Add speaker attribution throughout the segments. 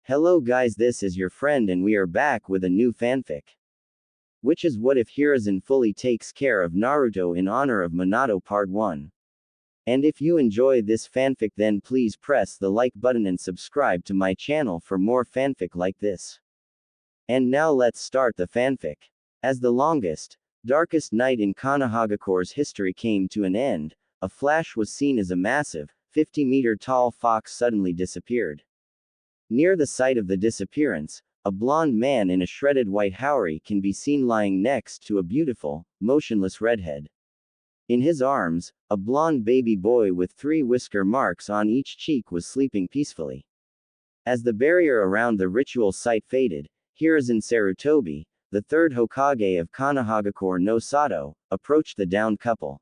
Speaker 1: Hello guys, this is your friend and we are back with a new fanfic. Which is what if Hiruzen fully takes care of Naruto in honor of Minato Part 1. And if you enjoy this fanfic then please press the like button and subscribe to my channel for more fanfic like this. And now let's start the fanfic. As the longest, darkest night in Konohagakure's history came to an end, a flash was seen as a massive, 50-meter tall fox suddenly disappeared. Near the site of the disappearance, a blond man in a shredded white haori can be seen lying next to a beautiful, motionless redhead. In his arms, a blond baby boy with 3 whisker marks on each cheek was sleeping peacefully. As the barrier around the ritual site faded, Hiruzen Sarutobi, the third Hokage of Konohagakure no Sato, approached the downed couple.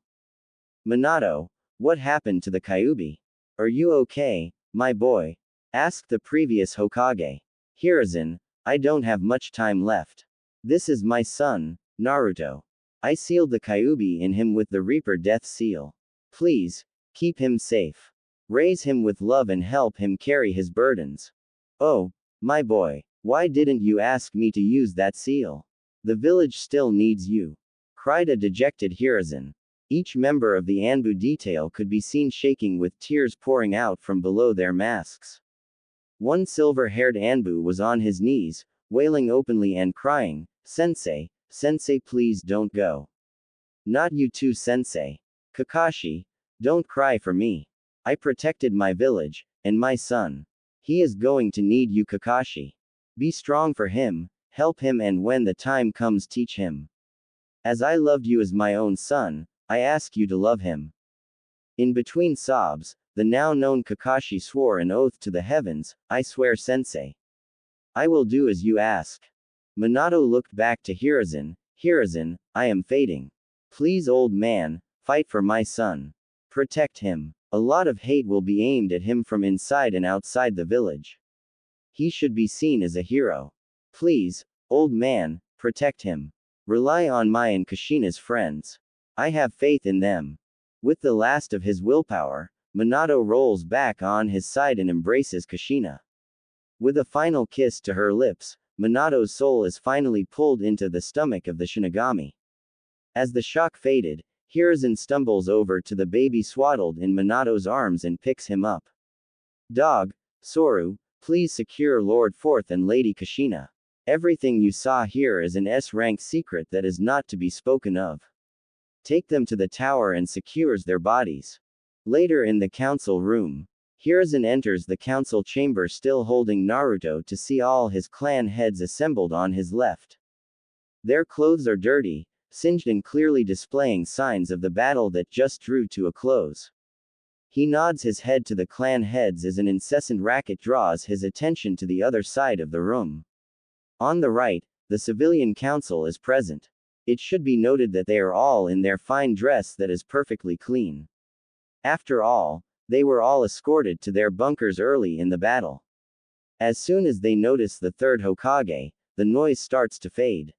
Speaker 1: "Minato, what happened to the Kyuubi? Are you okay, my boy?" asked the previous Hokage. "Hiruzen, I don't have much time left. This is my son, Naruto. I sealed the Kyuubi in him with the Reaper Death Seal. Please, keep him safe. Raise him with love and help him carry his burdens." "Oh, my boy, why didn't you ask me to use that seal? The village still needs you," cried a dejected Hiruzen. Each member of the Anbu detail could be seen shaking with tears pouring out from below their masks. One silver-haired Anbu was on his knees, wailing openly and crying, "Sensei, Sensei please don't go. Not you too Sensei. Kakashi, don't cry for me. I protected my village, and my son. He is going to need you Kakashi. Be strong for him, help him and when the time comes teach him. As I loved you as my own son, I ask you to love him." In between sobs, the now-known Kakashi swore an oath to the heavens, "I swear Sensei. I will do as you ask." Minato looked back to Hiruzen. "Hiruzen, I am fading. Please old man, fight for my son. Protect him. A lot of hate will be aimed at him from inside and outside the village. He should be seen as a hero. Please, old man, protect him. Rely on my and Kushina's friends. I have faith in them." With the last of his willpower, Minato rolls back on his side and embraces Kushina. With a final kiss to her lips, Minato's soul is finally pulled into the stomach of the Shinigami. As the shock faded, Hiruzen stumbles over to the baby swaddled in Minato's arms and picks him up. "Dog, Soru, please secure Lord Fourth and Lady Kushina. Everything you saw here is an S-rank secret that is not to be spoken of. Take them to the tower and secures their bodies." Later in the council room, Hiruzen enters the council chamber still holding Naruto to see all his clan heads assembled on his left. Their clothes are dirty, singed and clearly displaying signs of the battle that just drew to a close. He nods his head to the clan heads as an incessant racket draws his attention to the other side of the room. On the right, the civilian council is present. It should be noted that they are all in their fine dress that is perfectly clean. After all, they were all escorted to their bunkers early in the battle. As soon as they notice the third Hokage, the noise starts to fade.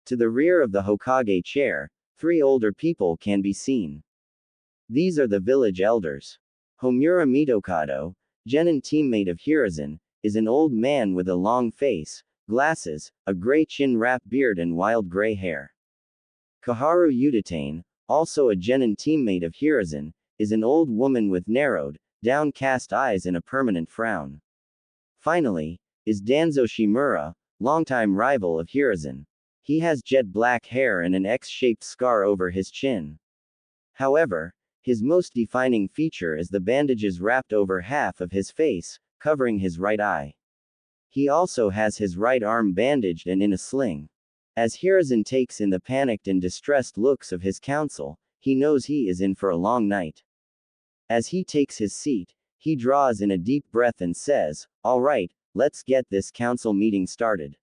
Speaker 1: To the rear of the Hokage chair, 3 older people can be seen. These are the village elders. Homura Mitokado, genin teammate of Hiruzen, is an old man with a long face, glasses, a gray chin-wrap beard and wild gray hair. Kaharu Udatane, also a genin teammate of Hiruzen, is an old woman with narrowed, downcast eyes and a permanent frown. Finally, is Danzo Shimura, longtime rival of Hiruzen. He has jet black hair and an X-shaped scar over his chin. However, his most defining feature is the bandages wrapped over half of his face, covering his right eye. He also has his right arm bandaged and in a sling. As Hiruzen takes in the panicked and distressed looks of his council, he knows he is in for a long night. As he takes his seat, he draws in a deep breath and says, "All right, let's get this council meeting started."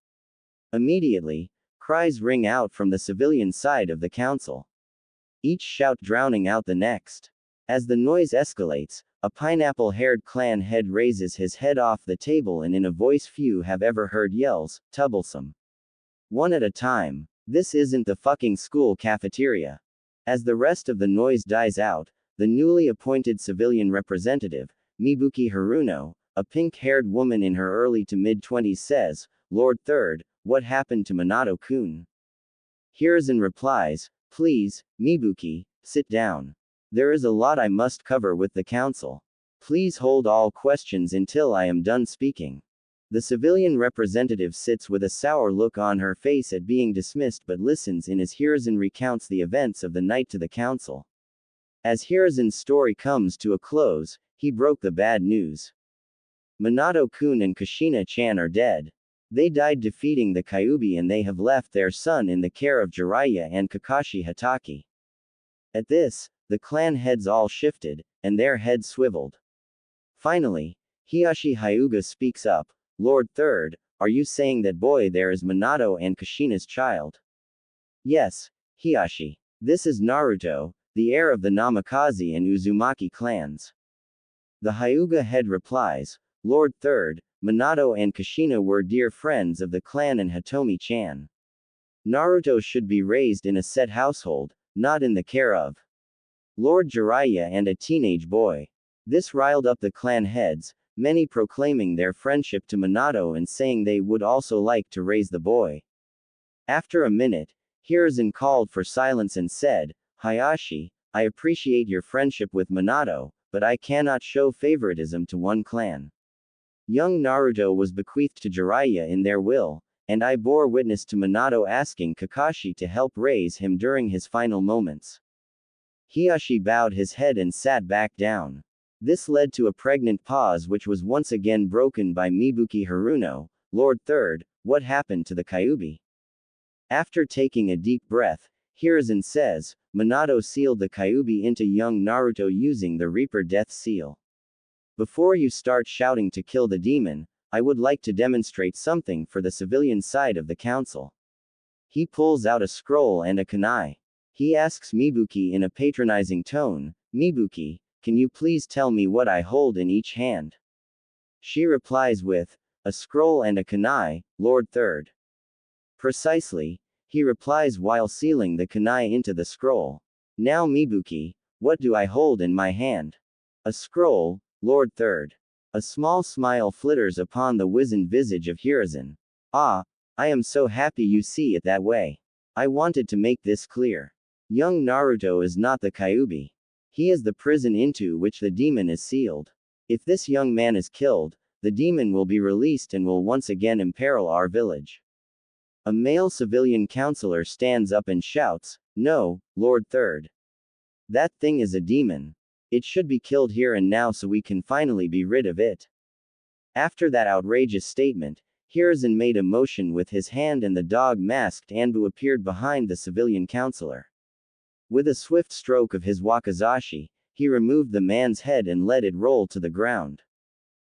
Speaker 1: Immediately, cries ring out from the civilian side of the council. Each shout drowning out the next. As the noise escalates, a pineapple-haired clan head raises his head off the table and in a voice few have ever heard yells, "Troublesome." One at a time. "This isn't the fucking school cafeteria." As the rest of the noise dies out, the newly appointed civilian representative, Mibuki Haruno, A pink-haired woman in her early to mid-20s says, Lord Third, what happened to Minato-kun? Hiruzen replies, please, Mibuki, sit down. There is a lot I must cover with the council. Please hold all questions until I am done speaking. The civilian representative sits with a sour look on her face at being dismissed but listens in as Hiruzen recounts the events of the night to the council. As Hiruzen's story comes to a close, he broke the bad news. Minato-kun and Kushina-chan are dead. They died defeating the Kyuubi and they have left their son in the care of Jiraiya and Kakashi Hatake. At this, the clan heads all shifted, and their heads swiveled. Finally, Hiashi Hyuga speaks up, Lord Third, are you saying that boy there is Minato and Kushina's child? Yes, Hiashi. This is Naruto, the heir of the Namikaze and Uzumaki clans. The Hyuga head replies, Lord Third, Minato and Kushina were dear friends of the clan and Hitomi-chan. Naruto should be raised in a set household, not in the care of Lord Jiraiya and a teenage boy. This riled up the clan heads, many proclaiming their friendship to Minato and saying they would also like to raise the boy. After a minute, Hiruzen called for silence and said, Hayashi, I appreciate your friendship with Minato, but I cannot show favoritism to one clan. Young Naruto was bequeathed to Jiraiya in their will, and I bore witness to Minato asking Kakashi to help raise him during his final moments. Hiashi bowed his head and sat back down. This led to a pregnant pause which was once again broken by Mibuki Haruno, Lord Third, what happened to the Kyuubi? After taking a deep breath, Hiruzen says, Minato sealed the Kyuubi into young Naruto using the Reaper Death Seal. Before you start shouting to kill the demon, I would like to demonstrate something for the civilian side of the council. He pulls out a scroll and a kunai. He asks Mibuki in a patronizing tone, Mibuki, can you please tell me what I hold in each hand? She replies with, a scroll and a kunai, Lord Third. Precisely, he replies while sealing the kunai into the scroll. Now Mibuki, what do I hold in my hand? A scroll, Lord Third. A small smile flitters upon the wizened visage of Hiruzen. Ah, I am so happy you see it that way. I wanted to make this clear. Young Naruto is not the Kyuubi. He is the prison into which the demon is sealed. If this young man is killed, the demon will be released and will once again imperil our village. A male civilian counselor stands up and shouts, no, Lord Third. That thing is a demon. It should be killed here and now so we can finally be rid of it. After that outrageous statement, Hiruzen made a motion with his hand and the dog-masked Anbu appeared behind the civilian counselor. With a swift stroke of his wakizashi, he removed the man's head and let it roll to the ground.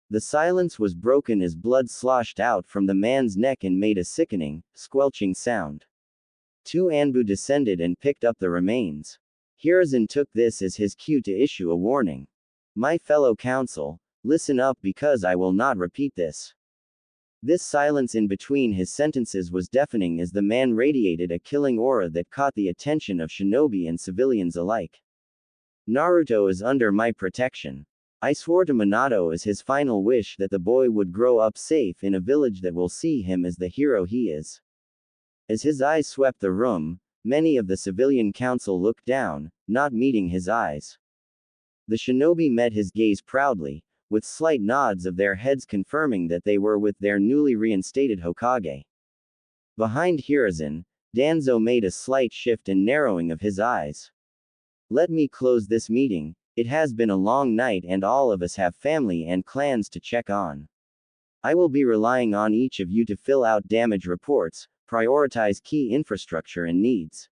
Speaker 1: The silence was broken as blood sloshed out from the man's neck and made a sickening, squelching sound. Two Anbu descended and picked up the remains. Hiruzen took this as his cue to issue a warning. My fellow council, listen up because I will not repeat this. This silence in between his sentences was deafening as the man radiated a killing aura that caught the attention of shinobi and civilians alike. Naruto is under my protection. I swore to Minato as his final wish that the boy would grow up safe in a village that will see him as the hero he is. As his eyes swept the room, many of the civilian council looked down, not meeting his eyes. The shinobi met his gaze proudly, with slight nods of their heads confirming that they were with their newly reinstated Hokage. Behind Hiruzen, Danzo made a slight shift and narrowing of his eyes. Let me close this meeting, it has been a long night and all of us have family and clans to check on. I will be relying on each of you to fill out damage reports, prioritize key infrastructure and needs.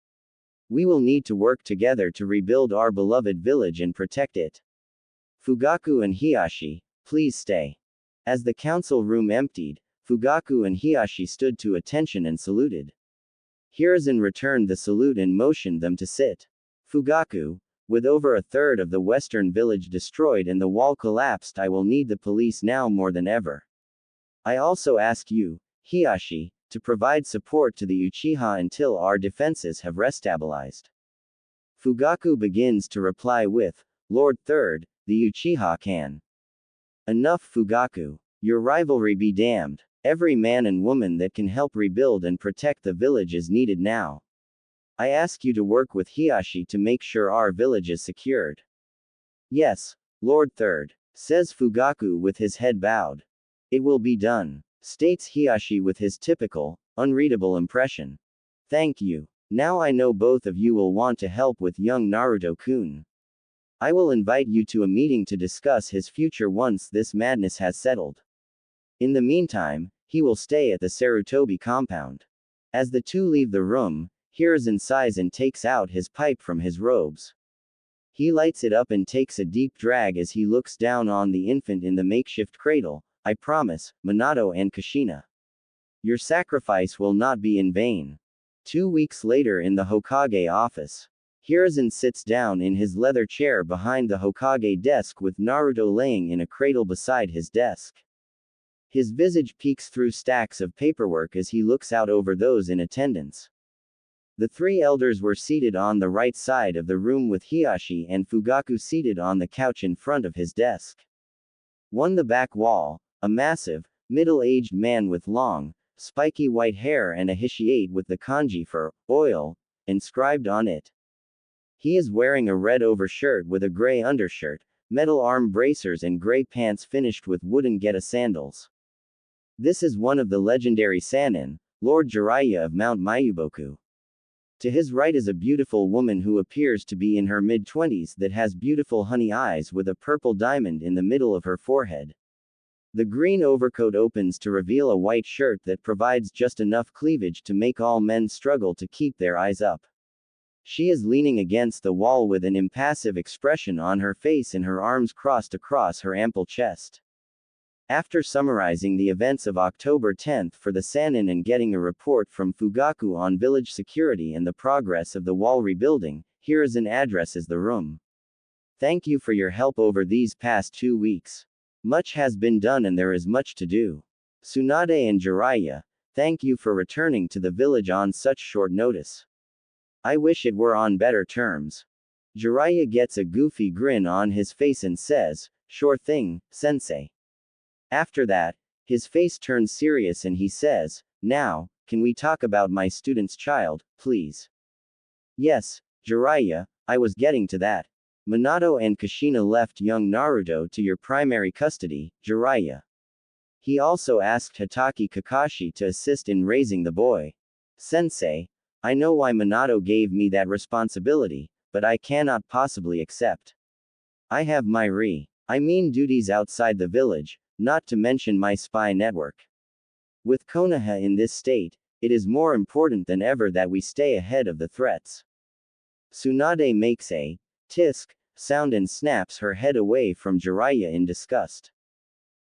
Speaker 1: We will need to work together to rebuild our beloved village and protect it. Fugaku and Hiashi, please stay. As the council room emptied, Fugaku and Hiashi stood to attention and saluted. Hiruzen returned the salute and motioned them to sit. Fugaku, with over a third of the western village destroyed and the wall collapsed, I will need the police now more than ever. I also ask you, Hiashi, to provide support to the Uchiha until our defenses have restabilized. Fugaku begins to reply with, Lord Third, the Uchiha can Enough, Fugaku. Your rivalry be damned. Every man and woman that can help rebuild and protect the village is needed now. I ask you to work with Hiashi to make sure our village is secured. Yes, Lord Third, says Fugaku with his head bowed. It will be done, states Hiashi with his typical, unreadable impression. Thank you. Now I know both of you will want to help with young Naruto-kun. I will invite you to a meeting to discuss his future once this madness has settled. In the meantime, he will stay at the Sarutobi compound. As the two leave the room, Hiruzen sighs and takes out his pipe from his robes. He lights it up and takes a deep drag as he looks down on the infant in the makeshift cradle. I promise, Minato and Kushina. Your sacrifice will not be in vain. 2 weeks later in the Hokage office. Hiruzen sits down in his leather chair behind the Hokage desk with Naruto laying in a cradle beside his desk. His visage peeks through stacks of paperwork as he looks out over those in attendance. The three elders were seated on the right side of the room with Hiashi and Fugaku seated on the couch in front of his desk. On the back wall, a massive, middle-aged man with long, spiky white hair and a hishiate with the kanji for oil inscribed on it. He is wearing a red overshirt with a gray undershirt, metal arm bracers and gray pants finished with wooden geta sandals. This is one of the legendary Sannin, Lord Jiraiya of Mount Mayuboku. To his right is a beautiful woman who appears to be in her mid-20s that has beautiful honey eyes with a purple diamond in the middle of her forehead. The green overcoat opens to reveal a white shirt that provides just enough cleavage to make all men struggle to keep their eyes up. She is leaning against the wall with an impassive expression on her face and her arms crossed across her ample chest. After summarizing the events of October 10th for the Sannin and getting a report from Fugaku on village security and the progress of the wall rebuilding, Hiruzen addresses the room. Thank you for your help over these past 2 weeks. Much has been done and there is much to do. Tsunade and Jiraiya, thank you for returning to the village on such short notice. I wish it were on better terms. Jiraiya gets a goofy grin on his face and says, sure thing, sensei. After that, his face turns serious and he says, now, can we talk about my student's child, please? Yes, Jiraiya, I was getting to that. Minato and Kushina left young Naruto to your primary custody, Jiraiya. He also asked Hitaki Kakashi to assist in raising the boy. Sensei, I know why Minato gave me that responsibility, but I cannot possibly accept. I have my duties outside the village, not to mention my spy network. With Konoha in this state, it is more important than ever that we stay ahead of the threats. Tsunade makes a tisk sound and snaps her head away from Jiraiya in disgust.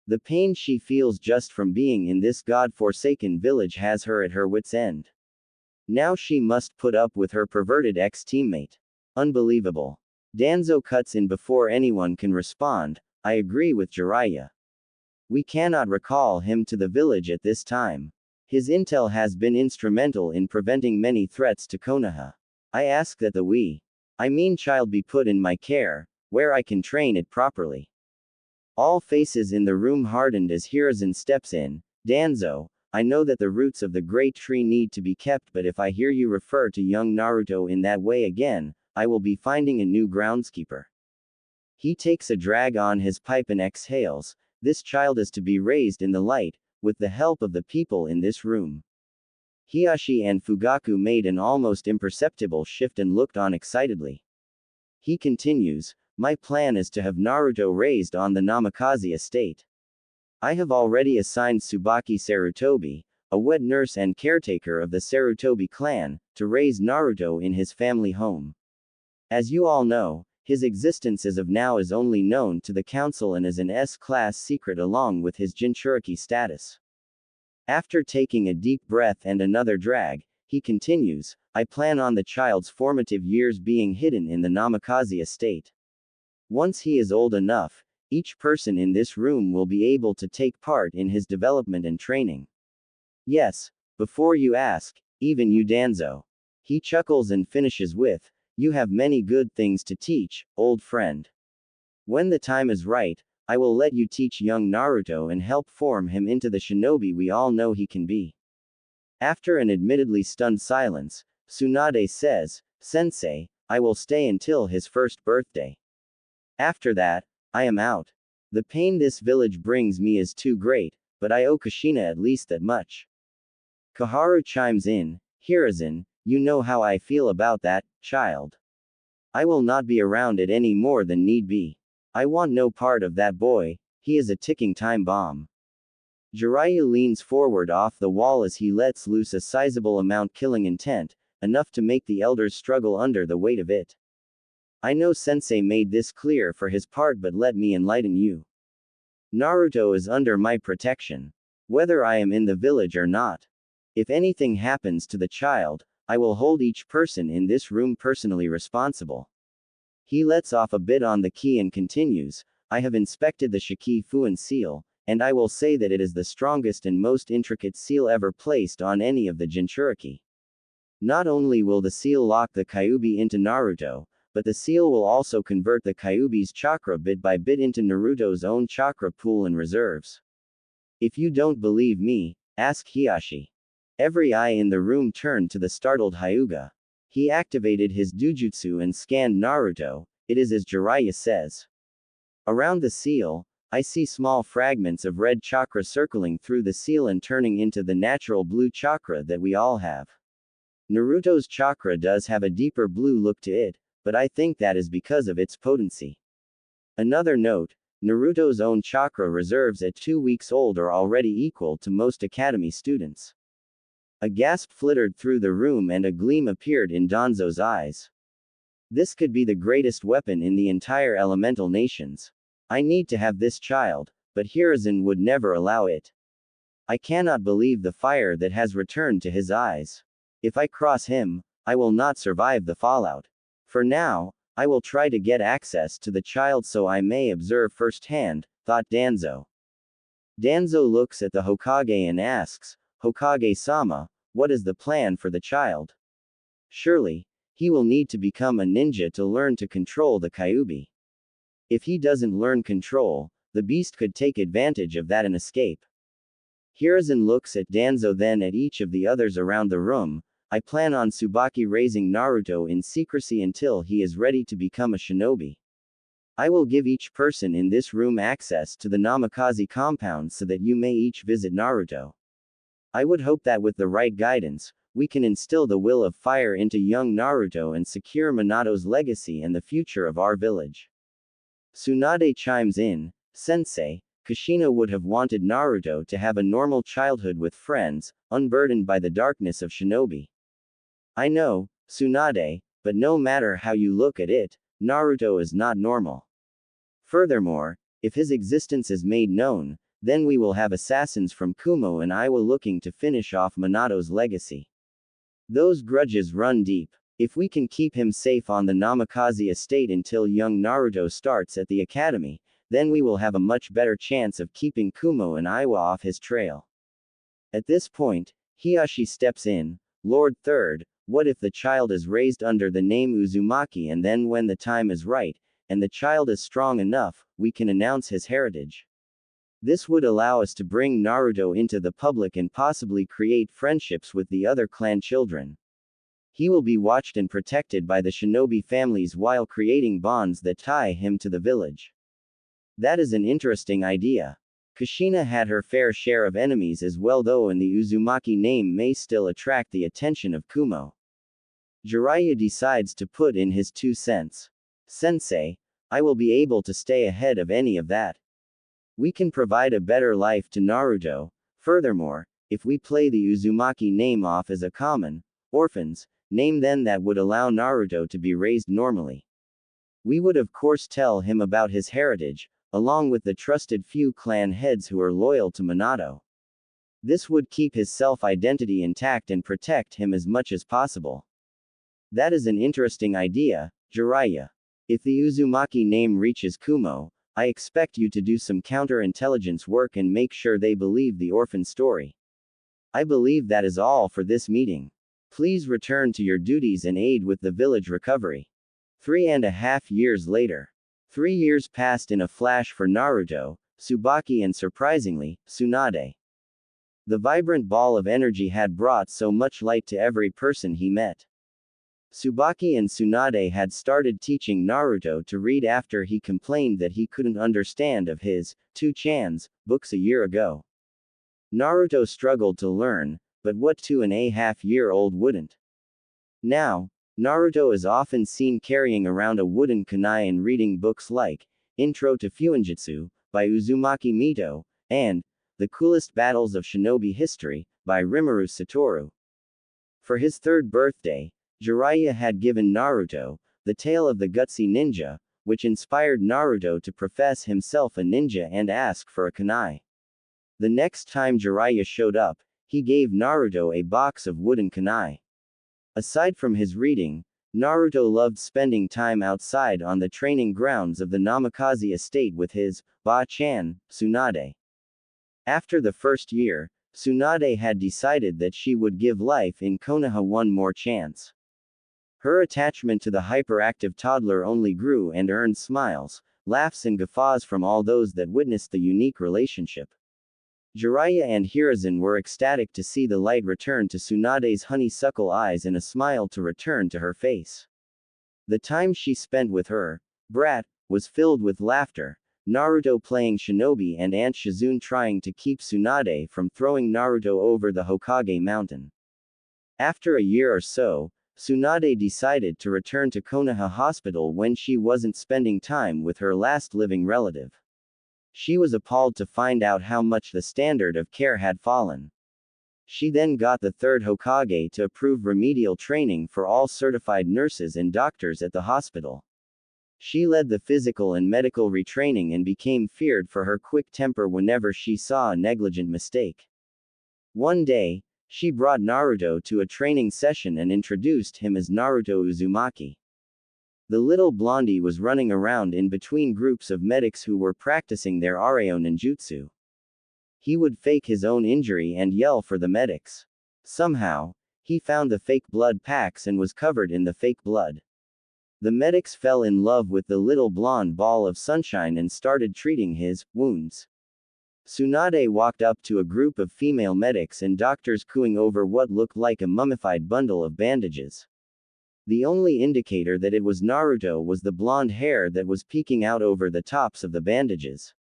Speaker 1: The pain she feels just from being in this god-forsaken village has her at her wit's end. Now she must put up with her perverted ex-teammate. Unbelievable. Danzo cuts in before anyone can respond. I agree with Jiraiya. We cannot recall him to the village at this time. His intel has been instrumental in preventing many threats to Konoha. I ask that the child be put in my care, where I can train it properly. All faces in the room hardened as Hiruzen steps in. Danzo, I know that the roots of the great tree need to be kept, but if I hear you refer to young Naruto in that way again, I will be finding a new groundskeeper. He takes a drag on his pipe and exhales. This child is to be raised in the light, with the help of the people in this room. Hiashi and Fugaku made an almost imperceptible shift and looked on excitedly. He continues, my plan is to have Naruto raised on the Namikaze estate. I have already assigned Tsubaki Sarutobi, a wet nurse and caretaker of the Sarutobi clan, to raise Naruto in his family home. As you all know, his existence as of now is only known to the council and is an S-class secret along with his Jinchuriki status. After taking a deep breath and another drag, he continues, I plan on the child's formative years being hidden in the Namikaze estate. Once he is old enough, each person in this room will be able to take part in his development and training. Yes, before you ask, even you Danzo. He chuckles and finishes with, you have many good things to teach, old friend. When the time is right, I will let you teach young Naruto and help form him into the shinobi we all know he can be. After an admittedly stunned silence, Tsunade says, Sensei, I will stay until his first birthday. After that, I am out. The pain this village brings me is too great, but I owe Kushina at least that much. Kaharu chimes in, Hiruzen, you know how I feel about that, child. I will not be around it any more than need be. I want no part of that boy, he is a ticking time bomb. Jiraiya leans forward off the wall as he lets loose a sizable amount killing intent, enough to make the elders struggle under the weight of it. I know Sensei made this clear for his part, but let me enlighten you. Naruto is under my protection. Whether I am in the village or not. If anything happens to the child, I will hold each person in this room personally responsible. He lets off a bit on the key and continues, I have inspected the Shiki Fuan seal, and I will say that it is the strongest and most intricate seal ever placed on any of the Jinchuriki. Not only will the seal lock the Kyuubi into Naruto, but the seal will also convert the Kyuubi's chakra bit by bit into Naruto's own chakra pool and reserves. If you don't believe me, ask Hiashi. Every eye in the room turned to the startled Hyuga. He activated his Dujutsu and scanned Naruto, it is as Jiraiya says. Around the seal, I see small fragments of red chakra circling through the seal and turning into the natural blue chakra that we all have. Naruto's chakra does have a deeper blue look to it, but I think that is because of its potency. Another note, Naruto's own chakra reserves at 2 weeks old are already equal to most academy students. A gasp flittered through the room and a gleam appeared in Danzo's eyes. This could be the greatest weapon in the entire elemental nations. I need to have this child, but Hiruzen would never allow it. I cannot believe the fire that has returned to his eyes. If I cross him, I will not survive the fallout. For now, I will try to get access to the child so I may observe firsthand, thought Danzo. Danzo looks at the Hokage and asks, Hokage-sama, what is the plan for the child? Surely, he will need to become a ninja to learn to control the Kyuubi. If he doesn't learn control, the beast could take advantage of that and escape. Hiruzen looks at Danzo then at each of the others around the room. I plan on Tsubaki raising Naruto in secrecy until he is ready to become a shinobi. I will give each person in this room access to the Namikaze compound so that you may each visit Naruto. I would hope that with the right guidance, we can instill the will of fire into young Naruto and secure Minato's legacy and the future of our village. Tsunade chimes in, Sensei, Kushina would have wanted Naruto to have a normal childhood with friends, unburdened by the darkness of shinobi. I know, Tsunade, but no matter how you look at it, Naruto is not normal. Furthermore, if his existence is made known, then we will have assassins from Kumo and Iwa looking to finish off Minato's legacy. Those grudges run deep. If we can keep him safe on the Namikaze estate until young Naruto starts at the academy, then we will have a much better chance of keeping Kumo and Iwa off his trail. At this point, Hiashi steps in, Lord Third, what if the child is raised under the name Uzumaki and then when the time is right, and the child is strong enough, we can announce his heritage. This would allow us to bring Naruto into the public and possibly create friendships with the other clan children. He will be watched and protected by the shinobi families while creating bonds that tie him to the village. That is an interesting idea. Kushina had her fair share of enemies as well, though, and the Uzumaki name may still attract the attention of Kumo. Jiraiya decides to put in his 2 cents. Sensei, I will be able to stay ahead of any of that. We can provide a better life to Naruto. Furthermore, if we play the Uzumaki name off as a common, orphans, name, then that would allow Naruto to be raised normally. We would of course tell him about his heritage, along with the trusted few clan heads who are loyal to Minato. This would keep his self-identity intact and protect him as much as possible. That is an interesting idea, Jiraiya. If the Uzumaki name reaches Kumo, I expect you to do some counterintelligence work and make sure they believe the orphan story. I believe that is all for this meeting. Please return to your duties and aid with the village recovery. 3.5 years later. 3 years passed in a flash for Naruto, Tsubaki and surprisingly, Tsunade. The vibrant ball of energy had brought so much light to every person he met. Tsubaki and Tsunade had started teaching Naruto to read after he complained that he couldn't understand of his, 2-chan's, books a year ago. Naruto struggled to learn, but what 2.5-year-old wouldn't? Now, Naruto is often seen carrying around a wooden kunai and reading books like Intro to Fuinjutsu, by Uzumaki Mito, and The Coolest Battles of Shinobi History, by Rimuru Satoru. For his 3rd birthday, Jiraiya had given Naruto The Tale of the Gutsy Ninja, which inspired Naruto to profess himself a ninja and ask for a kunai. The next time Jiraiya showed up, he gave Naruto a box of wooden kunai. Aside from his reading, Naruto loved spending time outside on the training grounds of the Namikaze estate with his ba-chan, Tsunade. After the first year, Tsunade had decided that she would give life in Konoha one more chance. Her attachment to the hyperactive toddler only grew and earned smiles, laughs and guffaws from all those that witnessed the unique relationship. Jiraiya and Hiruzen were ecstatic to see the light return to Tsunade's honeysuckle eyes and a smile to return to her face. The time she spent with her brat was filled with laughter, Naruto playing shinobi and Aunt Shizune trying to keep Tsunade from throwing Naruto over the Hokage mountain. After a year or so, Tsunade decided to return to Konoha Hospital when she wasn't spending time with her last living relative. She was appalled to find out how much the standard of care had fallen. She then got the 3rd Hokage to approve remedial training for all certified nurses and doctors at the hospital. She led the physical and medical retraining and became feared for her quick temper whenever she saw a negligent mistake. One day, she brought Naruto to a training session and introduced him as Naruto Uzumaki. The little blondie was running around in between groups of medics who were practicing their Areo ninjutsu. He would fake his own injury and yell for the medics. Somehow, he found the fake blood packs and was covered in the fake blood. The medics fell in love with the little blonde ball of sunshine and started treating his wounds. Tsunade walked up to a group of female medics and doctors cooing over what looked like a mummified bundle of bandages. The only indicator that it was Naruto was the blonde hair that was peeking out over the tops of the bandages.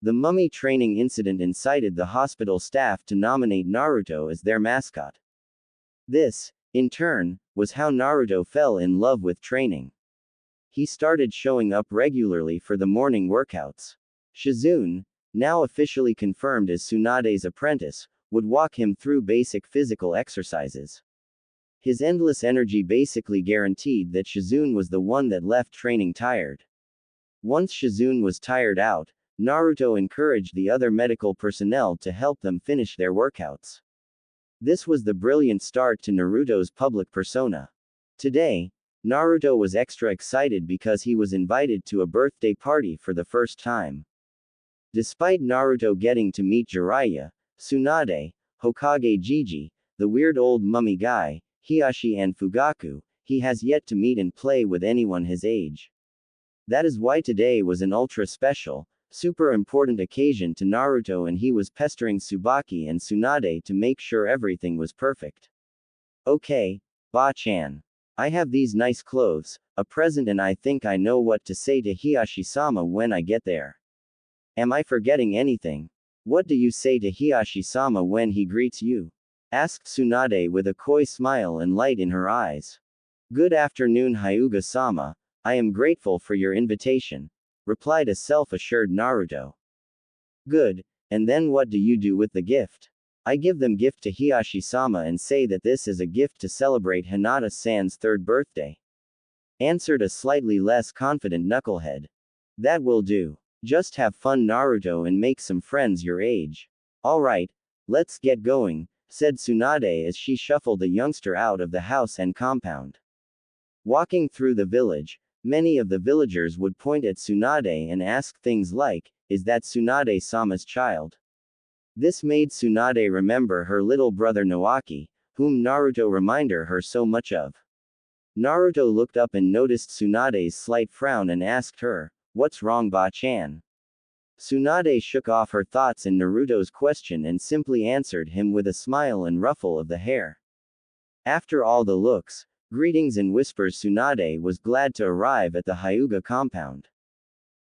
Speaker 1: The mummy training incident incited the hospital staff to nominate Naruto as their mascot. This, in turn, was how Naruto fell in love with training. He started showing up regularly for the morning workouts. Shizune, now officially confirmed as Tsunade's apprentice, would walk him through basic physical exercises. His endless energy basically guaranteed that Shizune was the one that left training tired. Once Shizune was tired out, Naruto encouraged the other medical personnel to help them finish their workouts. This was the brilliant start to Naruto's public persona. Today, Naruto was extra excited because he was invited to a birthday party for the first time. Despite Naruto getting to meet Jiraiya, Tsunade, Hokage Jiji, the weird old mummy guy, Hiashi and Fugaku, he has yet to meet and play with anyone his age. That is why today was an ultra special, super important occasion to Naruto and he was pestering Tsubaki and Tsunade to make sure everything was perfect. Okay, Ba-chan. I have these nice clothes, a present and I think I know what to say to Hiashi-sama when I get there. Am I forgetting anything? What do you say to Hiashi-sama when he greets you? Asked Tsunade with a coy smile and light in her eyes. Good afternoon Hyuga-sama, I am grateful for your invitation, replied a self-assured Naruto. Good, and then what do you do with the gift? I give them gift to Hiashi-sama and say that this is a gift to celebrate Hinata-san's 3rd birthday. Answered a slightly less confident knucklehead. That will do. Just have fun Naruto and make some friends your age. Alright, let's get going, said Tsunade as she shuffled the youngster out of the house and compound. Walking through the village, many of the villagers would point at Tsunade and ask things like, is that Tsunade-sama's child? This made Tsunade remember her little brother Naoki, whom Naruto reminded her so much of. Naruto looked up and noticed Tsunade's slight frown and asked her, What's wrong, Ba-chan? Tsunade shook off her thoughts in Naruto's question and simply answered him with a smile and ruffle of the hair. After all the looks, greetings and whispers, Tsunade was glad to arrive at the Hyuga compound.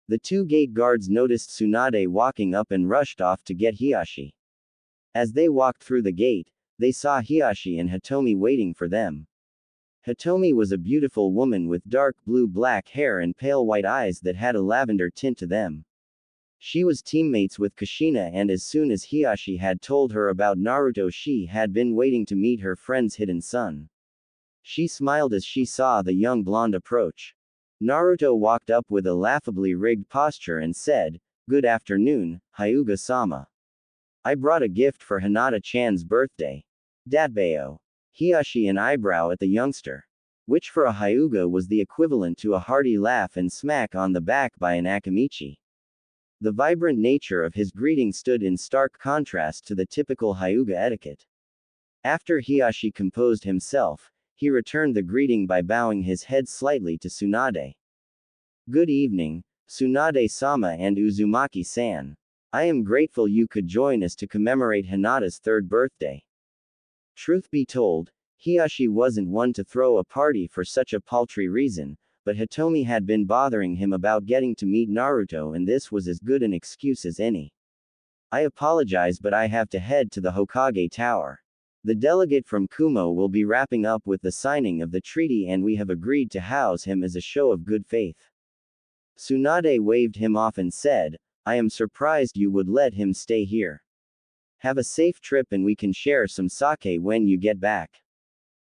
Speaker 1: The two gate guards noticed Tsunade walking up and rushed off to get Hiashi. As they walked through the gate, they saw Hiashi and Hitomi waiting for them. Hitomi was a beautiful woman with dark blue-black hair and pale white eyes that had a lavender tint to them. She was teammates with Kushina, and as soon as Hiashi had told her about Naruto, she had been waiting to meet her friend's hidden son. She smiled as she saw the young blonde approach. Naruto walked up with a laughably rigged posture and said, "Good afternoon, Hyuga-sama. I brought a gift for Hinata-chan's birthday." Datbeo. Hiashi an eyebrow at the youngster. Which for a Hyuga was the equivalent to a hearty laugh and smack on the back by an Akamichi. The vibrant nature of his greeting stood in stark contrast to the typical Hyuga etiquette. After Hiashi composed himself, he returned the greeting by bowing his head slightly to Tsunade. "Good evening, Tsunade-sama and Uzumaki-san. I am grateful you could join us to commemorate Hinata's third birthday." Truth be told, Hiashi wasn't one to throw a party for such a paltry reason, but Hitomi had been bothering him about getting to meet Naruto, and this was as good an excuse as any. "I apologize, but I have to head to the Hokage Tower. The delegate from Kumo will be wrapping up with the signing of the treaty, and we have agreed to house him as a show of good faith." Tsunade waved him off and said, "I am surprised you would let him stay here. Have a safe trip and we can share some sake when you get back."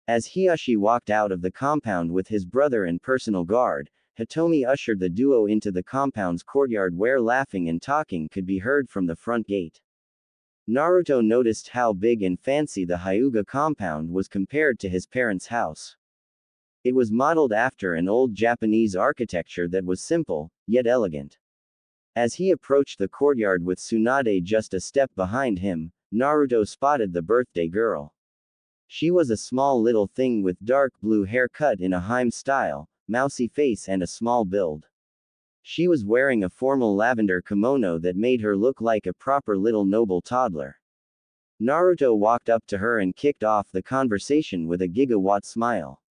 Speaker 1: As Hiashi walked out of the compound with his brother and personal guard, Hitomi ushered the duo into the compound's courtyard, where laughing and talking could be heard from the front gate. Naruto noticed how big and fancy the Hyuga compound was compared to his parents' house. It was modeled after an old Japanese architecture that was simple, yet elegant. As he approached the courtyard with Tsunade just a step behind him, Naruto spotted the birthday girl. She was a small little thing with dark blue hair cut in a Heim style, mousy face and a small build. She was wearing a formal lavender kimono that made her look like a proper little noble toddler. Naruto walked up to her and kicked off the conversation with a gigawatt smile.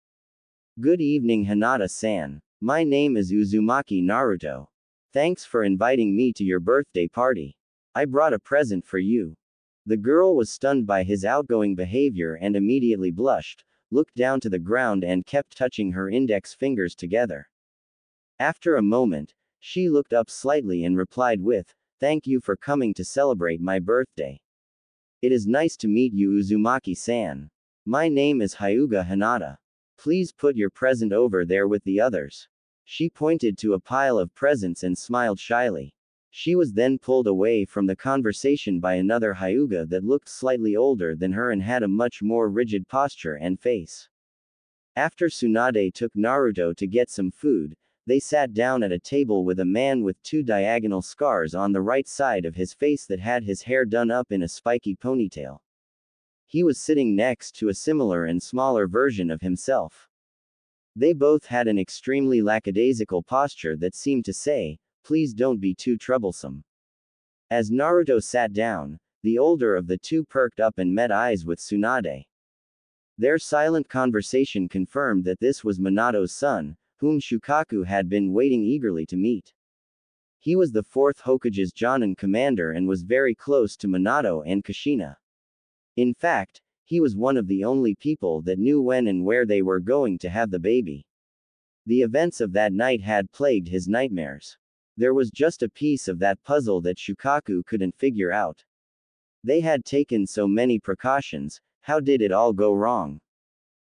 Speaker 1: "Good evening, Hinata-san. My name is Uzumaki Naruto. Thanks for inviting me to your birthday party. I brought a present for you." The girl was stunned by his outgoing behavior and immediately blushed, looked down to the ground and kept touching her index fingers together. After a moment, she looked up slightly and replied with, "Thank you for coming to celebrate my birthday. It is nice to meet you, Uzumaki-san. My name is Hyuga Hinata. Please put your present over there with the others." She pointed to a pile of presents and smiled shyly. She was then pulled away from the conversation by another Hyuga that looked slightly older than her and had a much more rigid posture and face. After Tsunade took Naruto to get some food, they sat down at a table with a man with two diagonal scars on the right side of his face that had his hair done up in a spiky ponytail. He was sitting next to a similar and smaller version of himself. They both had an extremely lackadaisical posture that seemed to say, "Please don't be too troublesome." As Naruto sat down, the older of the two perked up and met eyes with Tsunade. Their silent conversation confirmed that this was Minato's son, whom Shukaku had been waiting eagerly to meet. He was the 4th Hokage's Jonin commander and was very close to Minato and Kushina. In fact, he was one of the only people that knew when and where they were going to have the baby. The events of that night had plagued his nightmares. There was just a piece of that puzzle that Shukaku couldn't figure out. They had taken so many precautions, how did it all go wrong?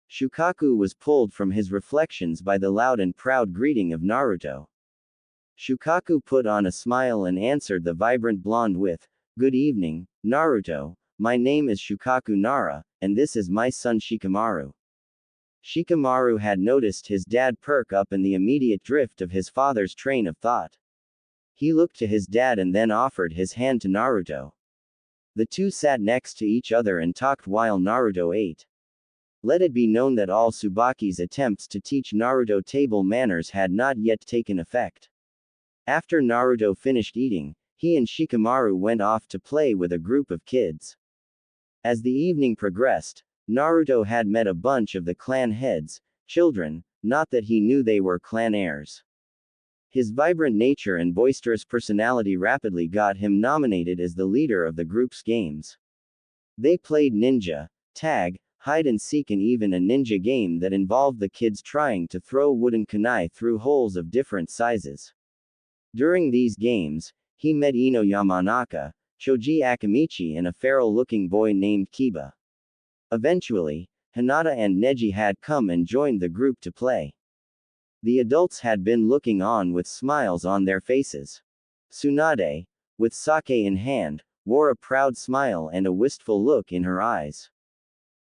Speaker 1: Shukaku was pulled from his reflections by the loud and proud greeting of Naruto. Shukaku put on a smile and answered the vibrant blonde with, "Good evening, Naruto. My name is Shukaku Nara, and this is my son Shikamaru." Shikamaru had noticed his dad perk up in the immediate drift of his father's train of thought. He looked to his dad and then offered his hand to Naruto. The two sat next to each other and talked while Naruto ate. Let it be known that all Tsubaki's attempts to teach Naruto table manners had not yet taken effect. After Naruto finished eating, he and Shikamaru went off to play with a group of kids. As the evening progressed, Naruto had met a bunch of the clan heads, children, not that he knew they were clan heirs. His vibrant nature and boisterous personality rapidly got him nominated as the leader of the group's games. They played ninja, tag, hide and seek and even a ninja game that involved the kids trying to throw wooden kunai through holes of different sizes. During these games, he met Ino Yamanaka, Choji Akamichi and a feral-looking boy named Kiba. Eventually, Hinata and Neji had come and joined the group to play. The adults had been looking on with smiles on their faces. Tsunade, with sake in hand, wore a proud smile and a wistful look in her eyes.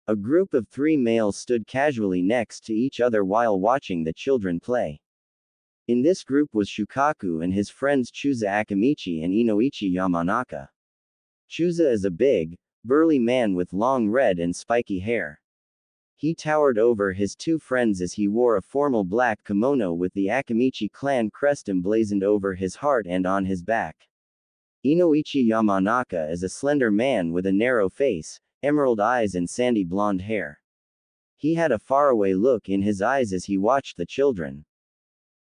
Speaker 1: A group of 3 males stood casually next to each other while watching the children play. In this group was Shukaku and his friends Chusa Akamichi and Inoichi Yamanaka. Chusa is a big, burly man with long red and spiky hair. He towered over his 2 friends as he wore a formal black kimono with the Akamichi clan crest emblazoned over his heart and on his back. Inoichi Yamanaka is a slender man with a narrow face, emerald eyes and sandy blonde hair. He had a faraway look in his eyes as he watched the children.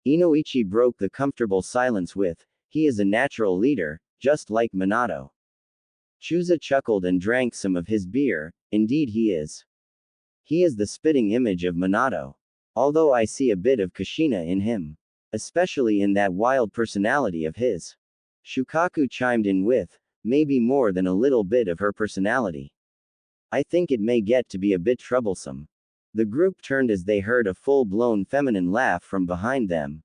Speaker 1: Inoichi broke the comfortable silence with, "He is a natural leader, just like Minato." Chusa chuckled and drank some of his beer. "Indeed he is. He is the spitting image of Minato. Although I see a bit of Kushina in him. Especially in that wild personality of his." Shukaku chimed in with, "Maybe more than a little bit of her personality. I think it may get to be a bit troublesome." The group turned as they heard a full-blown feminine laugh from behind them.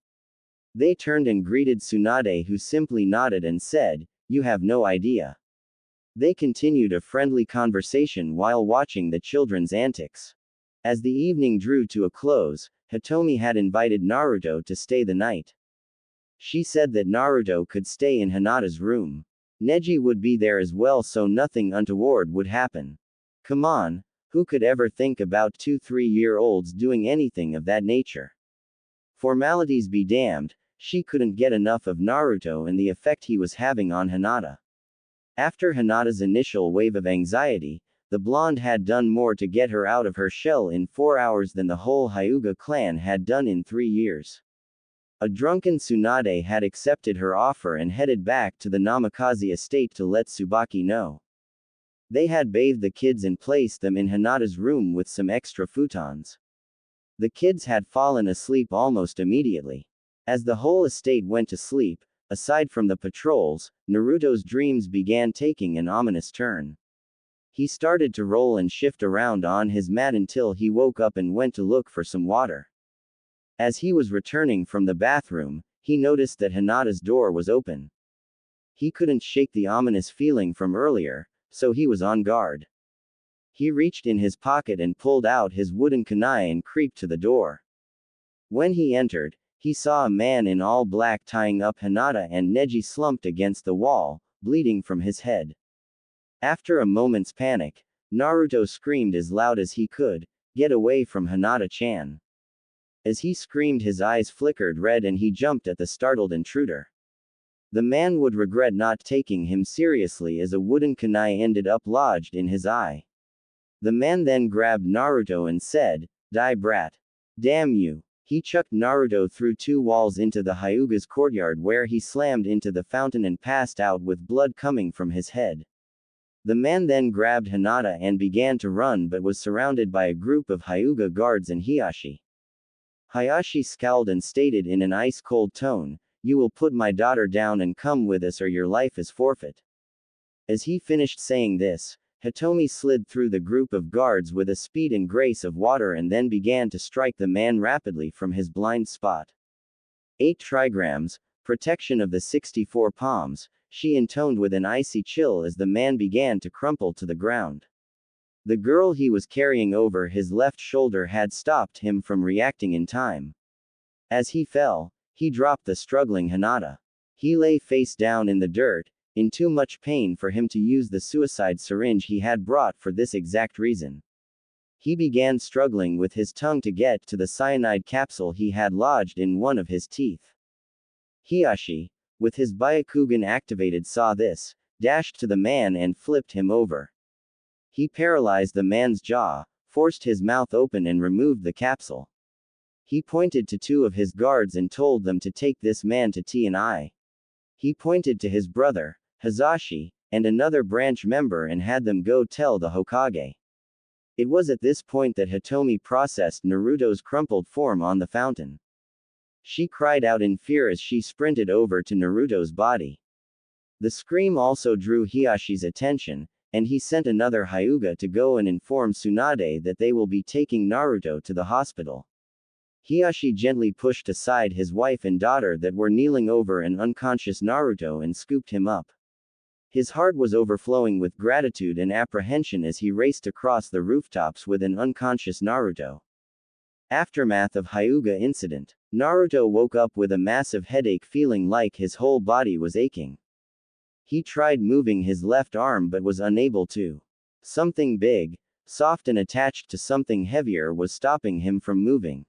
Speaker 1: They turned and greeted Tsunade, who simply nodded and said, "You have no idea." They continued a friendly conversation while watching the children's antics. As the evening drew to a close, Hitomi had invited Naruto to stay the night. She said that Naruto could stay in Hinata's room. Neji would be there as well so nothing untoward would happen. Come on, who could ever think about 2-3-year-olds doing anything of that nature? Formalities be damned, she couldn't get enough of Naruto and the effect he was having on Hinata. After Hinata's initial wave of anxiety, the blonde had done more to get her out of her shell in 4 hours than the whole Hyuga clan had done in 3 years. A drunken Tsunade had accepted her offer and headed back to the Namikaze estate to let Tsubaki know. They had bathed the kids and placed them in Hinata's room with some extra futons. The kids had fallen asleep almost immediately. As the whole estate went to sleep, aside from the patrols, Naruto's dreams began taking an ominous turn. He started to roll and shift around on his mat until he woke up and went to look for some water. As he was returning from the bathroom, he noticed that Hinata's door was open. He couldn't shake the ominous feeling from earlier, so he was on guard. He reached in his pocket and pulled out his wooden kunai and creeped to the door. When he entered, he saw a man in all black tying up Hinata and Neji slumped against the wall, bleeding from his head. After a moment's panic, Naruto screamed as loud as he could, "Get away from Hinata-chan." As he screamed, his eyes flickered red and he jumped at the startled intruder. The man would regret not taking him seriously as a wooden kunai ended up lodged in his eye. The man then grabbed Naruto and said, "Die brat. Damn you." He chucked Naruto through 2 walls into the Hyuga's courtyard where he slammed into the fountain and passed out with blood coming from his head. The man then grabbed Hinata and began to run but was surrounded by a group of Hyuga guards and Hiyashi. Hayashi scowled and stated in an ice-cold tone, "You will put my daughter down and come with us or your life is forfeit." As he finished saying this, Hitomi slid through the group of guards with a speed and grace of water and then began to strike the man rapidly from his blind spot. 8 trigrams, protection of the 64 palms, she intoned with an icy chill as the man began to crumple to the ground. The girl he was carrying over his left shoulder had stopped him from reacting in time. As he fell, he dropped the struggling Hinata. He lay face down in the dirt, in too much pain for him to use the suicide syringe he had brought for this exact reason. He began struggling with his tongue to get to the cyanide capsule he had lodged in one of his teeth. Hiyashi, with his Byakugan activated, saw this, dashed to the man and flipped him over. He paralyzed the man's jaw, forced his mouth open and removed the capsule. He pointed to two of his guards and told them to take this man to T&I. He pointed to his brother, Hizashi, and another branch member and had them go tell the Hokage. It was at this point that Hitomi processed Naruto's crumpled form on the fountain. She cried out in fear as she sprinted over to Naruto's body. The scream also drew Hiyashi's attention, and he sent another Hyuga to go and inform Tsunade that they will be taking Naruto to the hospital. Hiyashi gently pushed aside his wife and daughter that were kneeling over an unconscious Naruto and scooped him up. His heart was overflowing with gratitude and apprehension as he raced across the rooftops with an unconscious Naruto. Aftermath of Hyuga incident. Naruto woke up with a massive headache, feeling like his whole body was aching. He tried moving his left arm but was unable to. Something big, soft and attached to something heavier was stopping him from moving.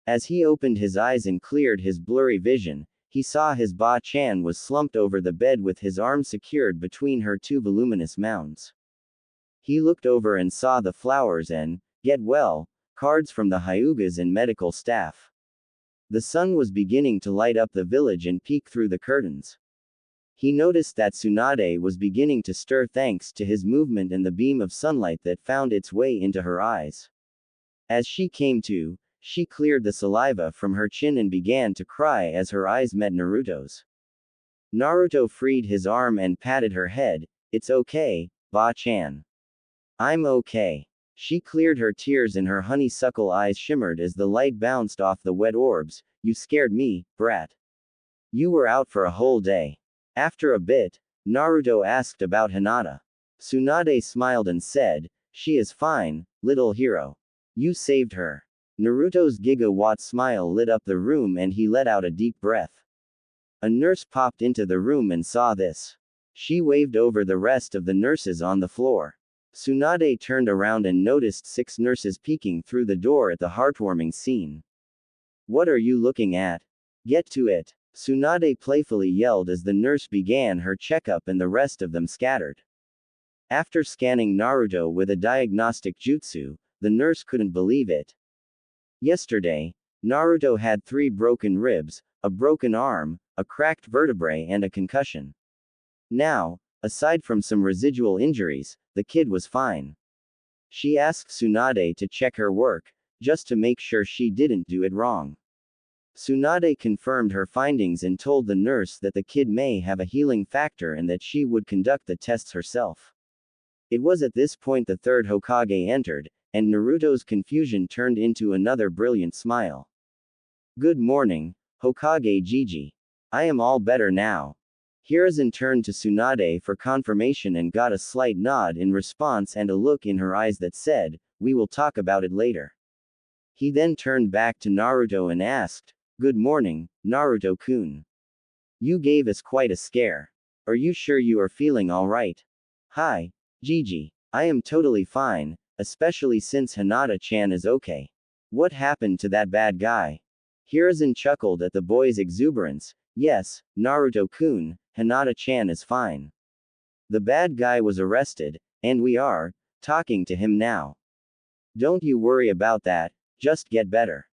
Speaker 1: As he opened his eyes and cleared his blurry vision, he saw his Ba-chan was slumped over the bed with his arm secured between her two voluminous mounds. He looked over and saw the flowers and, get well, cards from the Hyugas and medical staff. The sun was beginning to light up the village and peek through the curtains. He noticed that Tsunade was beginning to stir thanks to his movement and the beam of sunlight that found its way into her eyes. As she came to, she cleared the saliva from her chin and began to cry as her eyes met Naruto's. Naruto freed his arm and patted her head. "It's okay, Ba-chan. I'm okay." She cleared her tears and her honeysuckle eyes shimmered as the light bounced off the wet orbs. "You scared me, brat. You were out for a whole day." After a bit, Naruto asked about Hinata. Tsunade smiled and said, "She is fine, little hero. You saved her." Naruto's gigawatt smile lit up the room and he let out a deep breath. A nurse popped into the room and saw this. She waved over the rest of the nurses on the floor. Tsunade turned around and noticed 6 nurses peeking through the door at the heartwarming scene. "What are you looking at? Get to it!" Tsunade playfully yelled as the nurse began her checkup and the rest of them scattered. After scanning Naruto with a diagnostic jutsu, the nurse couldn't believe it. Yesterday, Naruto had 3 broken ribs, a broken arm, a cracked vertebrae and a concussion. Now, aside from some residual injuries, the kid was fine. She asked Tsunade to check her work, just to make sure she didn't do it wrong. Tsunade confirmed her findings and told the nurse that the kid may have a healing factor and that she would conduct the tests herself. It was at this point the third Hokage entered, and Naruto's confusion turned into another brilliant smile. "Good morning, Hokage Gigi. I am all better now." Hiruzen turned to Tsunade for confirmation and got a slight nod in response and a look in her eyes that said, "We will talk about it later." He then turned back to Naruto and asked, "Good morning, Naruto-kun. You gave us quite a scare. Are you sure you are feeling alright?" "Hi, Gigi. I am totally fine, especially since Hinata-chan is okay." "What happened to that bad guy?" Hiruzen chuckled at the boy's exuberance. "Yes, Naruto-kun, Hinata-chan is fine. The bad guy was arrested, and we are talking to him now. Don't you worry about that, just get better."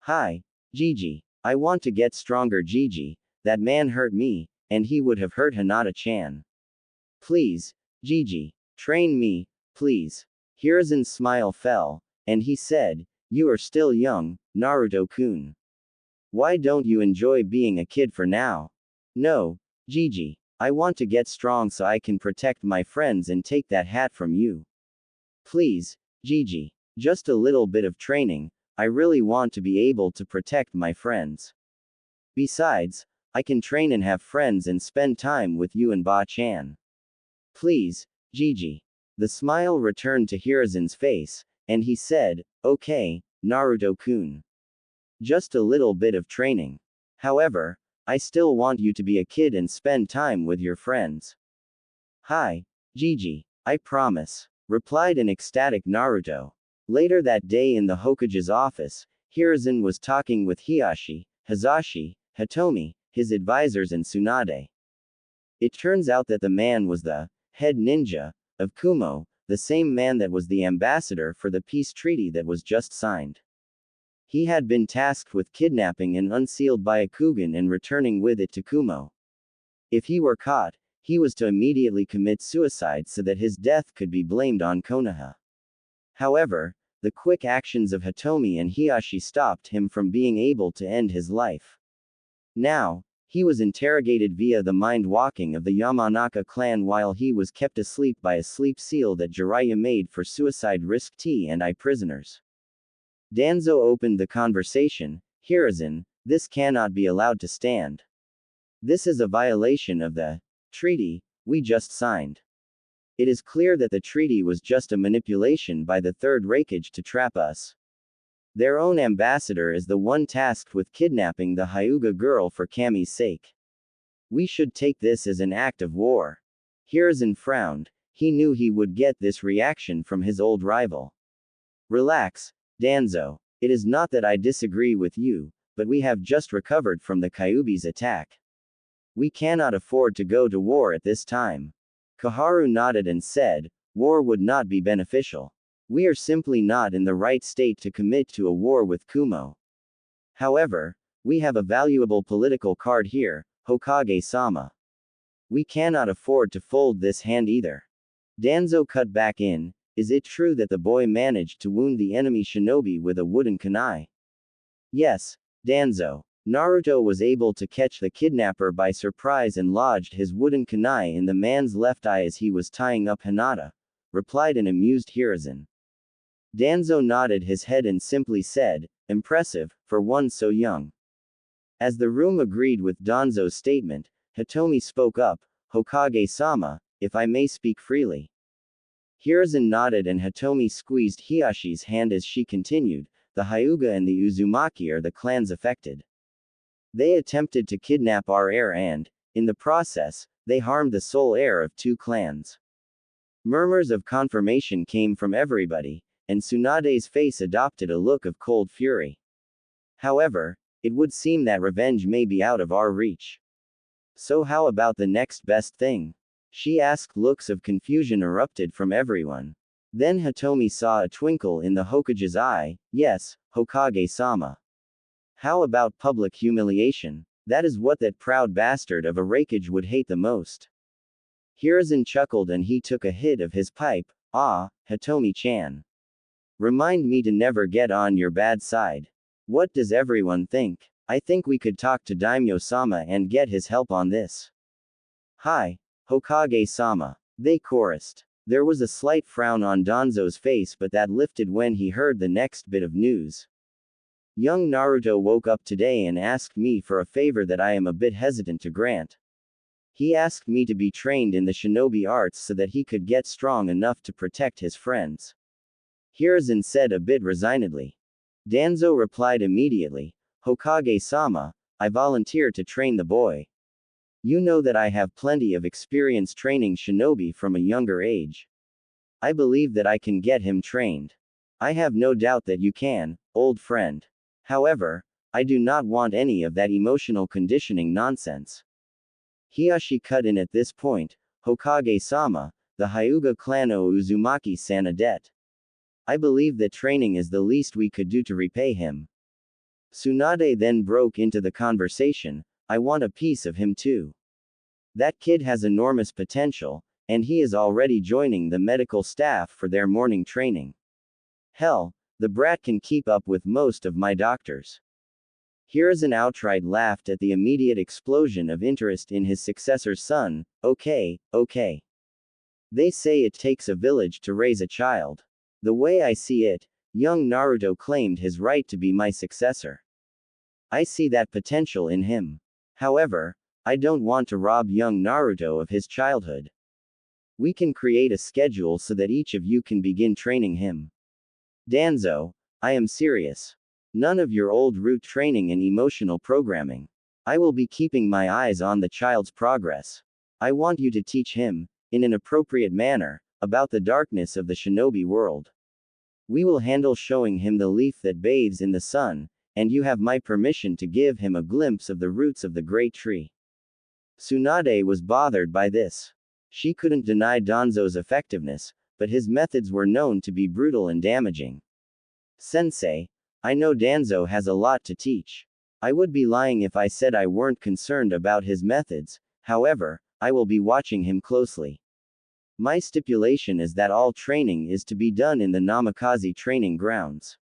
Speaker 1: "Hi, Gigi. I want to get stronger, Gigi. That man hurt me, and he would have hurt Hinata-chan. Please, Gigi, train me, please." Hiruzen's smile fell, and he said, "You are still young, Naruto-kun. Why don't you enjoy being a kid for now?" "No, Gigi. I want to get strong so I can protect my friends and take that hat from you. Please, Gigi. Just a little bit of training. I really want to be able to protect my friends. Besides, I can train and have friends and spend time with you and Ba-chan. Please, Gigi." The smile returned to Hiruzen's face, and he said, "Okay, Naruto-kun. Just a little bit of training. However, I still want you to be a kid and spend time with your friends." "Hi, Gigi. I promise," replied an ecstatic Naruto. Later that day in the Hokage's office, Hiruzen was talking with Hiyashi, Hizashi, Hitomi, his advisors and Tsunade. It turns out that the man was the head ninja of Kumo, the same man that was the ambassador for the peace treaty that was just signed. He had been tasked with kidnapping an unsealed Byakugan and returning with it to Kumo. If he were caught, he was to immediately commit suicide so that his death could be blamed on Konoha. However, the quick actions of Hitomi and Hiashi stopped him from being able to end his life. Now, he was interrogated via the mind-walking of the Yamanaka clan while he was kept asleep by a sleep seal that Jiraiya made for suicide risk T and I prisoners. Danzo opened the conversation. Hiruzen, this cannot be allowed to stand. This is a violation of the treaty we just signed. It is clear that the treaty was just a manipulation by the Third Reikage to trap us. Their own ambassador is the one tasked with kidnapping the Hyuga girl for Kami's sake. We should take this as an act of war. Hiruzen frowned. He knew he would get this reaction from his old rival. Relax, Danzo. It is not that I disagree with you, but we have just recovered from the Kyuubi's attack. We cannot afford to go to war at this time. Koharu nodded and said, war would not be beneficial. We are simply not in the right state to commit to a war with Kumo. However, we have a valuable political card here, Hokage-sama. We cannot afford to fold this hand either. Danzo cut back in. Is it true that the boy managed to wound the enemy shinobi with a wooden kunai? Yes, Danzo. Naruto was able to catch the kidnapper by surprise and lodged his wooden kunai in the man's left eye as he was tying up Hinata, replied an amused Hiruzen. Danzo nodded his head and simply said, impressive, for one so young. As the room agreed with Danzo's statement, Hitomi spoke up, Hokage-sama, if I may speak freely. Hiruzen nodded and Hitomi squeezed Hiashi's hand as she continued, the Hyuga and the Uzumaki are the clans affected. They attempted to kidnap our heir and, in the process, they harmed the sole heir of two clans. Murmurs of confirmation came from everybody, and Tsunade's face adopted a look of cold fury. However, it would seem that revenge may be out of our reach. So how about the next best thing? She asked. Looks of confusion erupted from everyone. Then Hitomi saw a twinkle in the Hokage's eye. Yes, Hokage-sama. How about public humiliation? That is what that proud bastard of a Reikage would hate the most. Hiruzen chuckled and he took a hit of his pipe. Ah, Hitomi-chan. Remind me to never get on your bad side. What does everyone think? I think we could talk to Daimyo-sama and get his help on this. Hi, Hokage-sama. They chorused. There was a slight frown on Danzo's face but that lifted when he heard the next bit of news. Young Naruto woke up today and asked me for a favor that I am a bit hesitant to grant. He asked me to be trained in the shinobi arts so that he could get strong enough to protect his friends. Hiruzen said a bit resignedly. Danzo replied immediately, Hokage-sama, I volunteer to train the boy. You know that I have plenty of experience training shinobi from a younger age. I believe that I can get him trained. I have no doubt that you can, old friend. However, I do not want any of that emotional conditioning nonsense. Hiashi cut in at this point, Hokage-sama, the Hyuga clan owe Uzumaki-san a debt. I believe that training is the least we could do to repay him. Tsunade then broke into the conversation, I want a piece of him too. That kid has enormous potential, and he is already joining the medical staff for their morning training. Hell, the brat can keep up with most of my doctors. Hiruzen outright laughed at the immediate explosion of interest in his successor's son. Okay. They say it takes a village to raise a child. The way I see it, young Naruto claimed his right to be my successor. I see that potential in him. However, I don't want to rob young Naruto of his childhood. We can create a schedule so that each of you can begin training him. Danzo, I am serious. None of your old route training and emotional programming. I will be keeping my eyes on the child's progress. I want you to teach him, in an appropriate manner, about the darkness of the shinobi world. We will handle showing him the leaf that bathes in the sun, and you have my permission to give him a glimpse of the roots of the great tree. Tsunade was bothered by this. She couldn't deny Danzo's effectiveness, but his methods were known to be brutal and damaging. Sensei, I know Danzo has a lot to teach. I would be lying if I said I weren't concerned about his methods, however, I will be watching him closely. My stipulation is that all training is to be done in the Namikaze training grounds.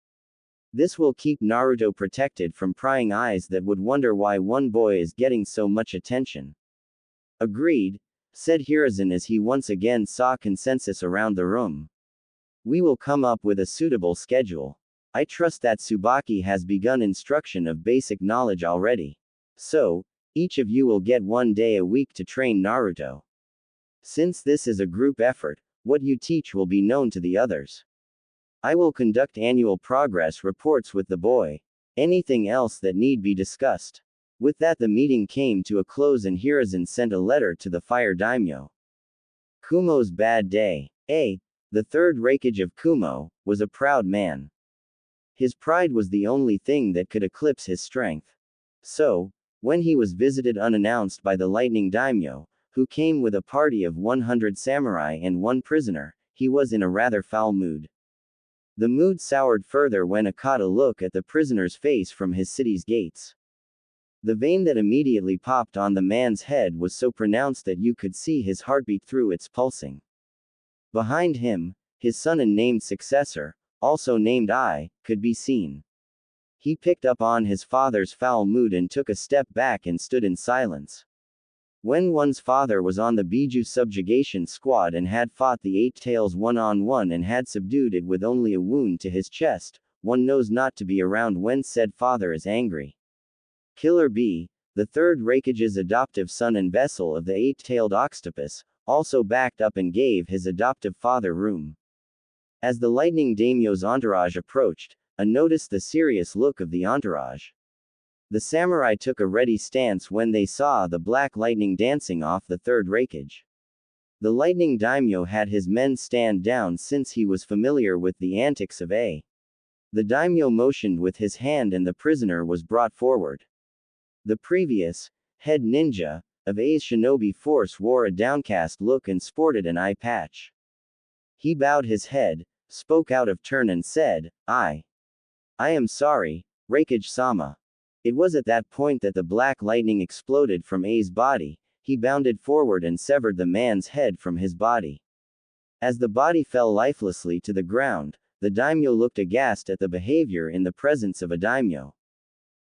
Speaker 1: This will keep Naruto protected from prying eyes that would wonder why one boy is getting so much attention. Agreed, said Hiruzen as he once again saw consensus around the room. We will come up with a suitable schedule. I trust that Tsubaki has begun instruction of basic knowledge already. So, each of you will get 1 day a week to train Naruto. Since this is a group effort, what you teach will be known to the others. I will conduct annual progress reports with the boy. Anything else that need be discussed. With that, the meeting came to a close and Hiruzen sent a letter to the fire daimyo. Kumo's bad day. The third Raikage of Kumo was a proud man. His pride was the only thing that could eclipse his strength. So, when he was visited unannounced by the lightning daimyo, who came with a party of 100 samurai and 1 prisoner, he was in a rather foul mood. The mood soured further when he caught a look at the prisoner's face from his city's gates. The vein that immediately popped on the man's head was so pronounced that you could see his heartbeat through its pulsing. Behind him, his son and named successor, also named I, could be seen. He picked up on his father's foul mood and took a step back and stood in silence. When one's father was on the Biju subjugation squad and had fought the 8 Tails one-on-one and had subdued it with only a wound to his chest, one knows not to be around when said father is angry. Killer B, the third Raikage's adoptive son and vessel of the 8-tailed octopus, also backed up and gave his adoptive father room. As the lightning daimyo's entourage approached, I noticed the serious look of the entourage. The samurai took a ready stance when they saw the black lightning dancing off the third Raikage. The lightning daimyo had his men stand down since he was familiar with the antics of A. The daimyo motioned with his hand and the prisoner was brought forward. The previous head ninja of A's shinobi force wore a downcast look and sported an eye patch. He bowed his head, spoke out of turn and said, I am sorry, Raikage-sama. It was at that point that the black lightning exploded from A's body. He bounded forward and severed the man's head from his body. As the body fell lifelessly to the ground, the daimyo looked aghast at the behavior in the presence of a daimyo.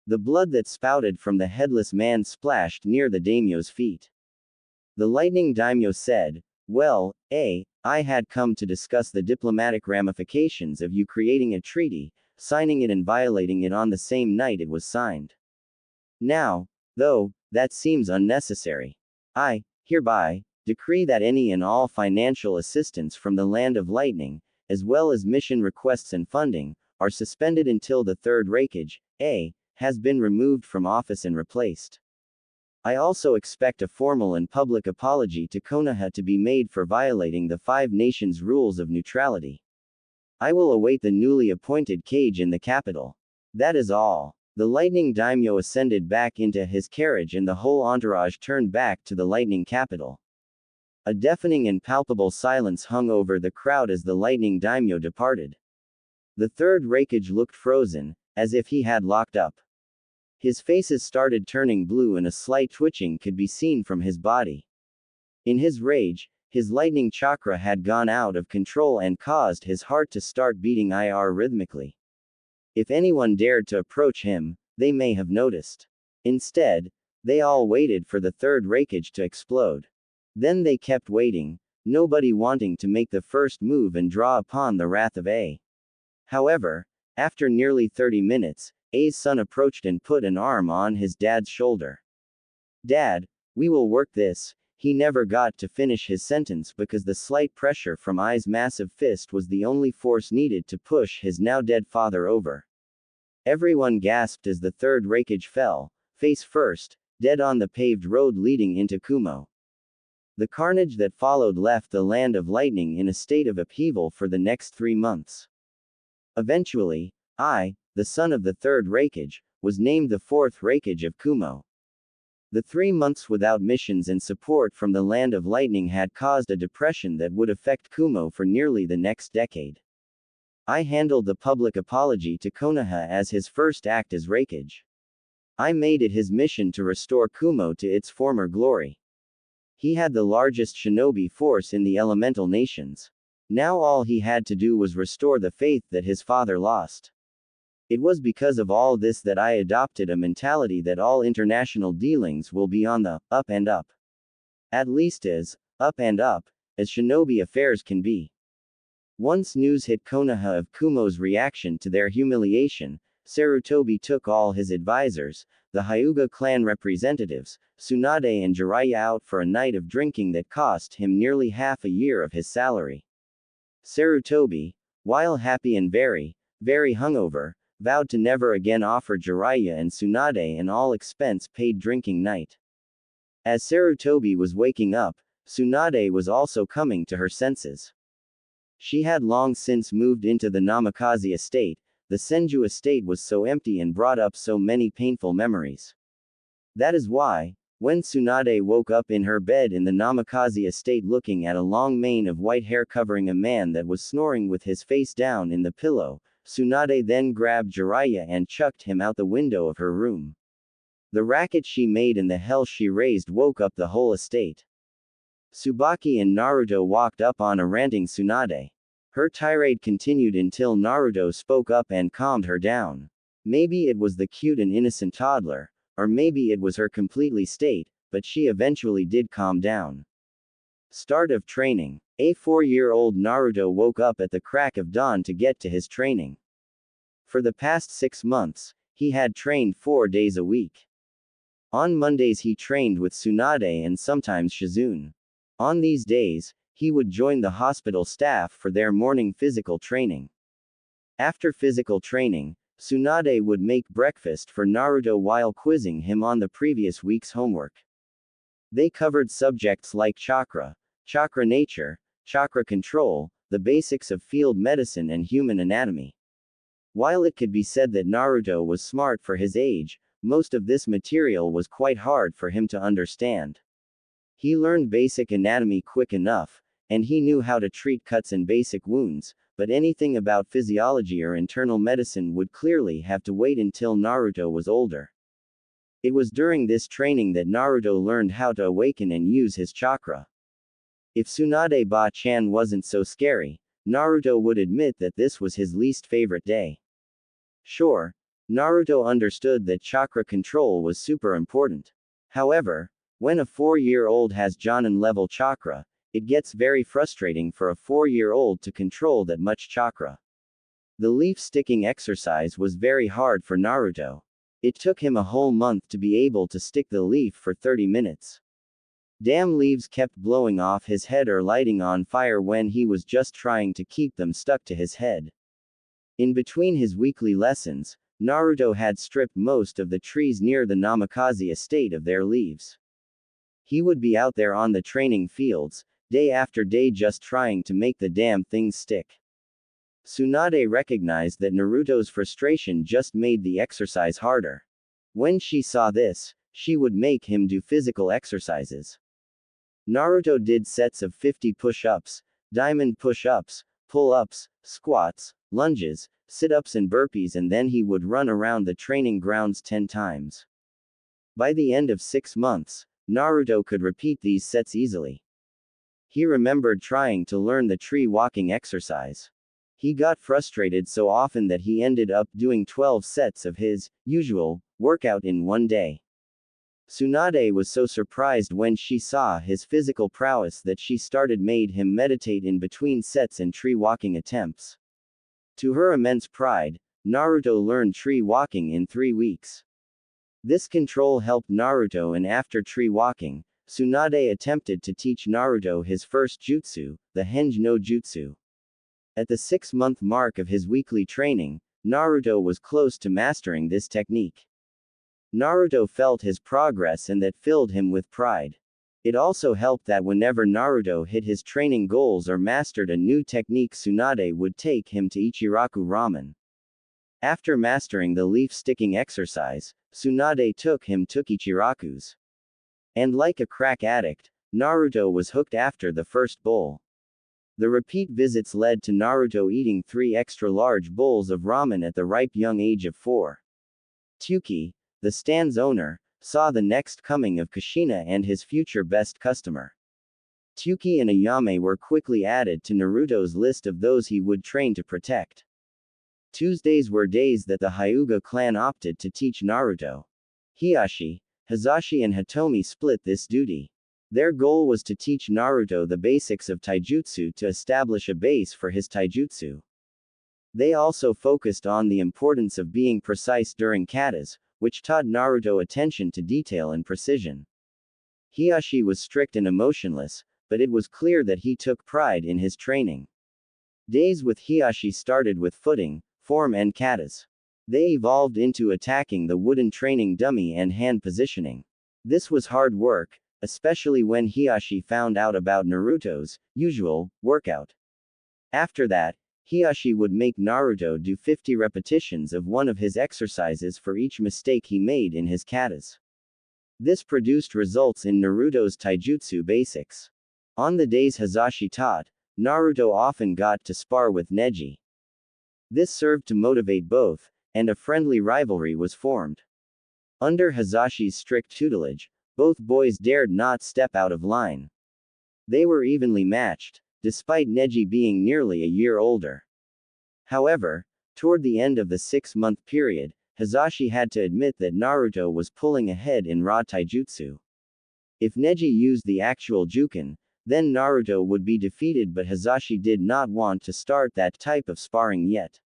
Speaker 1: The blood that spouted from the headless man splashed near the daimyo's feet. The lightning daimyo said, well, I had come to discuss the diplomatic ramifications of you creating a treaty, signing it and violating it on the same night it was signed. Now, though, that seems unnecessary. I hereby decree that any and all financial assistance from the Land of Lightning, as well as mission requests and funding, are suspended until the third Raikage, has been removed from office and replaced. I also expect a formal and public apology to Konoha to be made for violating the 5 nations' rules of neutrality. I will await the newly appointed Kage in the capital. That is all. The lightning daimyo ascended back into his carriage and the whole entourage turned back to the lightning capital. A deafening and palpable silence hung over the crowd as the lightning daimyo departed. The third Raikage looked frozen, as if he had locked up. His faces started turning blue and a slight twitching could be seen from his body. In his rage, his lightning chakra had gone out of control and caused his heart to start beating rhythmically. If anyone dared to approach him, they may have noticed. Instead, they all waited for the third Raikage to explode. Then they kept waiting, nobody wanting to make the first move and draw upon the wrath of A. However, after nearly 30 minutes, A's son approached and put an arm on his dad's shoulder. Dad, we will work this. He never got to finish his sentence because the slight pressure from I's massive fist was the only force needed to push his now dead father over. Everyone gasped as the third Raikage fell, face first, dead on the paved road leading into Kumo. The carnage that followed left the Land of Lightning in a state of upheaval for the next 3 months. Eventually, the son of the third Raikage, was named the fourth Raikage of Kumo. The 3 months without missions and support from the Land of Lightning had caused a depression that would affect Kumo for nearly the next decade. I handled the public apology to Konoha as his first act as Raikage. I made it his mission to restore Kumo to its former glory. He had the largest shinobi force in the elemental nations. Now all he had to do was restore the faith that his father lost. It was because of all this that I adopted a mentality that all international dealings will be on the up and up. At least as up and up as shinobi affairs can be. Once news hit Konoha of Kumo's reaction to their humiliation, Sarutobi took all his advisors, the Hyuga clan representatives, Tsunade and Jiraiya out for a night of drinking that cost him nearly half a year of his salary. Sarutobi, while happy and very, very hungover, vowed to never again offer Jiraiya and Tsunade an all-expense-paid drinking night. As Sarutobi was waking up, Tsunade was also coming to her senses. She had long since moved into the Namikaze estate. The Senju estate was so empty and brought up so many painful memories. That is why, when Tsunade woke up in her bed in the Namikaze estate looking at a long mane of white hair covering a man that was snoring with his face down in the pillow, Tsunade then grabbed Jiraiya and chucked him out the window of her room. The racket she made and the hell she raised woke up the whole estate. Tsubaki and Naruto walked up on a ranting Tsunade. Her tirade continued until Naruto spoke up and calmed her down. Maybe it was the cute and innocent toddler, or maybe it was her completely state, but she eventually did calm down. Start of training. A 4-year-old Naruto woke up at the crack of dawn to get to his training. For the past 6 months, he had trained 4 days a week. On Mondays he trained with Tsunade and sometimes Shizune. On these days, he would join the hospital staff for their morning physical training. After physical training, Tsunade would make breakfast for Naruto while quizzing him on the previous week's homework. They covered subjects like chakra, chakra nature, chakra control, the basics of field medicine and human anatomy. While it could be said that Naruto was smart for his age, most of this material was quite hard for him to understand. He learned basic anatomy quick enough, and he knew how to treat cuts and basic wounds, but anything about physiology or internal medicine would clearly have to wait until Naruto was older. It was during this training that Naruto learned how to awaken and use his chakra. If Tsunade Ba-chan wasn't so scary, Naruto would admit that this was his least favorite day. Sure, Naruto understood that chakra control was super important. However, when a 4-year-old has Jonin-level chakra, it gets very frustrating for a 4-year-old to control that much chakra. The leaf sticking exercise was very hard for Naruto. It took him a whole month to be able to stick the leaf for 30 minutes. Damn leaves kept blowing off his head or lighting on fire when he was just trying to keep them stuck to his head. In between his weekly lessons, Naruto had stripped most of the trees near the Namikaze estate of their leaves. He would be out there on the training fields, day after day just trying to make the damn things stick. Tsunade recognized that Naruto's frustration just made the exercise harder. When she saw this, she would make him do physical exercises. Naruto did sets of 50 push-ups, diamond push-ups, pull-ups, squats, lunges, sit-ups and burpees, and then he would run around the training grounds 10 times. By the end of 6 months, Naruto could repeat these sets easily. He remembered trying to learn the tree walking exercise. He got frustrated so often that he ended up doing 12 sets of his usual workout in one day. Tsunade was so surprised when she saw his physical prowess that she started made him meditate in between sets and tree walking attempts. To her immense pride, Naruto learned tree walking in 3 weeks. This control helped Naruto, and after tree walking, Tsunade attempted to teach Naruto his first jutsu, the Henge no Jutsu. At the 6-month mark of his weekly training, Naruto was close to mastering this technique. Naruto felt his progress, and that filled him with pride. It also helped that whenever Naruto hit his training goals or mastered a new technique, Tsunade would take him to Ichiraku Ramen. After mastering the leaf-sticking exercise, Tsunade took him to Ichiraku's. And like a crack addict, Naruto was hooked after the first bowl. The repeat visits led to Naruto eating 3 extra large bowls of ramen at the ripe young age of 4. Tuki, the stand's owner, saw the next coming of Kushina and his future best customer. Tuki and Ayame were quickly added to Naruto's list of those he would train to protect. Tuesdays were days that the Hyuga clan opted to teach Naruto. Hiashi, Hazashi and Hitomi split this duty. Their goal was to teach Naruto the basics of taijutsu to establish a base for his taijutsu. They also focused on the importance of being precise during katas, which taught Naruto attention to detail and precision. Hiashi was strict and emotionless, but it was clear that he took pride in his training. Days with Hiashi started with footing, form and katas. They evolved into attacking the wooden training dummy and hand positioning. This was hard work, especially when Hiashi found out about Naruto's usual workout. After that, Hiashi would make Naruto do 50 repetitions of one of his exercises for each mistake he made in his katas. This produced results in Naruto's taijutsu basics. On the days Hazashi taught, Naruto often got to spar with Neji. This served to motivate both, and a friendly rivalry was formed. Under Hazashi's strict tutelage, both boys dared not step out of line. They were evenly matched, despite Neji being nearly a year older. However, toward the end of the 6-month period, Hazashi had to admit that Naruto was pulling ahead in raw taijutsu. If Neji used the actual Juken, then Naruto would be defeated, but Hazashi did not want to start that type of sparring yet.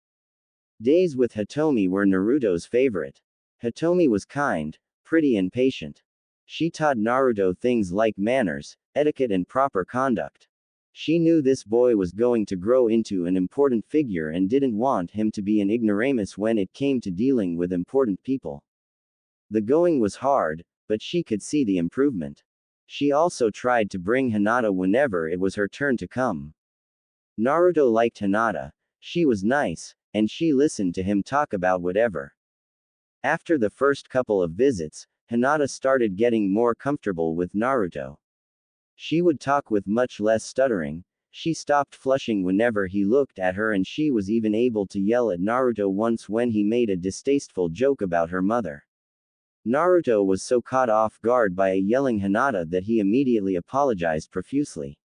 Speaker 1: Days with Hitomi were Naruto's favorite. Hitomi was kind, pretty and patient. She taught Naruto things like manners, etiquette and proper conduct. She knew this boy was going to grow into an important figure and didn't want him to be an ignoramus when it came to dealing with important people. The going was hard, but she could see the improvement. She also tried to bring Hinata whenever it was her turn to come. Naruto liked Hinata. She was nice, and she listened to him talk about whatever. After the first couple of visits, Hinata started getting more comfortable with Naruto. She would talk with much less stuttering. She stopped flushing whenever he looked at her, and she was even able to yell at Naruto once when he made a distasteful joke about her mother. Naruto was so caught off guard by a yelling Hinata that he immediately apologized profusely.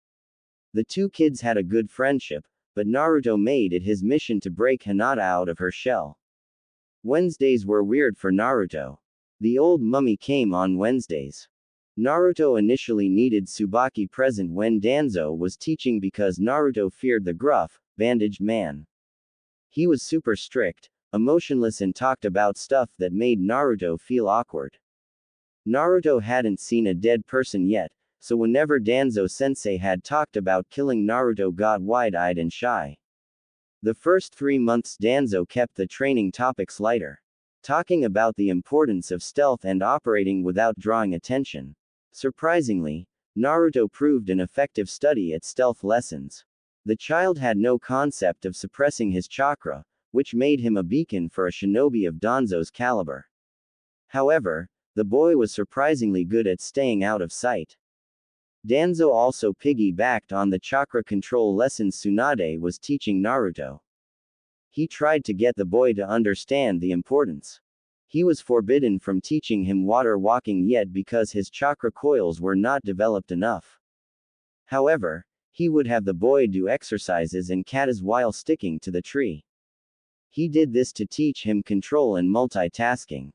Speaker 1: The two kids had a good friendship, but Naruto made it his mission to break Hinata out of her shell. Wednesdays were weird for Naruto. The old mummy came on Wednesdays. Naruto initially needed Tsubaki present when Danzo was teaching because Naruto feared the gruff, bandaged man. He was super strict, emotionless and talked about stuff that made Naruto feel awkward. Naruto hadn't seen a dead person yet, so whenever Danzo-sensei had talked about killing, Naruto got wide-eyed and shy. The first 3 months Danzo kept the training topics lighter, talking about the importance of stealth and operating without drawing attention. Surprisingly, Naruto proved an effective study at stealth lessons. The child had no concept of suppressing his chakra, which made him a beacon for a shinobi of Danzo's caliber. However, the boy was surprisingly good at staying out of sight. Danzo also piggybacked on the chakra control lessons Tsunade was teaching Naruto. He tried to get the boy to understand the importance. He was forbidden from teaching him water walking yet because his chakra coils were not developed enough. However, he would have the boy do exercises and katas while sticking to the tree. He did this to teach him control and multitasking.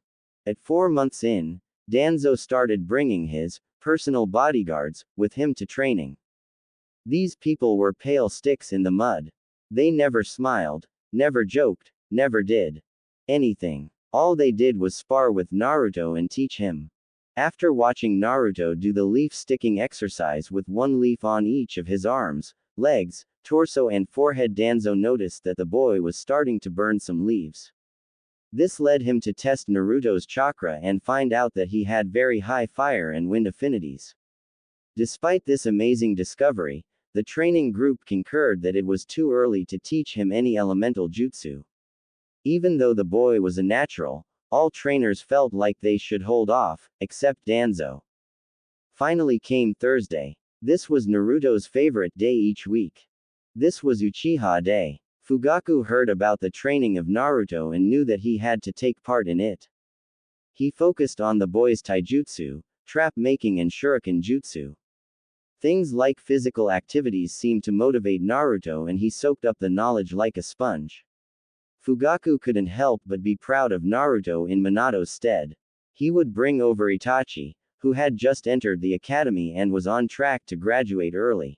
Speaker 1: At 4 months in, Danzo started bringing his personal bodyguards with him to training. These people were pale sticks in the mud. They never smiled, never joked, never did anything. All they did was spar with Naruto and teach him. After watching Naruto do the leaf-sticking exercise with 1 leaf on each of his arms, legs, torso and forehead, Danzo noticed that the boy was starting to burn some leaves. This led him to test Naruto's chakra and find out that he had very high fire and wind affinities. Despite this amazing discovery, the training group concurred that it was too early to teach him any elemental jutsu. Even though the boy was a natural, all trainers felt like they should hold off, except Danzo. Finally came Thursday. This was Naruto's favorite day each week. This was Uchiha Day. Fugaku heard about the training of Naruto and knew that he had to take part in it. He focused on the boy's taijutsu, trap making and shuriken jutsu. Things like physical activities seemed to motivate Naruto and he soaked up the knowledge like a sponge. Fugaku couldn't help but be proud of Naruto in Minato's stead. He would bring over Itachi, who had just entered the academy and was on track to graduate early.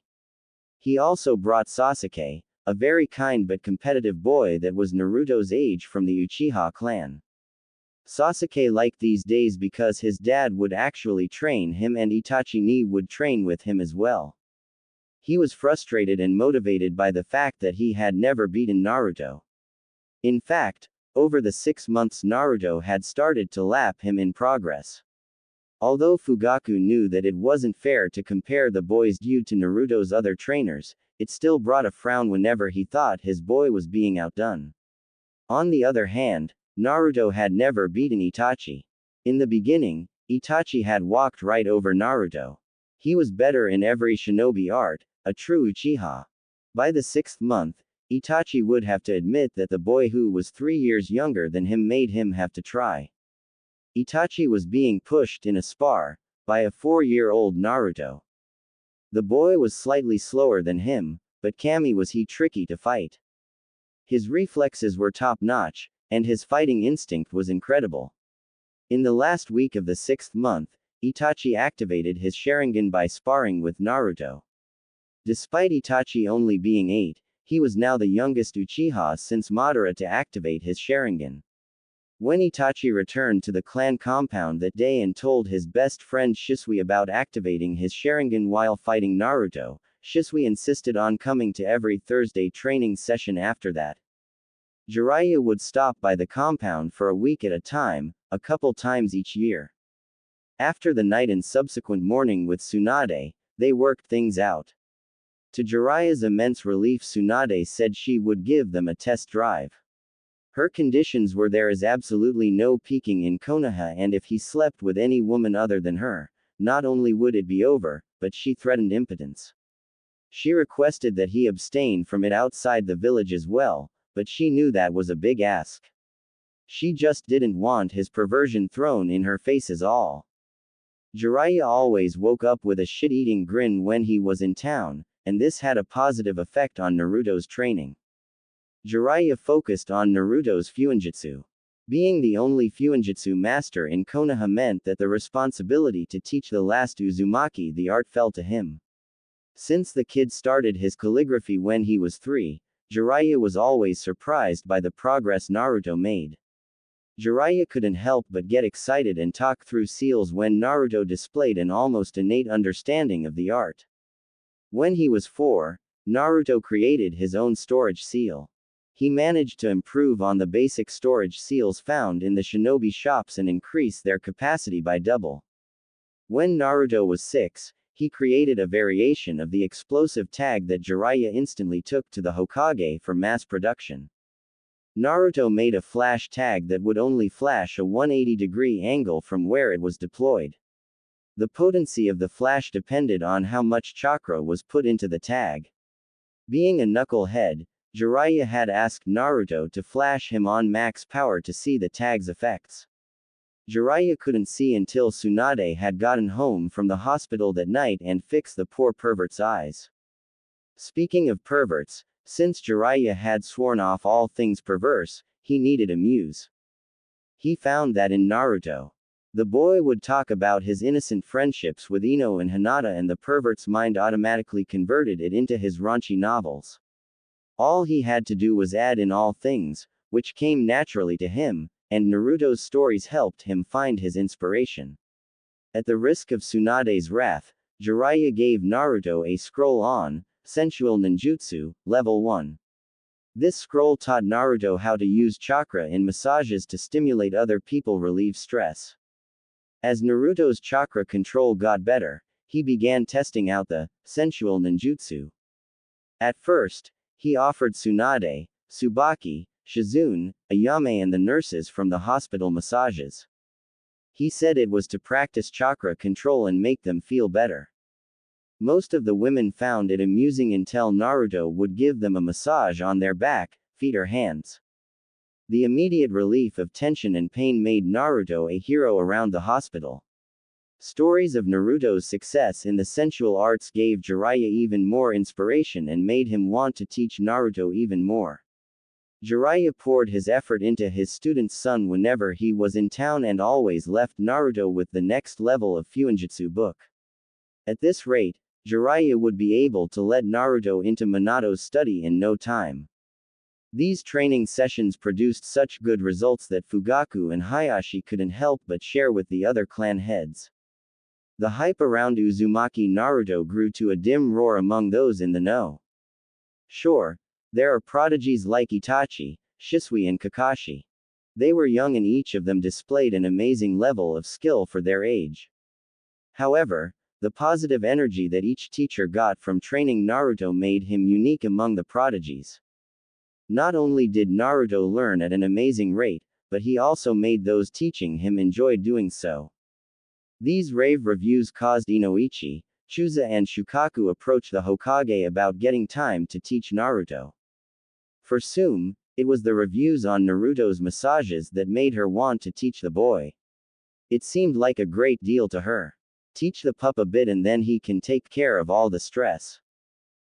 Speaker 1: He also brought Sasuke, a very kind but competitive boy that was Naruto's age from the Uchiha clan. Sasuke liked these days because his dad would actually train him and Itachi would train with him as well. He was frustrated and motivated by the fact that he had never beaten Naruto. In fact, over the 6 months Naruto had started to lap him in progress. Although Fugaku knew that it wasn't fair to compare the boy's due to Naruto's other trainers, it still brought a frown whenever he thought his boy was being outdone. On the other hand, Naruto had never beaten Itachi. In the beginning, Itachi had walked right over Naruto. He was better in every shinobi art, a true Uchiha. By the 6th month, Itachi would have to admit that the boy who was 3 years younger than him made him have to try. Itachi was being pushed in a spar by a 4-year-old Naruto. The boy was slightly slower than him, but Kami was tricky to fight. His reflexes were top-notch, and his fighting instinct was incredible. In the last week of the 6th month, Itachi activated his Sharingan by sparring with Naruto. Despite Itachi only being 8, he was now the youngest Uchiha since Madara to activate his Sharingan. When Itachi returned to the clan compound that day and told his best friend Shisui about activating his Sharingan while fighting Naruto, Shisui insisted on coming to every Thursday training session after that. Jiraiya would stop by the compound for a week at a time, a couple times each year. After the night and subsequent morning with Tsunade, they worked things out. To Jiraiya's immense relief, Tsunade said she would give them a test drive. Her conditions were there is absolutely no peeking in Konoha, and if he slept with any woman other than her, not only would it be over, but she threatened impotence. She requested that he abstain from it outside the village as well, but she knew that was a big ask. She just didn't want his perversion thrown in her face is all. Jiraiya always woke up with a shit-eating grin when he was in town, and this had a positive effect on Naruto's training. Jiraiya focused on Naruto's Fuinjutsu. Being the only Fuinjutsu master in Konoha meant that the responsibility to teach the last Uzumaki the art fell to him. Since the kid started his calligraphy when he was 3, Jiraiya was always surprised by the progress Naruto made. Jiraiya couldn't help but get excited and talk through seals when Naruto displayed an almost innate understanding of the art. When he was 4, Naruto created his own storage seal. He managed to improve on the basic storage seals found in the shinobi shops and increase their capacity by double. When Naruto was 6, he created a variation of the explosive tag that Jiraiya instantly took to the Hokage for mass production. Naruto made a flash tag that would only flash a 180-degree angle from where it was deployed. The potency of the flash depended on how much chakra was put into the tag. Being a knucklehead, Jiraiya had asked Naruto to flash him on max power to see the tag's effects. Jiraiya couldn't see until Tsunade had gotten home from the hospital that night and fixed the poor pervert's eyes. Speaking of perverts, since Jiraiya had sworn off all things perverse, he needed a muse. He found that in Naruto. The boy would talk about his innocent friendships with Ino and Hinata, and the pervert's mind automatically converted it into his raunchy novels. All he had to do was add in all things, which came naturally to him, and Naruto's stories helped him find his inspiration. At the risk of Tsunade's wrath, Jiraiya gave Naruto a scroll on sensual ninjutsu, level 1. This scroll taught Naruto how to use chakra in massages to stimulate other people relieve stress. As Naruto's chakra control got better, he began testing out the sensual ninjutsu. At first, he offered Tsunade, Tsubaki, Shizune, Ayame and the nurses from the hospital massages. He said it was to practice chakra control and make them feel better. Most of the women found it amusing until Naruto would give them a massage on their back, feet or hands. The immediate relief of tension and pain made Naruto a hero around the hospital. Stories of Naruto's success in the sensual arts gave Jiraiya even more inspiration and made him want to teach Naruto even more. Jiraiya poured his effort into his student's son whenever he was in town and always left Naruto with the next level of Fuinjutsu book. At this rate, Jiraiya would be able to let Naruto into Minato's study in no time. These training sessions produced such good results that Fugaku and Hayashi couldn't help but share with the other clan heads. The hype around Uzumaki Naruto grew to a dim roar among those in the know. Sure, there are prodigies like Itachi, Shisui and Kakashi. They were young and each of them displayed an amazing level of skill for their age. However, the positive energy that each teacher got from training Naruto made him unique among the prodigies. Not only did Naruto learn at an amazing rate, but he also made those teaching him enjoy doing so. These rave reviews caused Inoichi, Chusa and Shukaku approach the Hokage about getting time to teach Naruto. For Sume, it was the reviews on Naruto's massages that made her want to teach the boy. It seemed like a great deal to her. Teach the pup a bit and then he can take care of all the stress.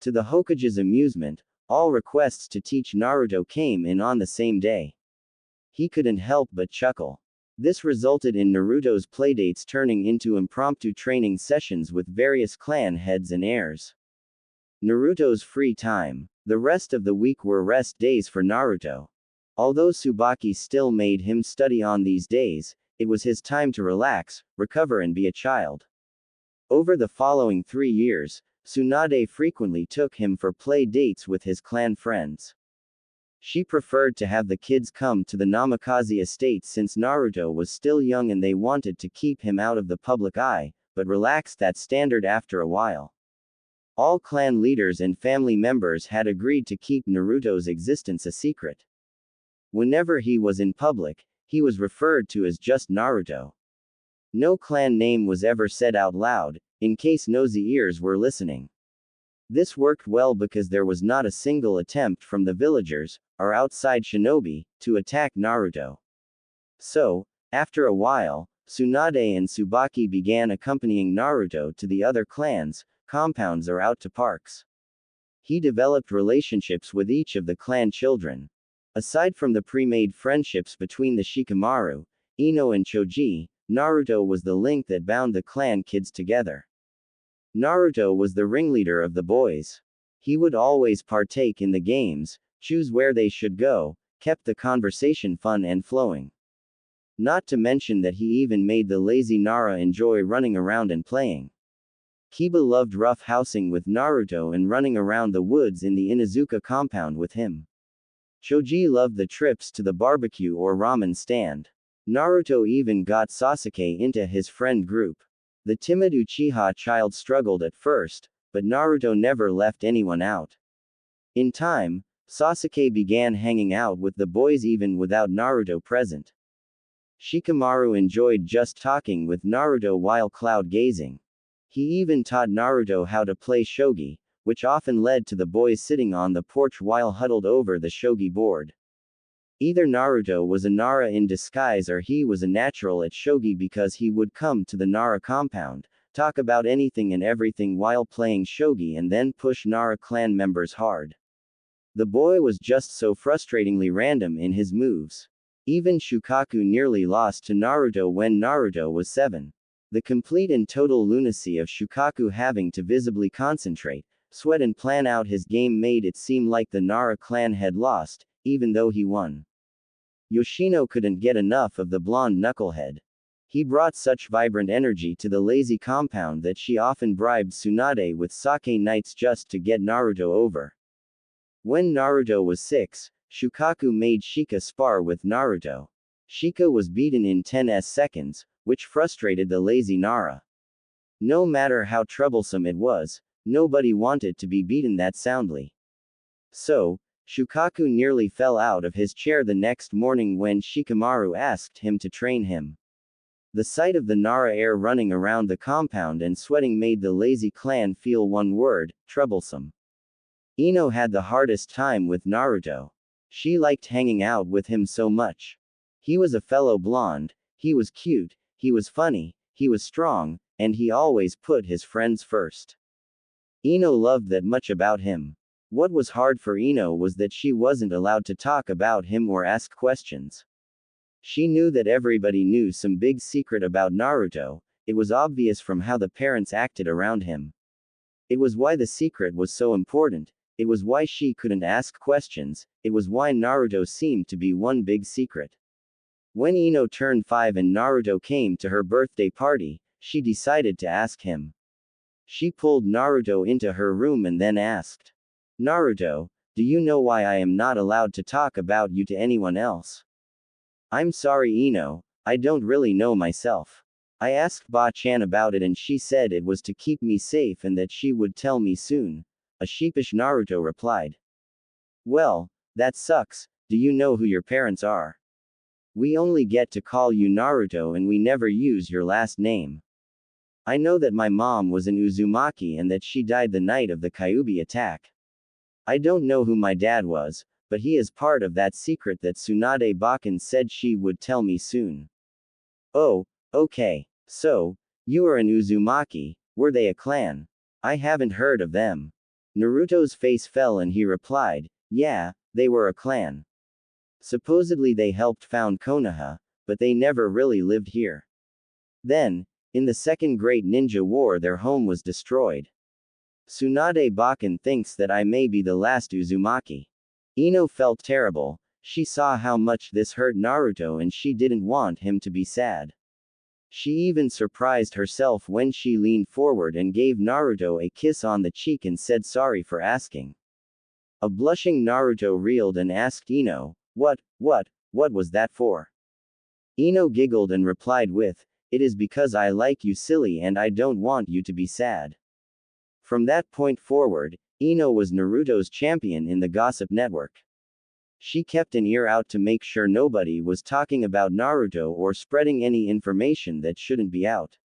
Speaker 1: To the Hokage's amusement, all requests to teach Naruto came in on the same day. He couldn't help but chuckle. This resulted in Naruto's playdates turning into impromptu training sessions with various clan heads and heirs. Naruto's free time. The rest of the week were rest days for Naruto. Although Tsubaki still made him study on these days, it was his time to relax, recover and be a child. Over the following 3 years, Tsunade frequently took him for play dates with his clan friends. She preferred to have the kids come to the Namikaze estate since Naruto was still young and they wanted to keep him out of the public eye, but relaxed that standard after a while. All clan leaders and family members had agreed to keep Naruto's existence a secret. Whenever he was in public, he was referred to as just Naruto. No clan name was ever said out loud, in case nosy ears were listening. This worked well because there was not a single attempt from the villagers, or outside shinobi, to attack Naruto. So, after a while, Tsunade and Tsubaki began accompanying Naruto to the other clans, compounds or out to parks. He developed relationships with each of the clan children. Aside from the pre-made friendships between the Shikamaru, Ino and Choji, Naruto was the link that bound the clan kids together. Naruto was the ringleader of the boys. He would always partake in the games, choose where they should go, kept the conversation fun and flowing. Not to mention that he even made the lazy Nara enjoy running around and playing. Kiba loved rough housing with Naruto and running around the woods in the Inuzuka compound with him. Choji loved the trips to the barbecue or ramen stand. Naruto even got Sasuke into his friend group. The timid Uchiha child struggled at first, but Naruto never left anyone out. In time, Sasuke began hanging out with the boys even without Naruto present. Shikamaru enjoyed just talking with Naruto while cloud gazing. He even taught Naruto how to play shogi, which often led to the boys sitting on the porch while huddled over the shogi board. Either Naruto was a Nara in disguise or he was a natural at shogi because he would come to the Nara compound, talk about anything and everything while playing shogi and then push Nara clan members hard. The boy was just so frustratingly random in his moves. Even Shukaku nearly lost to Naruto when Naruto was 7. The complete and total lunacy of Shukaku having to visibly concentrate, sweat and plan out his game made it seem like the Nara clan had lost, even though he won. Yoshino couldn't get enough of the blonde knucklehead. He brought such vibrant energy to the lazy compound that she often bribed Tsunade with sake nights just to get Naruto over. When Naruto was 6, Shukaku made Shika spar with Naruto. Shika was beaten in 10 seconds, which frustrated the lazy Nara. No matter how troublesome it was, nobody wanted to be beaten that soundly. So, Shukaku nearly fell out of his chair the next morning when Shikamaru asked him to train him. The sight of the Nara heir running around the compound and sweating made the lazy clan feel one word: troublesome. Ino had the hardest time with Naruto. She liked hanging out with him so much. He was a fellow blonde, he was cute, he was funny, he was strong, and he always put his friends first. Ino loved that much about him. What was hard for Ino was that she wasn't allowed to talk about him or ask questions. She knew that everybody knew some big secret about Naruto. It was obvious from how the parents acted around him. It was why the secret was so important. It was why she couldn't ask questions. It was why Naruto seemed to be one big secret. When Ino turned 5 and Naruto came to her birthday party, she decided to ask him. She pulled Naruto into her room and then asked, "Naruto, do you know why I am not allowed to talk about you to anyone else?" "I'm sorry, Ino, I don't really know myself. I asked Ba-chan about it and she said it was to keep me safe and that she would tell me soon," a sheepish Naruto replied. "Well, that sucks. Do you know who your parents are? We only get to call you Naruto and we never use your last name. I know that my mom was an Uzumaki and that she died the night of the Kyuubi attack. I don't know who my dad was, but he is part of that secret that Tsunade Bakken said she would tell me soon." "Oh, okay. So, you are an Uzumaki. Were they a clan? I haven't heard of them." Naruto's face fell and he replied, "Yeah, they were a clan. Supposedly they helped found Konoha, but they never really lived here. Then, in the Second Great Ninja War their home was destroyed. Tsunade Bakken thinks that I may be the last Uzumaki." Ino felt terrible. She saw how much this hurt Naruto and she didn't want him to be sad. She even surprised herself when she leaned forward and gave Naruto a kiss on the cheek and said sorry for asking. A blushing Naruto reeled and asked Ino, what was that for?" Ino giggled and replied with, "It is because I like you, silly, and I don't want you to be sad." From that point forward, Ino was Naruto's champion in the gossip network. She kept an ear out to make sure nobody was talking about Naruto or spreading any information that shouldn't be out.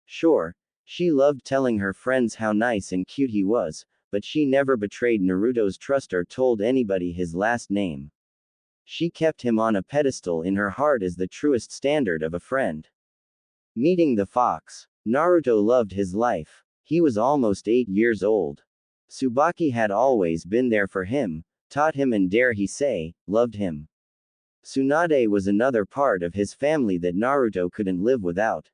Speaker 1: Sure, she loved telling her friends how nice and cute he was, but she never betrayed Naruto's trust or told anybody his last name. She kept him on a pedestal in her heart as the truest standard of a friend. Meeting the fox. Naruto loved his life. He was almost 8 years old. Tsubaki had always been there for him, taught him and dare he say, loved him. Tsunade was another part of his family that Naruto couldn't live without.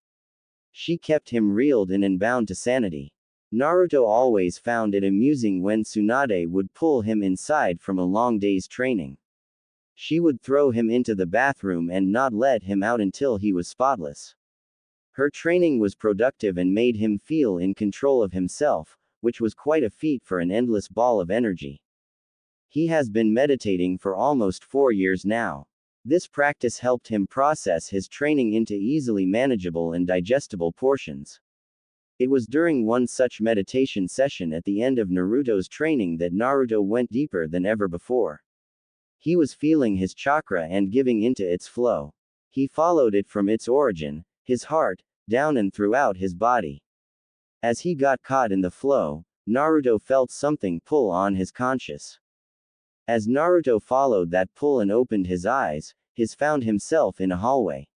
Speaker 1: She kept him reeled in and bound to sanity. Naruto always found it amusing when Tsunade would pull him inside from a long day's training. She would throw him into the bathroom and not let him out until he was spotless. Her training was productive and made him feel in control of himself, which was quite a feat for an endless ball of energy. He has been meditating for almost 4 years now. This practice helped him process his training into easily manageable and digestible portions. It was during one such meditation session at the end of Naruto's training that Naruto went deeper than ever before. He was feeling his chakra and giving into its flow. He followed it from its origin, his heart, down and throughout his body. As he got caught in the flow, Naruto felt something pull on his conscious. As Naruto followed that pull and opened his eyes, he found himself in a hallway.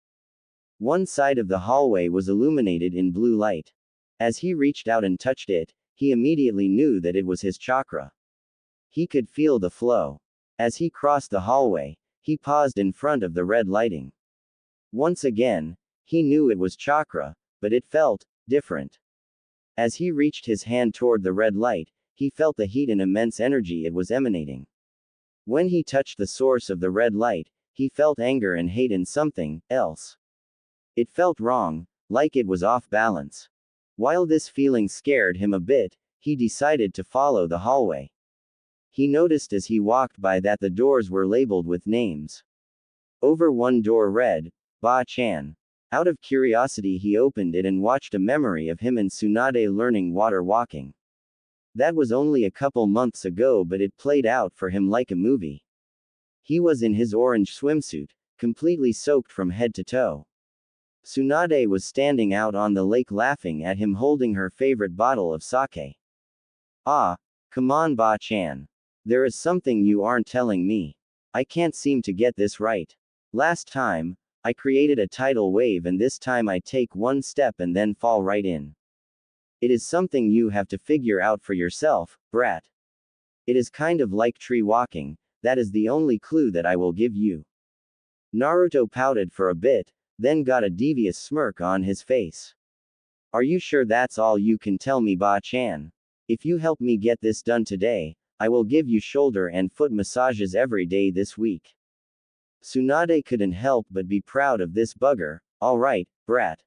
Speaker 1: One side of the hallway was illuminated in blue light. As he reached out and touched it, he immediately knew that it was his chakra. He could feel the flow. As he crossed the hallway, he paused in front of the red lighting. Once again, he knew it was chakra, but it felt different. As he reached his hand toward the red light, he felt the heat and immense energy it was emanating. When he touched the source of the red light, he felt anger and hate and something else. It felt wrong, like it was off balance. While this feeling scared him a bit, he decided to follow the hallway. He noticed as he walked by that the doors were labeled with names. Over one door read, Ba-chan. Out of curiosity he opened it and watched a memory of him and Tsunade learning water walking. That was only a couple months ago, but it played out for him like a movie. He was in his orange swimsuit, completely soaked from head to toe. Tsunade was standing out on the lake laughing at him holding her favorite bottle of sake. Ah, come on Ba-chan. There is something you aren't telling me. I can't seem to get this right. Last time, I created a tidal wave and this time I take one step and then fall right in. It is something you have to figure out for yourself, brat. It is kind of like tree walking, that is the only clue that I will give you. Naruto pouted for a bit, then got a devious smirk on his face. Are you sure that's all you can tell me, Ba-chan? If you help me get this done today, I will give you shoulder and foot massages every day this week. Tsunade couldn't help but be proud of this bugger. Alright, brat.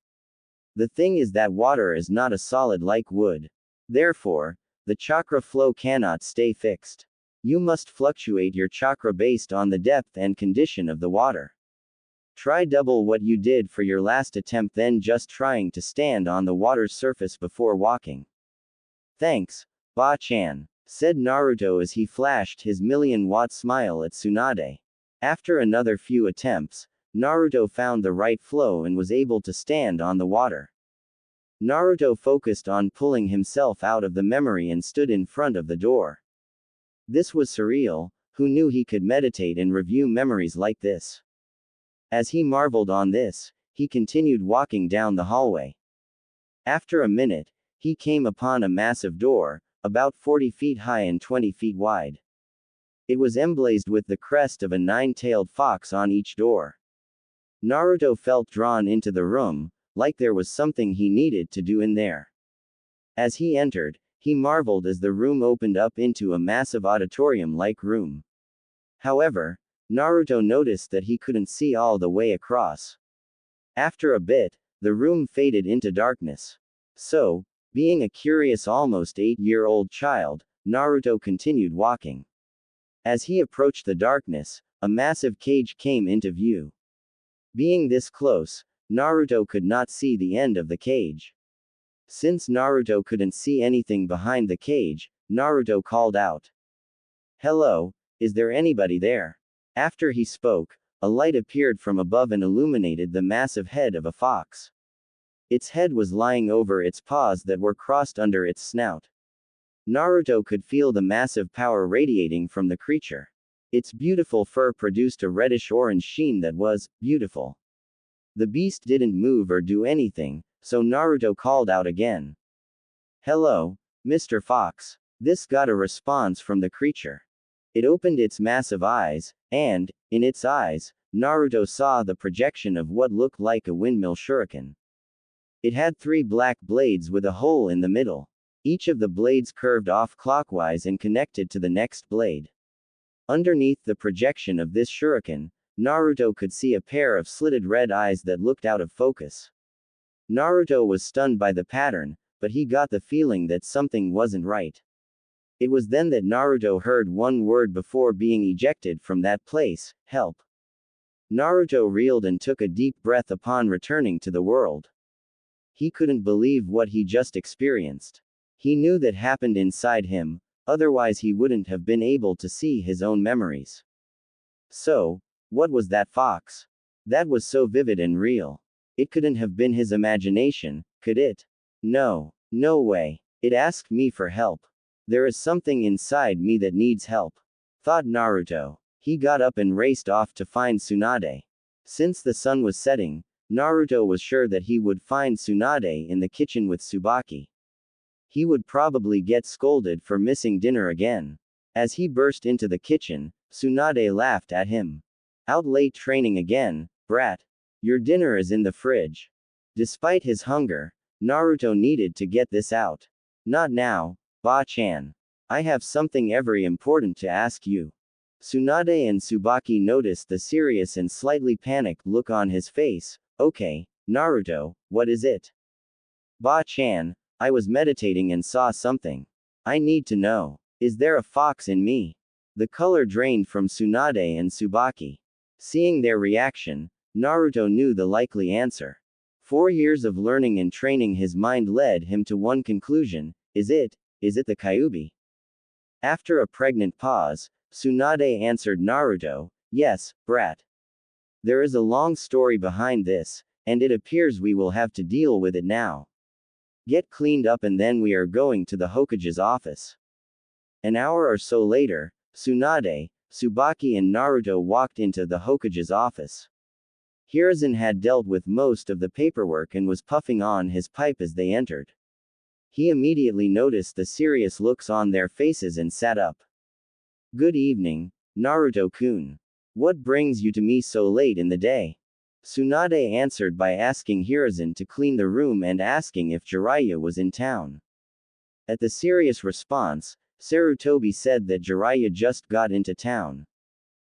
Speaker 1: The thing is that water is not a solid like wood. Therefore, the chakra flow cannot stay fixed. You must fluctuate your chakra based on the depth and condition of the water. Try double what you did for your last attempt than just trying to stand on the water's surface before walking. Thanks, Ba-chan, said Naruto as he flashed his million-watt smile at Tsunade. After another few attempts, Naruto found the right flow and was able to stand on the water. Naruto focused on pulling himself out of the memory and stood in front of the door. This was surreal. Who knew he could meditate and review memories like this? As he marveled on this, he continued walking down the hallway. After a minute, he came upon a massive door, about 40 feet high and 20 feet wide. It was emblazoned with the crest of a nine-tailed fox on each door. Naruto felt drawn into the room, like there was something he needed to do in there. As he entered, he marveled as the room opened up into a massive auditorium-like room. However, Naruto noticed that he couldn't see all the way across. After a bit, the room faded into darkness. So, being a curious almost 8-year-old child, Naruto continued walking. As he approached the darkness, a massive cage came into view. Being this close, Naruto could not see the end of the cage. Since Naruto couldn't see anything behind the cage, Naruto called out. Hello, is there anybody there? After he spoke, a light appeared from above and illuminated the massive head of a fox. Its head was lying over its paws that were crossed under its snout. Naruto could feel the massive power radiating from the creature. Its beautiful fur produced a reddish-orange sheen that was beautiful. The beast didn't move or do anything, so Naruto called out again. Hello, Mr. Fox. This got a response from the creature. It opened its massive eyes, and, in its eyes, Naruto saw the projection of what looked like a windmill shuriken. It had 3 black blades with a hole in the middle. Each of the blades curved off clockwise and connected to the next blade. Underneath the projection of this shuriken, Naruto could see a pair of slitted red eyes that looked out of focus. Naruto was stunned by the pattern, but he got the feeling that something wasn't right. It was then that Naruto heard one word before being ejected from that place: help. Naruto reeled and took a deep breath upon returning to the world. He couldn't believe what he just experienced. He knew that happened inside him, otherwise he wouldn't have been able to see his own memories. So, what was that fox? That was so vivid and real. It couldn't have been his imagination, could it? No. No way. It asked me for help. There is something inside me that needs help, thought Naruto. He got up and raced off to find Tsunade. Since the sun was setting, Naruto was sure that he would find Tsunade in the kitchen with Tsubaki. He would probably get scolded for missing dinner again. As he burst into the kitchen, Tsunade laughed at him. Out late training again, brat. Your dinner is in the fridge. Despite his hunger, Naruto needed to get this out. Not now, Ba-chan. I have something very important to ask you. Tsunade and Tsubaki noticed the serious and slightly panicked look on his face. Okay, Naruto, what is it? Ba-chan, I was meditating and saw something. I need to know. Is there a fox in me? The color drained from Tsunade and Tsubaki. Seeing their reaction, Naruto knew the likely answer. 4 years of learning and training his mind led him to one conclusion: is it is it the Kyuubi? After a pregnant pause, Tsunade answered Naruto, yes, brat. There is a long story behind this, and it appears we will have to deal with it now. Get cleaned up and then we are going to the Hokage's office. An hour or so later, Tsunade, Tsubaki and Naruto walked into the Hokage's office. Hiruzen had dealt with most of the paperwork and was puffing on his pipe as they entered. He immediately noticed the serious looks on their faces and sat up. Good evening, Naruto-kun. What brings you to me so late in the day? Tsunade answered by asking Hiruzen to clean the room and asking if Jiraiya was in town. At the serious response, Sarutobi said that Jiraiya just got into town.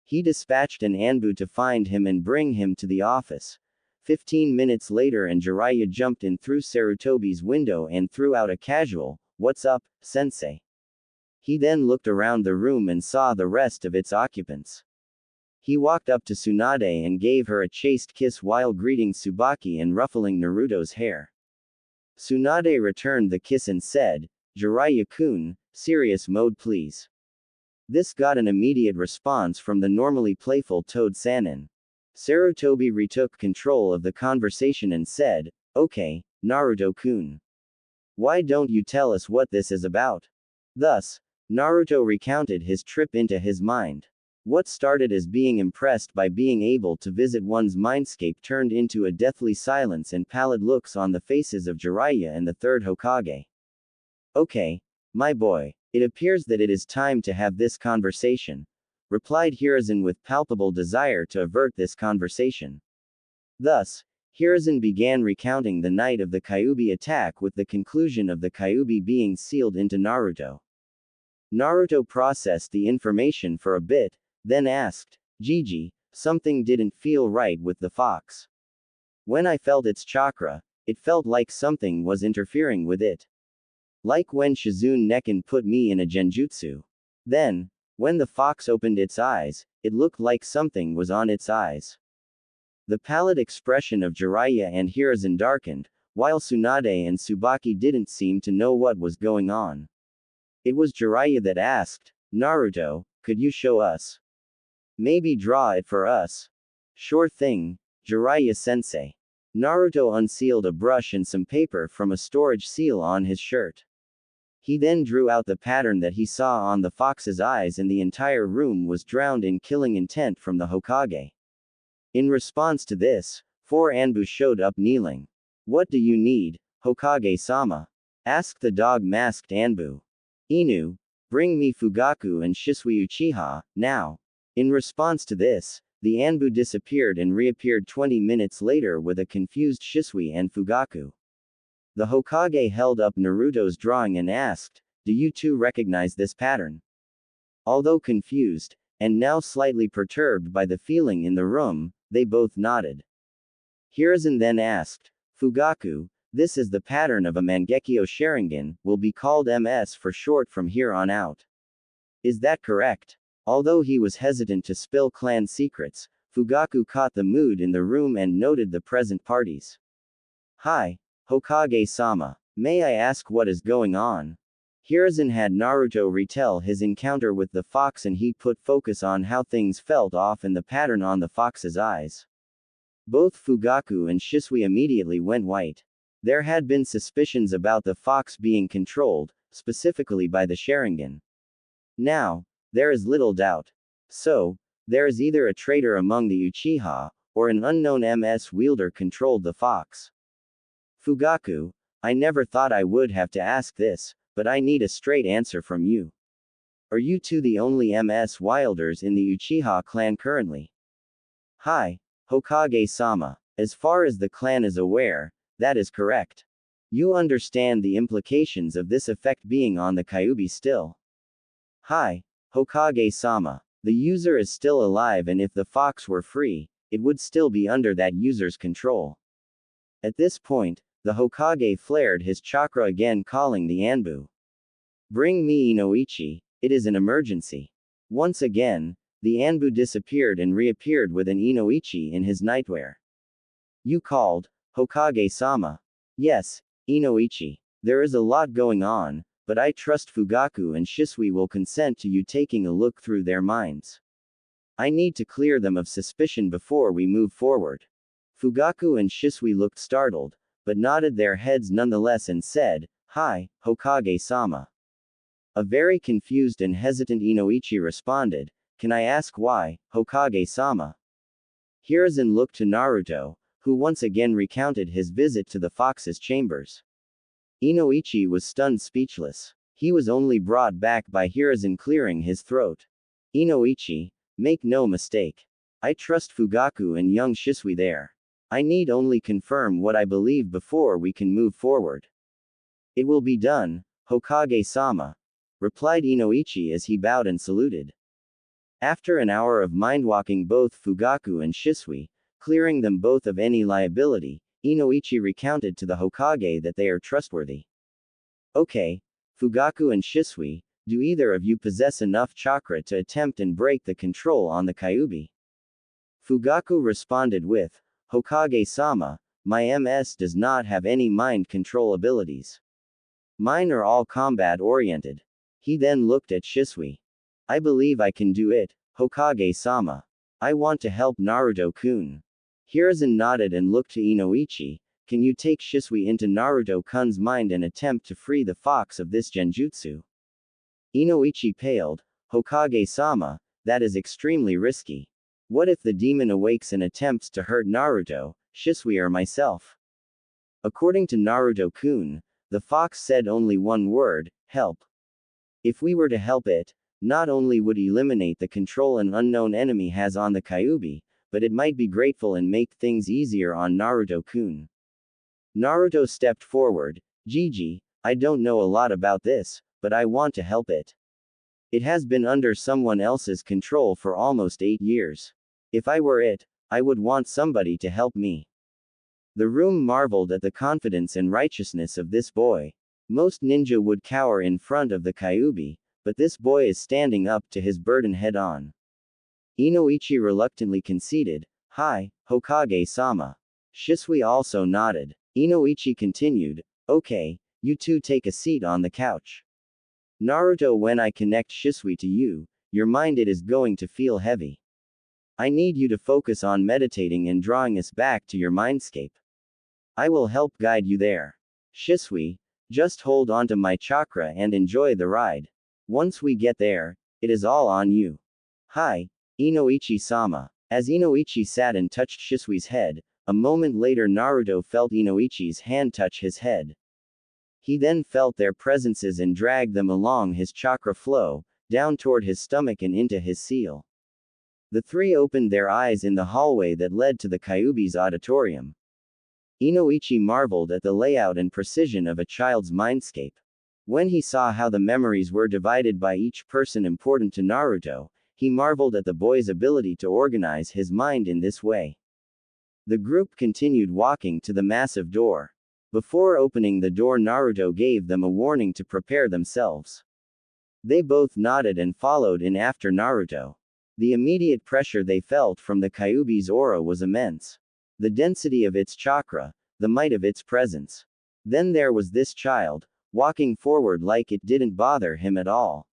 Speaker 1: He dispatched an Anbu to find him and bring him to the office. 15 minutes later and Jiraiya jumped in through Sarutobi's window and threw out a casual, "What's up, sensei?" He then looked around the room and saw the rest of its occupants. He walked up to Tsunade and gave her a chaste kiss while greeting Tsubaki and ruffling Naruto's hair. Tsunade returned the kiss and said, "Jiraiya-kun, serious mode please." This got an immediate response from the normally playful Toad Sannin. Sarutobi retook control of the conversation and said, "Okay, Naruto-kun. Why don't you tell us what this is about?" Thus, Naruto recounted his trip into his mind. What started as being impressed by being able to visit one's mindscape turned into a deathly silence and pallid looks on the faces of Jiraiya and the third Hokage. "Okay, my boy, it appears that it is time to have this conversation," replied Hiruzen with palpable desire to avert this conversation. Thus, Hiruzen began recounting the night of the Kyuubi attack with the conclusion of the Kyuubi being sealed into Naruto. Naruto processed the information for a bit, then asked, "Gigi, something didn't feel right with the fox. When I felt its chakra, it felt like something was interfering with it. Like when Shizune Nekin put me in a genjutsu. Then, when the fox opened its eyes, it looked like something was on its eyes." The pallid expression of Jiraiya and Hiruzen darkened, while Tsunade and Tsubaki didn't seem to know what was going on. It was Jiraiya that asked, "Naruto, could you show us? Maybe draw it for us." "Sure thing, Jiraiya-sensei." Naruto unsealed a brush and some paper from a storage seal on his shirt. He then drew out the pattern that he saw on the fox's eyes and the entire room was drowned in killing intent from the Hokage. In response to this, 4 Anbu showed up kneeling. "What do you need, Hokage-sama?" asked the dog-masked Anbu. "Inu, bring me Fugaku and Shisui Uchiha, now." In response to this, the Anbu disappeared and reappeared 20 minutes later with a confused Shisui and Fugaku. The Hokage held up Naruto's drawing and asked, "Do you two recognize this pattern?" Although confused, and now slightly perturbed by the feeling in the room, they both nodded. Hiruzen then asked, "Fugaku, this is the pattern of a Mangekyo Sharingan, will be called MS for short from here on out. Is that correct?" Although he was hesitant to spill clan secrets, Fugaku caught the mood in the room and noted the present parties. "Hi, Hokage-sama. May I ask what is going on?" Hiruzen had Naruto retell his encounter with the fox and he put focus on how things felt off in the pattern on the fox's eyes. Both Fugaku and Shisui immediately went white. There had been suspicions about the fox being controlled, specifically by the Sharingan. Now, there is little doubt. So, there is either a traitor among the Uchiha, or an unknown MS wielder controlled the fox. Fugaku, I never thought I would have to ask this, but I need a straight answer from you. Are you two the only MS wielders in the Uchiha clan currently? Hi, Hokage-sama. As far as the clan is aware, that is correct. You understand the implications of this effect being on the Kyuubi still. Hi, Hokage-sama. The user is still alive and if the fox were free, it would still be under that user's control. At this point, the Hokage flared his chakra again calling the Anbu. "Bring me Inoichi, it is an emergency." Once again, the Anbu disappeared and reappeared with an Inoichi in his nightwear. "You called, Hokage-sama?" "Yes, Inoichi. There is a lot going on, but I trust Fugaku and Shisui will consent to you taking a look through their minds. I need to clear them of suspicion before we move forward. Fugaku and Shisui looked startled, but nodded their heads nonetheless and said, "Hi, Hokage-sama." A very confused and hesitant Inoichi responded, "Can I ask why, Hokage-sama?" Hiruzen looked to Naruto, who once again recounted his visit to the fox's chambers. Inoichi was stunned speechless. He was only brought back by Hiruzen clearing his throat. "Inoichi, make no mistake. I trust Fugaku and young Shisui there. I need only confirm what I believe before we can move forward." "It will be done, Hokage-sama," replied Inoichi as he bowed and saluted. After an hour of mind-walking both Fugaku and Shisui, clearing them both of any liability, Inoichi recounted to the Hokage that they are trustworthy. "Okay, Fugaku and Shisui, do either of you possess enough chakra to attempt and break the control on the Kyuubi?" Fugaku responded with, "Hokage-sama, my MS does not have any mind control abilities. Mine are all combat-oriented." He then looked at Shisui. "I believe I can do it, Hokage-sama. I want to help Naruto-kun." Hiruzen nodded and looked to Inoichi. "Can you take Shisui into Naruto-kun's mind and attempt to free the fox of this genjutsu?" Inoichi paled. "Hokage-sama, that is extremely risky. What if the demon awakes and attempts to hurt Naruto, Shisui or myself?" According to Naruto-kun, the fox said only one word, "help." If we were to help it, not only would eliminate the control an unknown enemy has on the Kyuubi, but it might be grateful and make things easier on Naruto-kun. Naruto stepped forward. "Gigi, I don't know a lot about this, but I want to help it. It has been under someone else's control for almost 8 years. If I were it, I would want somebody to help me." The room marveled at the confidence and righteousness of this boy. Most ninja would cower in front of the Kyuubi, but this boy is standing up to his burden head-on. Inoichi reluctantly conceded, "Hi, Hokage-sama." Shisui also nodded. Inoichi continued, "Okay, you two take a seat on the couch. Naruto, when I connect Shisui to you, your mind it is going to feel heavy. I need you to focus on meditating and drawing us back to your mindscape. I will help guide you there. Shisui, just hold onto my chakra and enjoy the ride. Once we get there, it is all on you." "Hi, Inoichi-sama." As Inoichi sat and touched Shisui's head, a moment later Naruto felt Inoichi's hand touch his head. He then felt their presences and dragged them along his chakra flow, down toward his stomach and into his seal. The three opened their eyes in the hallway that led to the Kyuubi's auditorium. Inoichi marveled at the layout and precision of a child's mindscape. When he saw how the memories were divided by each person important to Naruto, he marveled at the boy's ability to organize his mind in this way. The group continued walking to the massive door. Before opening the door, Naruto gave them a warning to prepare themselves. They both nodded and followed in after Naruto. The immediate pressure they felt from the Kyuubi's aura was immense. The density of its chakra, the might of its presence. Then there was this child, walking forward like it didn't bother him at all.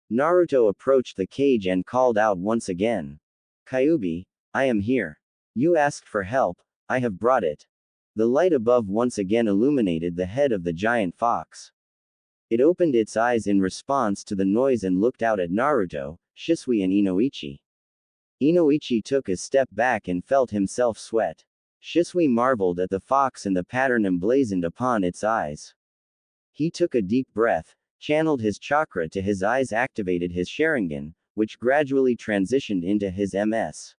Speaker 1: Naruto approached the cage and called out once again. "Kyuubi, I am here. You asked for help, I have brought it." The light above once again illuminated the head of the giant fox. It opened its eyes in response to the noise and looked out at Naruto, Shisui and Inoichi. Inoichi took a step back and felt himself sweat. Shisui marveled at the fox and the pattern emblazoned upon its eyes. He took a deep breath, channeled his chakra to his eyes, activated his Sharingan, which gradually transitioned into his MS.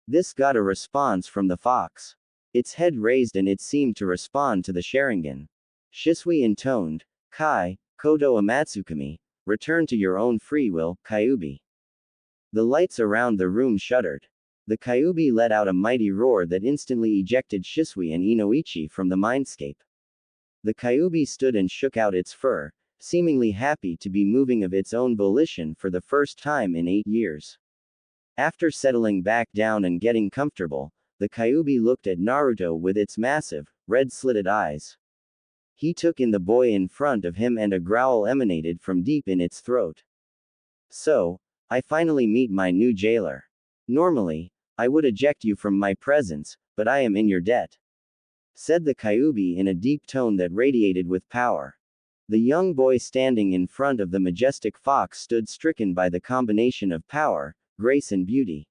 Speaker 1: This got a response from the fox. Its head raised and it seemed to respond to the Sharingan. Shisui intoned, "Kai, Koto Amatsukami, return to your own free will, Kyuubi." The lights around the room shuddered. The Kyuubi let out a mighty roar that instantly ejected Shisui and Inoichi from the mindscape. The Kyuubi stood and shook out its fur, seemingly happy to be moving of its own volition for the first time in 8 years. After settling back down and getting comfortable, the Kyuubi looked at Naruto with its massive, red-slitted eyes. He took in the boy in front of him and a growl emanated from deep in its throat. So, I finally meet my new jailer. Normally, I would eject you from my presence, but I am in your debt, said the Kyuubi in a deep tone that radiated with power. The young boy standing in front of the majestic fox stood stricken by the combination of power, grace and beauty.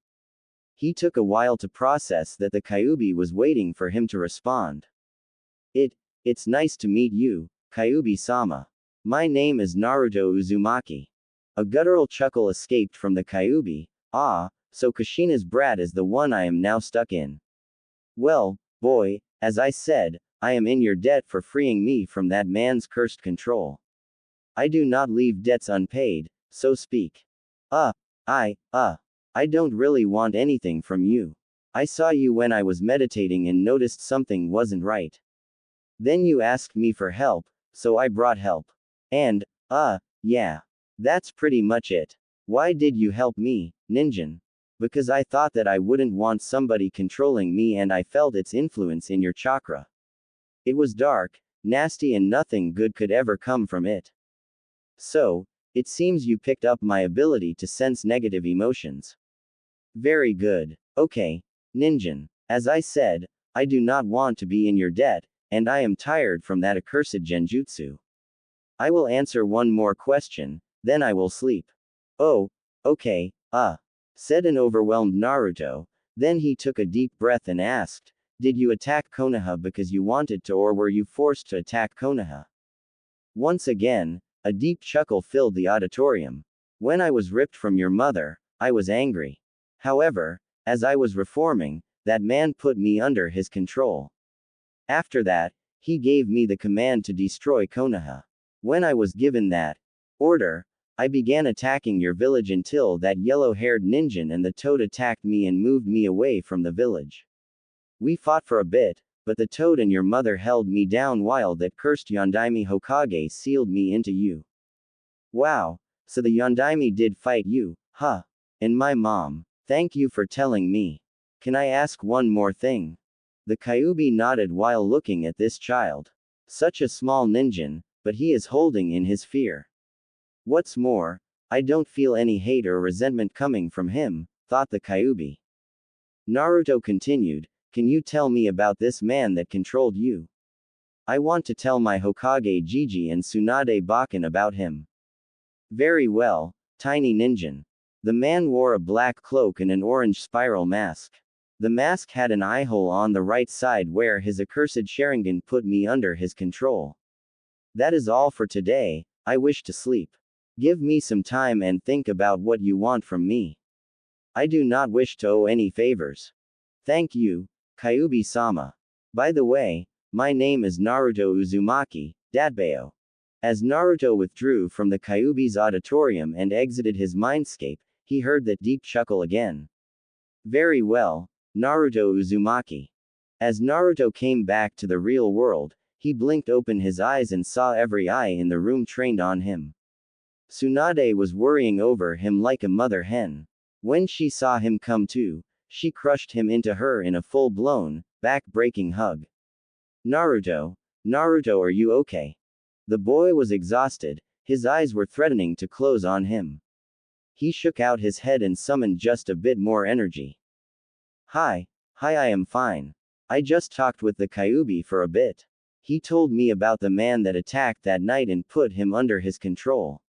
Speaker 1: He took a while to process that the Kyuubi was waiting for him to respond. It's nice to meet you, Kyuubi-sama. My name is Naruto Uzumaki. A guttural chuckle escaped from the Kyuubi. Ah, so Kushina's brat is the one I am now stuck in. Well, boy, as I said, I am in your debt for freeing me from that man's cursed control. I do not leave debts unpaid, so speak. I don't really want anything from you. I saw you when I was meditating and noticed something wasn't right. Then you asked me for help, so I brought help. And, yeah. That's pretty much it. Why did you help me, Ninjin? Because I thought that I wouldn't want somebody controlling me and I felt its influence in your chakra. It was dark, nasty and nothing good could ever come from it. So, it seems you picked up my ability to sense negative emotions. Very good. Okay, Ninjin. As I said, I do not want to be in your debt, and I am tired from that accursed genjutsu. I will answer one more question, then I will sleep. Oh, okay, said an overwhelmed Naruto. Then he took a deep breath and asked, did you attack Konoha because you wanted to or were you forced to attack Konoha? Once again, a deep chuckle filled the auditorium. When I was ripped from your mother, I was angry. However, as I was reforming, that man put me under his control. After that, he gave me the command to destroy Konoha. When I was given that order, I began attacking your village until that yellow-haired ninja and the toad attacked me and moved me away from the village. We fought for a bit, but the toad and your mother held me down while that cursed Yondaime Hokage sealed me into you. Wow, so the Yondaime did fight you, huh? And my mom. Thank you for telling me. Can I ask one more thing? The Kyuubi nodded while looking at this child. Such a small ninja, but he is holding in his fear. What's more, I don't feel any hate or resentment coming from him, thought the Kyuubi. Naruto continued, can you tell me about this man that controlled you? I want to tell my Hokage Jiji and Tsunade Bakken about him. Very well, tiny ninja. The man wore a black cloak and an orange spiral mask. The mask had an eye hole on the right side where his accursed Sharingan put me under his control. That is all for today, I wish to sleep. Give me some time and think about what you want from me. I do not wish to owe any favors. Thank you, Kyuubi-sama. By the way, my name is Naruto Uzumaki, Datbeo. As Naruto withdrew from the Kyuubi's auditorium and exited his mindscape, he heard that deep chuckle again. Very well, Naruto Uzumaki. As Naruto came back to the real world, he blinked open his eyes and saw every eye in the room trained on him. Tsunade was worrying over him like a mother hen. When she saw him come to, she crushed him into her in a full-blown, back-breaking hug. Naruto, are you okay? The boy was exhausted, his eyes were threatening to close on him. He shook out his head and summoned just a bit more energy. Hi, I am fine. I just talked with the Kyuubi for a bit. He told me about the man that attacked that night and put him under his control.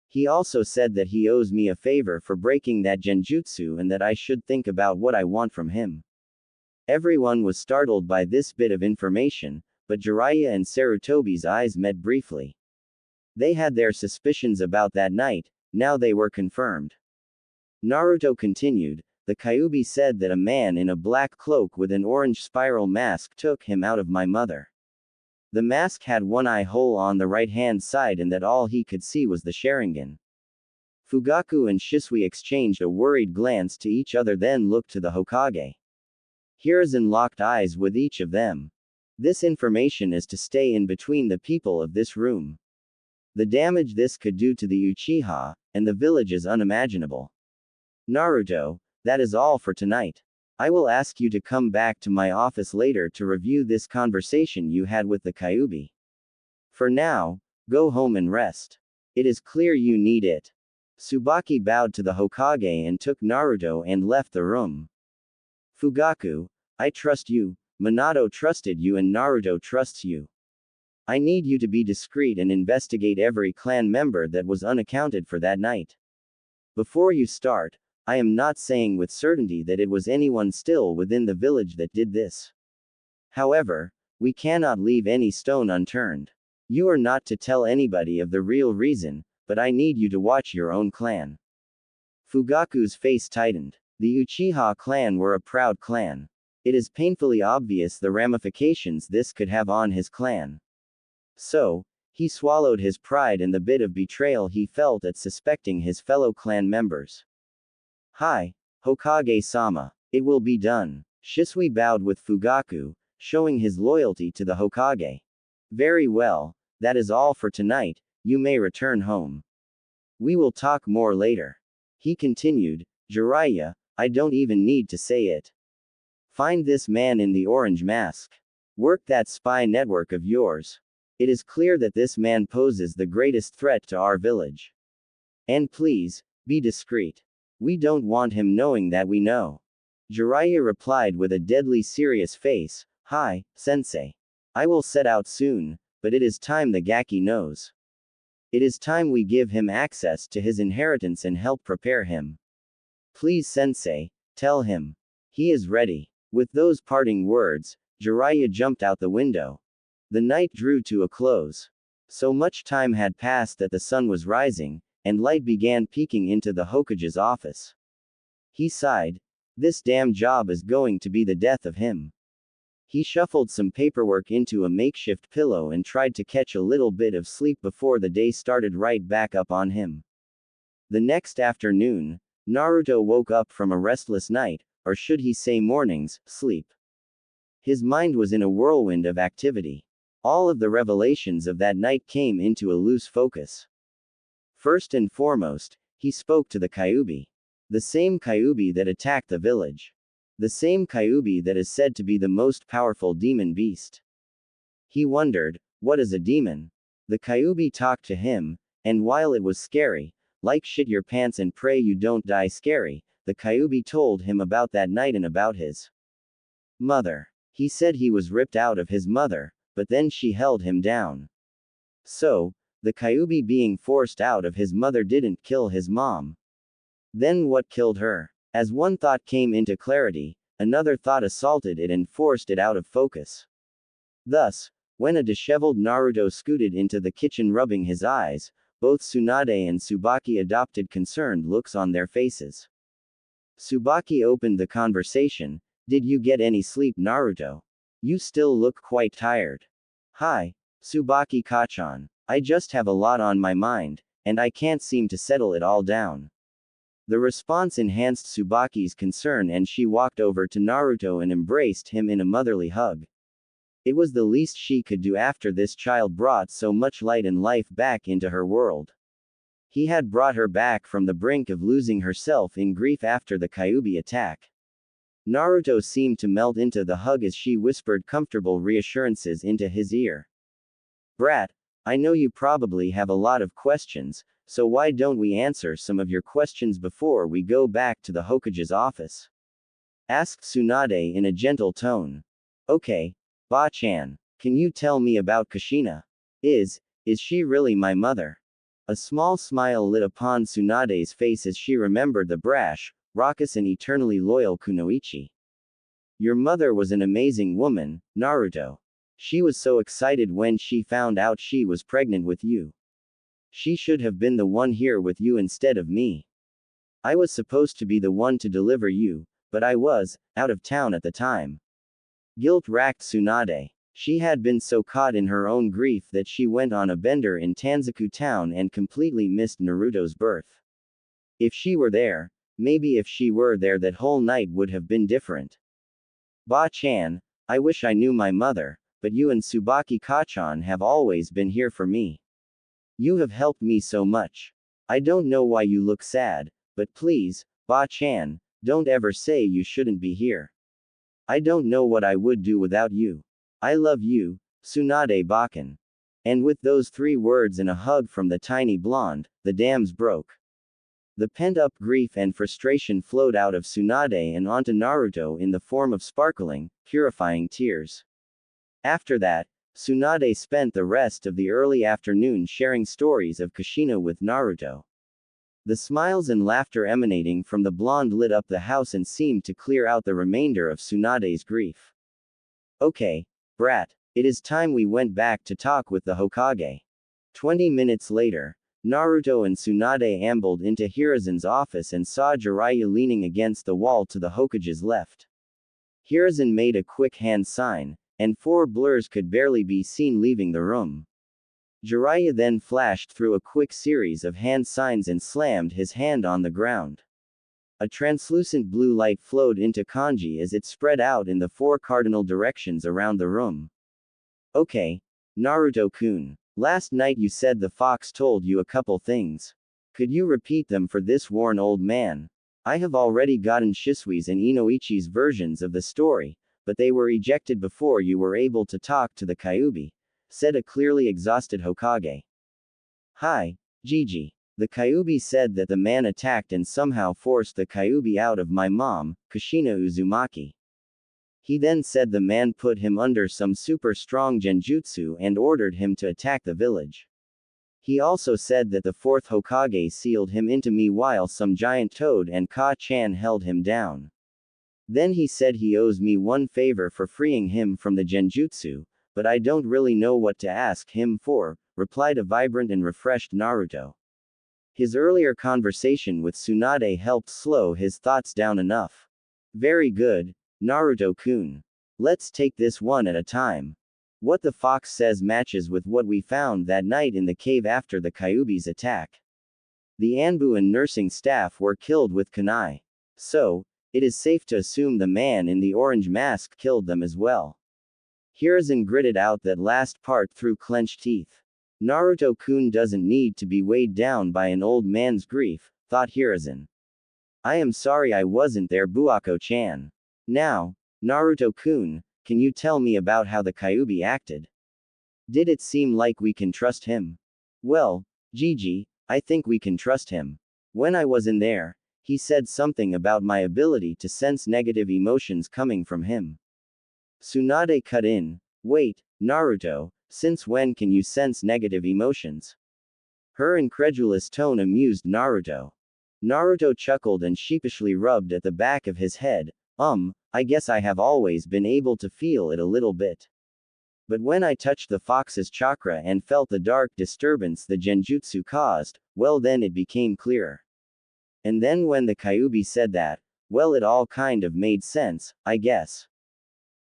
Speaker 1: He also said that he owes me a favor for breaking that genjutsu and that I should think about what I want from him. Everyone was startled by this bit of information, but Jiraiya and Sarutobi's eyes met briefly. They had their suspicions about that night, now they were confirmed. Naruto continued, the Kyuubi said that a man in a black cloak with an orange spiral mask took him out of my mother. The mask had one eye hole on the right-hand side and that all he could see was the Sharingan. Fugaku and Shisui exchanged a worried glance to each other then looked to the Hokage. Hiruzen locked eyes with each of them. This information is to stay in between the people of this room. The damage this could do to the Uchiha, and the village is unimaginable. Naruto, that is all for tonight. I will ask you to come back to my office later to review this conversation you had with the Kyuubi. For now, go home and rest. It is clear you need it. Tsubaki bowed to the Hokage and took Naruto and left the room. Fugaku, I trust you, Minato trusted you and Naruto trusts you. I need you to be discreet and investigate every clan member that was unaccounted for that night. Before you start, I am not saying with certainty that it was anyone still within the village that did this. However, we cannot leave any stone unturned. You are not to tell anybody of the real reason, but I need you to watch your own clan. Fugaku's face tightened. The Uchiha clan were a proud clan. It is painfully obvious the ramifications this could have on his clan. So, he swallowed his pride and the bit of betrayal he felt at suspecting his fellow clan members. Hi, Hokage-sama. It will be done. Shisui bowed with Fugaku, showing his loyalty to the Hokage. Very well, that is all for tonight, you may return home. We will talk more later. He continued, Jiraiya, I don't even need to say it. Find this man in the orange mask. Work that spy network of yours. It is clear that this man poses the greatest threat to our village. And please, be discreet. We don't want him knowing that we know. Jiraiya replied with a deadly serious face, Hi, sensei. I will set out soon, but it is time the Gaki knows. It is time we give him access to his inheritance and help prepare him. Please sensei, tell him. He is ready. With those parting words, Jiraiya jumped out the window. The night drew to a close. So much time had passed that the sun was rising, and light began peeking into the Hokage's office. He sighed. This damn job is going to be the death of him. He shuffled some paperwork into a makeshift pillow and tried to catch a little bit of sleep before the day started right back up on him. The next afternoon, Naruto woke up from a restless night, or should he say morning's sleep. His mind was in a whirlwind of activity. All of the revelations of that night came into a loose focus. First and foremost, he spoke to the Kyuubi. The same Kyuubi that attacked the village. The same Kyuubi that is said to be the most powerful demon beast. He wondered, what is a demon? The Kyuubi talked to him, and while it was scary, like shit your pants and pray you don't die scary, the Kyuubi told him about that night and about his mother. He said he was ripped out of his mother, but then she held him down. So, the Kyuubi being forced out of his mother didn't kill his mom. Then what killed her? As one thought came into clarity, another thought assaulted it and forced it out of focus. Thus, when a disheveled Naruto scooted into the kitchen rubbing his eyes, both Tsunade and Tsubaki adopted concerned looks on their faces. Tsubaki opened the conversation, Did you get any sleep, Naruto? You still look quite tired. Hi, Tsubaki-kachan. I just have a lot on my mind, and I can't seem to settle it all down. The response enhanced Tsubaki's concern and she walked over to Naruto and embraced him in a motherly hug. It was the least she could do after this child brought so much light and life back into her world. He had brought her back from the brink of losing herself in grief after the Kyuubi attack. Naruto seemed to melt into the hug as she whispered comfortable reassurances into his ear. Brat, I know you probably have a lot of questions, so why don't we answer some of your questions before we go back to the Hokage's office? Asked Tsunade in a gentle tone. Okay, Ba-chan, can you tell me about Kushina? Is she really my mother? A small smile lit upon Tsunade's face as she remembered the brash, raucous and eternally loyal Kunoichi. Your mother was an amazing woman, Naruto. She was so excited when she found out she was pregnant with you. She should have been the one here with you instead of me. I was supposed to be the one to deliver you, but I was out of town at the time. Guilt racked Tsunade. She had been so caught in her own grief that she went on a bender in Tanzaku town and completely missed Naruto's birth. If she were there, maybe if she were there that whole night would have been different. Ba-chan, I wish I knew my mother, but you and Tsubaki-kachan have always been here for me. You have helped me so much. I don't know why you look sad, but please, Ba-chan, don't ever say you shouldn't be here. I don't know what I would do without you. I love you, Tsunade Bakan. And with those 3 words and a hug from the tiny blonde, the dams broke. The pent-up grief and frustration flowed out of Tsunade and onto Naruto in the form of sparkling, purifying tears. After that, Tsunade spent the rest of the early afternoon sharing stories of Kushina with Naruto. The smiles and laughter emanating from the blonde lit up the house and seemed to clear out the remainder of Tsunade's grief. Okay, brat. It is time we went back to talk with the Hokage. 20 minutes later, Naruto and Tsunade ambled into Hiruzen's office and saw Jiraiya leaning against the wall to the Hokage's left. Hiruzen made a quick hand sign, and 4 blurs could barely be seen leaving the room. Jiraiya then flashed through a quick series of hand signs and slammed his hand on the ground. A translucent blue light flowed into kanji as it spread out in the 4 cardinal directions around the room. Okay, Naruto-kun. Last night you said the fox told you a couple things. Could you repeat them for this worn old man? I have already gotten Shisui's and Inoichi's versions of the story, but they were ejected before you were able to talk to the Kyuubi, said a clearly exhausted Hokage. Hi, Gigi. The Kyuubi said that the man attacked and somehow forced the Kyuubi out of my mom, Kushina Uzumaki. He then said the man put him under some super strong genjutsu and ordered him to attack the village. He also said that the 4th Hokage sealed him into me while some giant toad and Ka-chan held him down. Then he said he owes me one favor for freeing him from the genjutsu, but I don't really know what to ask him for, replied a vibrant and refreshed Naruto. His earlier conversation with Tsunade helped slow his thoughts down enough. Very good, Naruto-kun. Let's take this one at a time. What the fox says matches with what we found that night in the cave after the Kyuubi's attack. The Anbu and nursing staff were killed with kunai. So, it is safe to assume the man in the orange mask killed them as well. Hiruzen gritted out that last part through clenched teeth. Naruto-kun doesn't need to be weighed down by an old man's grief, thought Hiruzen. I am sorry I wasn't there, Buako-chan. Now, Naruto-kun, can you tell me about how the Kyuubi acted? Did it seem like we can trust him? Well, Gigi, I think we can trust him. When I was in there, he said something about my ability to sense negative emotions coming from him. Tsunade cut in. Wait, Naruto, since when can you sense negative emotions? Her incredulous tone amused Naruto. Naruto chuckled and sheepishly rubbed at the back of his head. I guess I have always been able to feel it a little bit. But when I touched the fox's chakra and felt the dark disturbance the genjutsu caused, well then it became clearer. And then when the Kyuubi said that, well it all kind of made sense, I guess.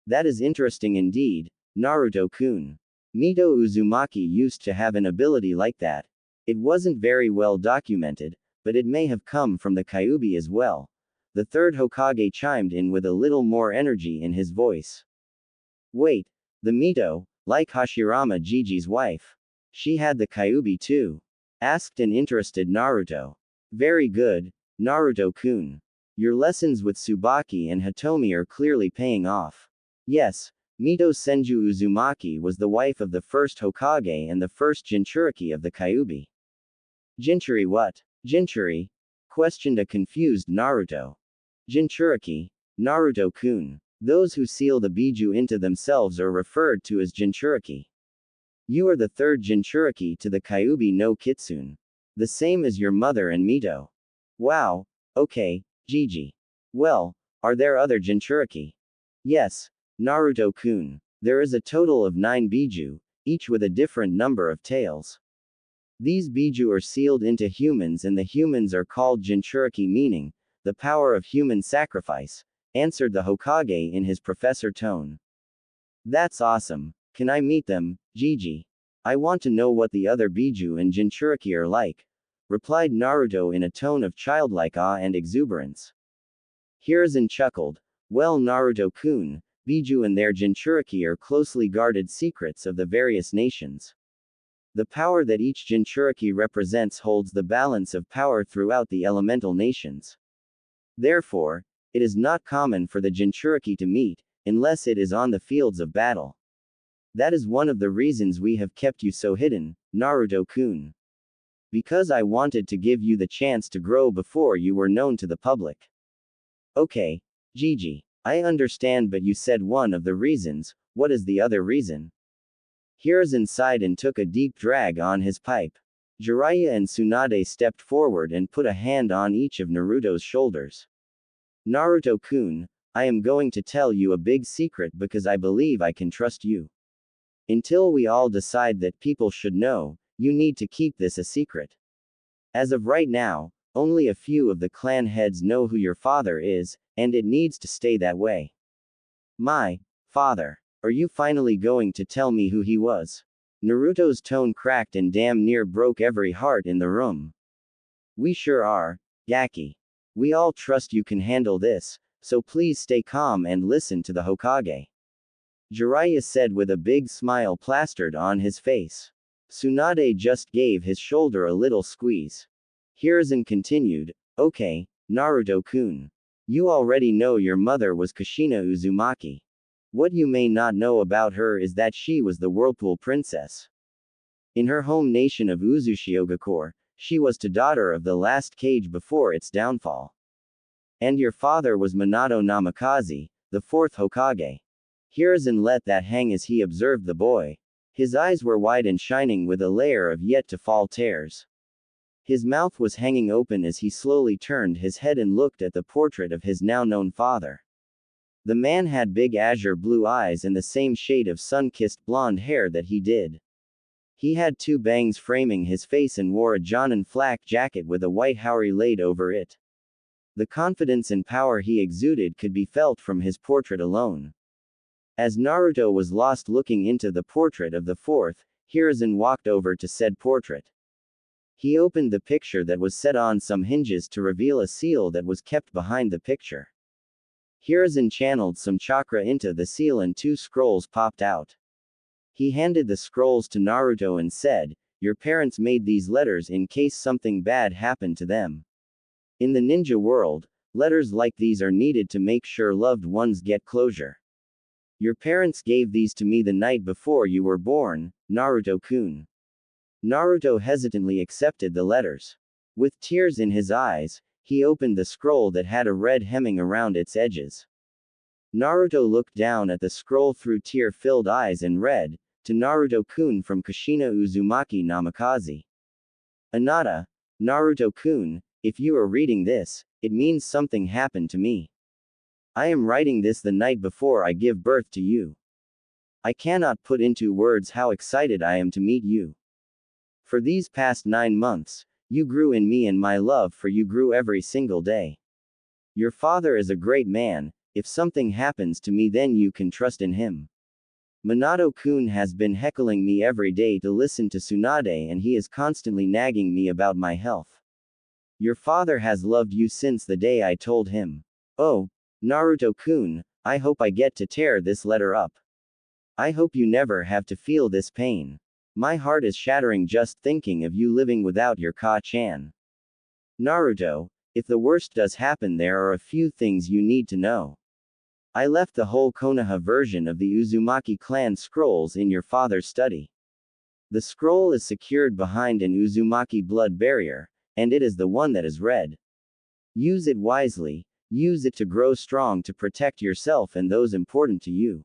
Speaker 1: That is interesting indeed, Naruto-kun. Mito Uzumaki used to have an ability like that. It wasn't very well documented, but it may have come from the Kyuubi as well. The 3rd Hokage chimed in with a little more energy in his voice. Wait, the Mito, like Hashirama Gigi's wife. She had the Kyuubi too? Asked an interested Naruto. Very good, Naruto-kun. Your lessons with Tsubaki and Hitomi are clearly paying off. Yes, Mito Senju Uzumaki was the wife of the 1st Hokage and the 1st Jinchuriki of the Kyuubi. Jinchuri what? Jinchuri? Questioned a confused Naruto. Jinchuriki, Naruto-kun. Those who seal the biju into themselves are referred to as Jinchuriki. You are the 3rd Jinchuriki to the Kyuubi no Kitsune. The same as your mother and Mito. Wow, okay, Gigi. Well, are there other Jinchuriki? Yes, Naruto-kun. There is a total of 9 biju, each with a different number of tails. These biju are sealed into humans and the humans are called Jinchuriki, meaning, the power of human sacrifice, answered the Hokage in his professor tone. That's awesome. Can I meet them, Gigi? I want to know what the other biju and Jinchuriki are like, replied Naruto in a tone of childlike awe and exuberance. Hiruzen chuckled. Well, Naruto-kun, biju and their Jinchuriki are closely guarded secrets of the various nations. The power that each Jinchuriki represents holds the balance of power throughout the elemental nations. Therefore, it is not common for the Jinchuriki to meet, unless it is on the fields of battle. That is one of the reasons we have kept you so hidden, Naruto-kun. Because I wanted to give you the chance to grow before you were known to the public. Okay, Gigi. I understand, but you said one of the reasons. What is the other reason? Hiruzen sighed and took a deep drag on his pipe. Jiraiya and Tsunade stepped forward and put a hand on each of Naruto's shoulders. Naruto-kun, I am going to tell you a big secret because I believe I can trust you. Until we all decide that people should know, you need to keep this a secret. As of right now, only a few of the clan heads know who your father is, and it needs to stay that way. My father. Are you finally going to tell me who he was? Naruto's tone cracked and damn near broke every heart in the room. We sure are, Gaki. We all trust you can handle this, so please stay calm and listen to the Hokage. Jiraiya said with a big smile plastered on his face. Tsunade just gave his shoulder a little squeeze. Hiruzen continued, okay, Naruto-kun. You already know your mother was Kushina Uzumaki. What you may not know about her is that she was the Whirlpool Princess. In her home nation of Uzushiogakure, she was the daughter of the last Kage before its downfall. And your father was Minato Namikaze, the fourth Hokage. Hiruzen let that hang as he observed the boy. His eyes were wide and shining with a layer of yet-to-fall tears. His mouth was hanging open as he slowly turned his head and looked at the portrait of his now-known father. The man had big azure blue eyes and the same shade of sun-kissed blonde hair that he did. He had two bangs framing his face and wore a Jonin flak jacket with a white haori laid over it. The confidence and power he exuded could be felt from his portrait alone. As Naruto was lost looking into the portrait of the fourth, Hiruzen walked over to said portrait. He opened the picture that was set on some hinges to reveal a seal that was kept behind the picture. Hiruzen channeled some chakra into the seal and two scrolls popped out. He handed the scrolls to Naruto and said, your parents made these letters in case something bad happened to them. In the ninja world, letters like these are needed to make sure loved ones get closure. Your parents gave these to me the night before you were born, Naruto-kun. Naruto hesitantly accepted the letters. With tears in his eyes, he opened the scroll that had a red hemming around its edges. Naruto looked down at the scroll through tear-filled eyes and read, to Naruto-kun from Kushina Uzumaki Namikaze. Anata, Naruto-kun, if you are reading this, it means something happened to me. I am writing this the night before I give birth to you. I cannot put into words how excited I am to meet you. For these past 9 months, you grew in me and my love for you grew every single day. Your father is a great man, if something happens to me then you can trust in him. Minato-kun has been heckling me every day to listen to Tsunade and he is constantly nagging me about my health. Your father has loved you since the day I told him. Oh, Naruto-kun, I hope I get to tear this letter up. I hope you never have to feel this pain. My heart is shattering just thinking of you living without your Ka-chan. Naruto, if the worst does happen there are a few things you need to know. I left the whole Konoha version of the Uzumaki clan scrolls in your father's study. The scroll is secured behind an Uzumaki blood barrier, and it is the one that is red. Use it wisely. Use it to grow strong to protect yourself and those important to you.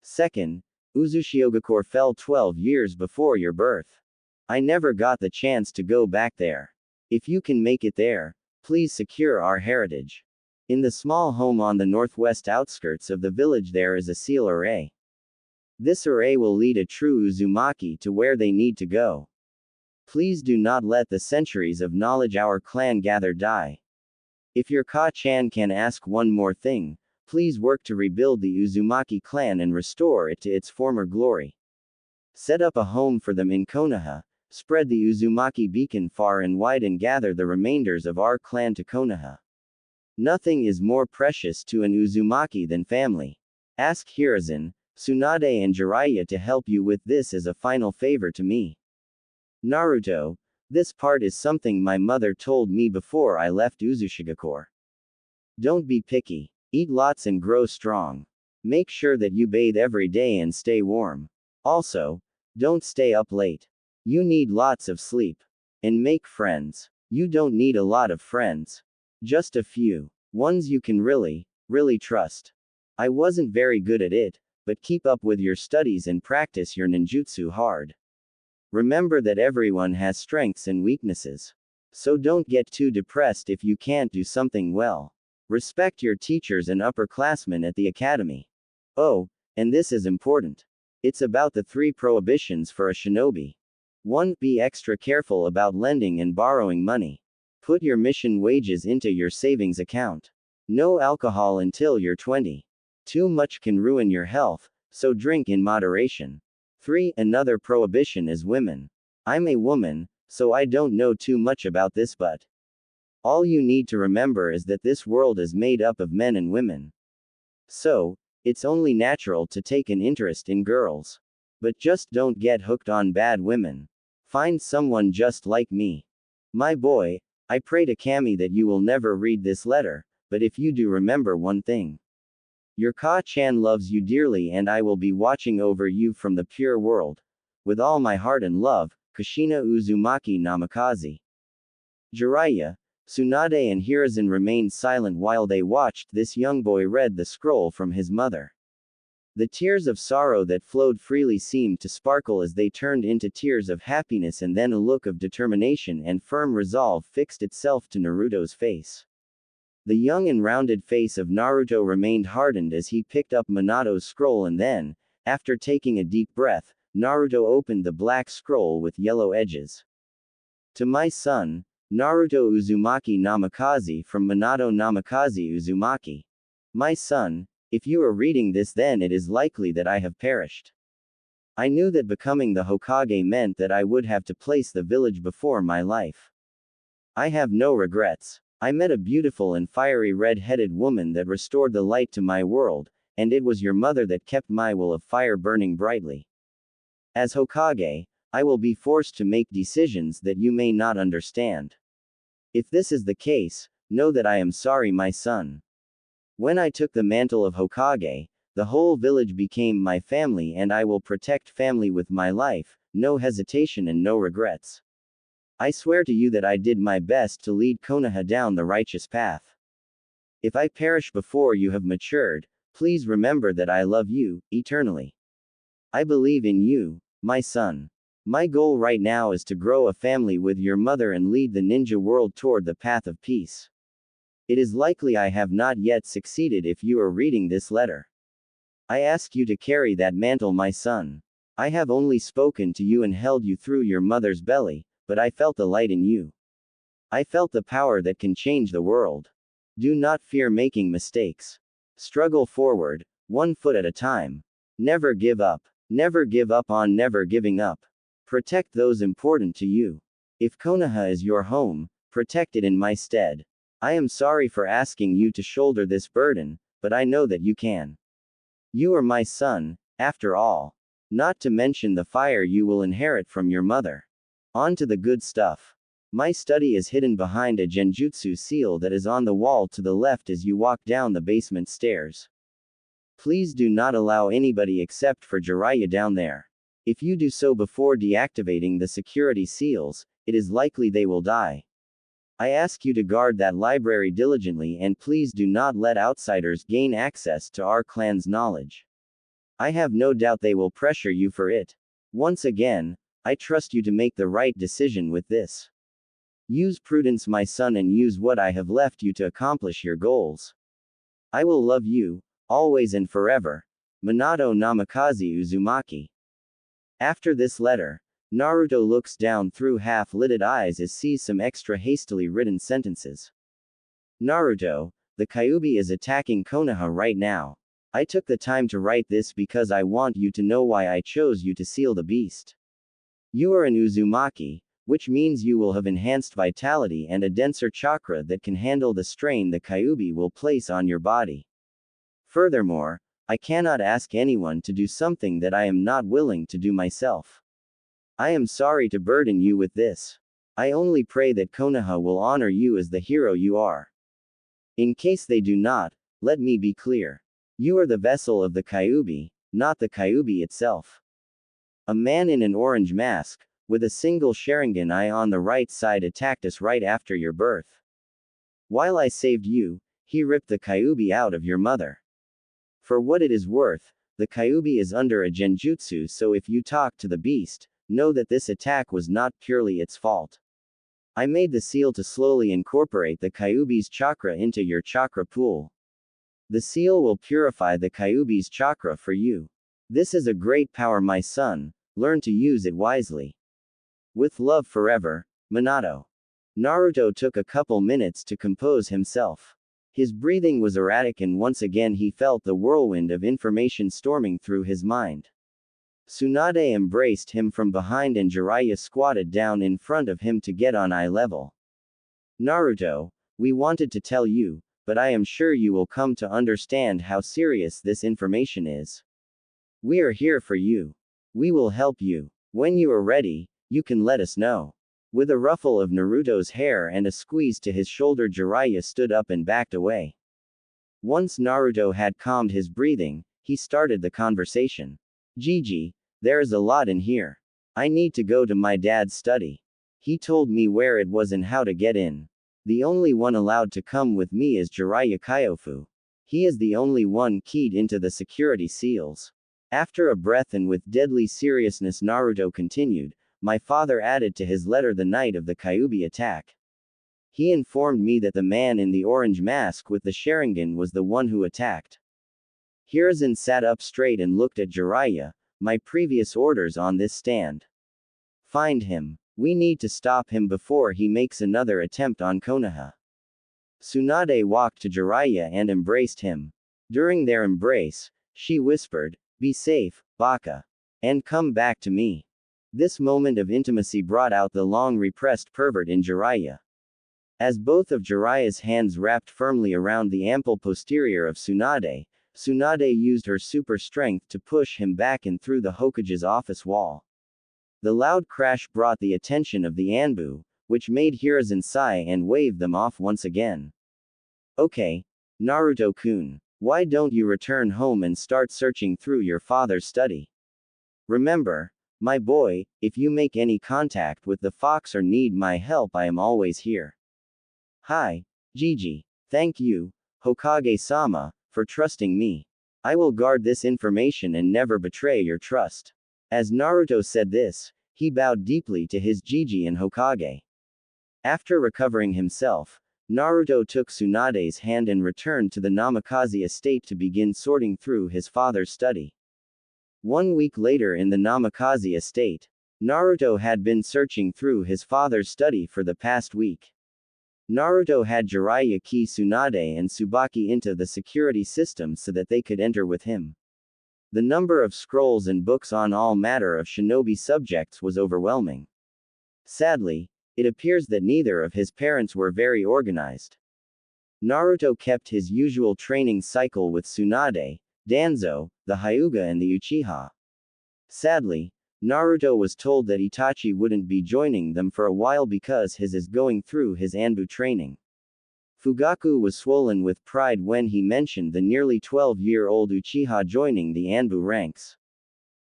Speaker 1: Second, Uzushiogakure fell 12 years before your birth. I never got the chance to go back there. If you can make it there, please secure our heritage. In the small home on the northwest outskirts of the village there is a seal array. This array will lead a true Uzumaki to where they need to go. Please do not let the centuries of knowledge our clan gather die. If your Ka-chan can ask one more thing, please work to rebuild the Uzumaki clan and restore it to its former glory. Set up a home for them in Konoha, spread the Uzumaki beacon far and wide and gather the remainders of our clan to Konoha. Nothing is more precious to an Uzumaki than family. Ask Hiruzen, Tsunade and Jiraiya to help you with this as a final favor to me. Naruto, this part is something my mother told me before I left Uzushiogakure. Don't be picky. Eat lots and grow strong. Make sure that you bathe every day and stay warm. Also, don't stay up late. You need lots of sleep. And make friends. You don't need a lot of friends. Just a few. Ones you can really trust. I wasn't very good at it, but keep up with your studies and practice your ninjutsu hard. Remember that everyone has strengths and weaknesses. So don't get too depressed if you can't do something well. Respect your teachers and upperclassmen at the academy. Oh, and this is important. It's about the 3 prohibitions for a shinobi. 1. Be extra careful about lending and borrowing money. Put your mission wages into your savings account. No alcohol until you're 20. Too much can ruin your health, so drink in moderation. 3. Another prohibition is women. I'm a woman, so I don't know too much about this, but all you need to remember is that this world is made up of men and women. So, it's only natural to take an interest in girls. But just don't get hooked on bad women. Find someone just like me. My boy, I pray to Kami that you will never read this letter, but if you do, remember one thing. Your Ka-chan loves you dearly and I will be watching over you from the pure world. With all my heart and love, Kushina Uzumaki Namikaze. Jiraiya, Tsunade and Hiruzen remained silent while they watched this young boy read the scroll from his mother. The tears of sorrow that flowed freely seemed to sparkle as they turned into tears of happiness, and then a look of determination and firm resolve fixed itself to Naruto's face. The young and rounded face of Naruto remained hardened as he picked up Minato's scroll, and then, after taking a deep breath, Naruto opened the black scroll with yellow edges. To my son, Naruto Uzumaki Namikaze from Minato Namikaze Uzumaki. My son, if you are reading this, then it is likely that I have perished. I knew that becoming the Hokage meant that I would have to place the village before my life. I have no regrets. I met a beautiful and fiery red-headed woman that restored the light to my world, and it was your mother that kept my will of fire burning brightly. As Hokage, I will be forced to make decisions that you may not understand. If this is the case, know that I am sorry, my son. When I took the mantle of Hokage, the whole village became my family, and I will protect family with my life, no hesitation and no regrets. I swear to you that I did my best to lead Konoha down the righteous path. If I perish before you have matured, please remember that I love you, eternally. I believe in you, my son. My goal right now is to grow a family with your mother and lead the ninja world toward the path of peace. It is likely I have not yet succeeded if you are reading this letter. I ask you to carry that mantle, my son. I have only spoken to you and held you through your mother's belly, but I felt the light in you. I felt the power that can change the world. Do not fear making mistakes. Struggle forward, 1 foot at a time. Never give up. Never give up on never giving up. Protect those important to you. If Konoha is your home, protect it in my stead. I am sorry for asking you to shoulder this burden, but I know that you can. You are my son, after all. Not to mention the fire you will inherit from your mother. On to the good stuff. My study is hidden behind a genjutsu seal that is on the wall to the left as you walk down the basement stairs. Please do not allow anybody except for Jiraiya down there. If you do so before deactivating the security seals, it is likely they will die. I ask you to guard that library diligently, and please do not let outsiders gain access to our clan's knowledge. I have no doubt they will pressure you for it. Once again, I trust you to make the right decision with this. Use prudence, my son, and use what I have left you to accomplish your goals. I will love you, always and forever. Minato Namikaze Uzumaki. After this letter, Naruto looks down through half-lidded eyes as sees some extra hastily written sentences. Naruto, the Kyuubi is attacking Konoha right now. I took the time to write this because I want you to know why I chose you to seal the beast. You are an Uzumaki, which means you will have enhanced vitality and a denser chakra that can handle the strain the Kyuubi will place on your body. Furthermore, I cannot ask anyone to do something that I am not willing to do myself. I am sorry to burden you with this. I only pray that Konoha will honor you as the hero you are. In case they do not, let me be clear. You are the vessel of the Kyuubi, not the Kyuubi itself. A man in an orange mask, with a single Sharingan eye on the right side attacked us right after your birth. While I saved you, he ripped the Kyuubi out of your mother. For what it is worth, the Kyuubi is under a genjutsu, so if you talk to the beast, know that this attack was not purely its fault. I made the seal to slowly incorporate the Kyuubi's chakra into your chakra pool. The seal will purify the Kyuubi's chakra for you. This is a great power, my son, learn to use it wisely. With love forever, Minato. Naruto took a couple minutes to compose himself. His breathing was erratic and once again he felt the whirlwind of information storming through his mind. Tsunade embraced him from behind and Jiraiya squatted down in front of him to get on eye level. Naruto, we wanted to tell you, but I am sure you will come to understand how serious this information is. We are here for you. We will help you. When you are ready, you can let us know. With a ruffle of Naruto's hair and a squeeze to his shoulder, Jiraiya stood up and backed away. Once Naruto had calmed his breathing, he started the conversation. Gigi, there is a lot in here. I need to go to my dad's study. He told me where it was and how to get in. The only one allowed to come with me is Jiraiya Kyofu. He is the only one keyed into the security seals. After a breath and with deadly seriousness, Naruto continued, my father added to his letter the night of the Kyuubi attack. He informed me that the man in the orange mask with the Sharingan was the one who attacked. Hiruzen sat up straight and looked at Jiraiya, my previous orders on this stand. Find him. We need to stop him before he makes another attempt on Konoha. Tsunade walked to Jiraiya and embraced him. During their embrace, she whispered, be safe, Baka. And come back to me. This moment of intimacy brought out the long-repressed pervert in Jiraiya. As both of Jiraiya's hands wrapped firmly around the ample posterior of Tsunade, Tsunade used her super strength to push him back and through the Hokage's office wall. The loud crash brought the attention of the Anbu, which made Hiruzen sigh and wave them off once again. Okay, Naruto-kun, why don't you return home and start searching through your father's study? Remember, my boy, if you make any contact with the fox or need my help, I am always here. Hi, Gigi. Thank you, Hokage-sama, for trusting me. I will guard this information and never betray your trust. As Naruto said this, he bowed deeply to his Gigi and Hokage. After recovering himself, Naruto took Tsunade's hand and returned to the Namikaze estate to begin sorting through his father's study. 1 week later in the Namikaze estate, Naruto had been searching through his father's study for the past week. Naruto had Jiraiya key Tsunade and Tsubaki into the security system so that they could enter with him. The number of scrolls and books on all matter of shinobi subjects was overwhelming. Sadly, it appears that neither of his parents were very organized. Naruto kept his usual training cycle with Tsunade, Danzo, the Hyuga and the Uchiha. Sadly, Naruto was told that Itachi wouldn't be joining them for a while because his is going through his Anbu training. Fugaku was swollen with pride when he mentioned the nearly 12-year-old Uchiha joining the Anbu ranks.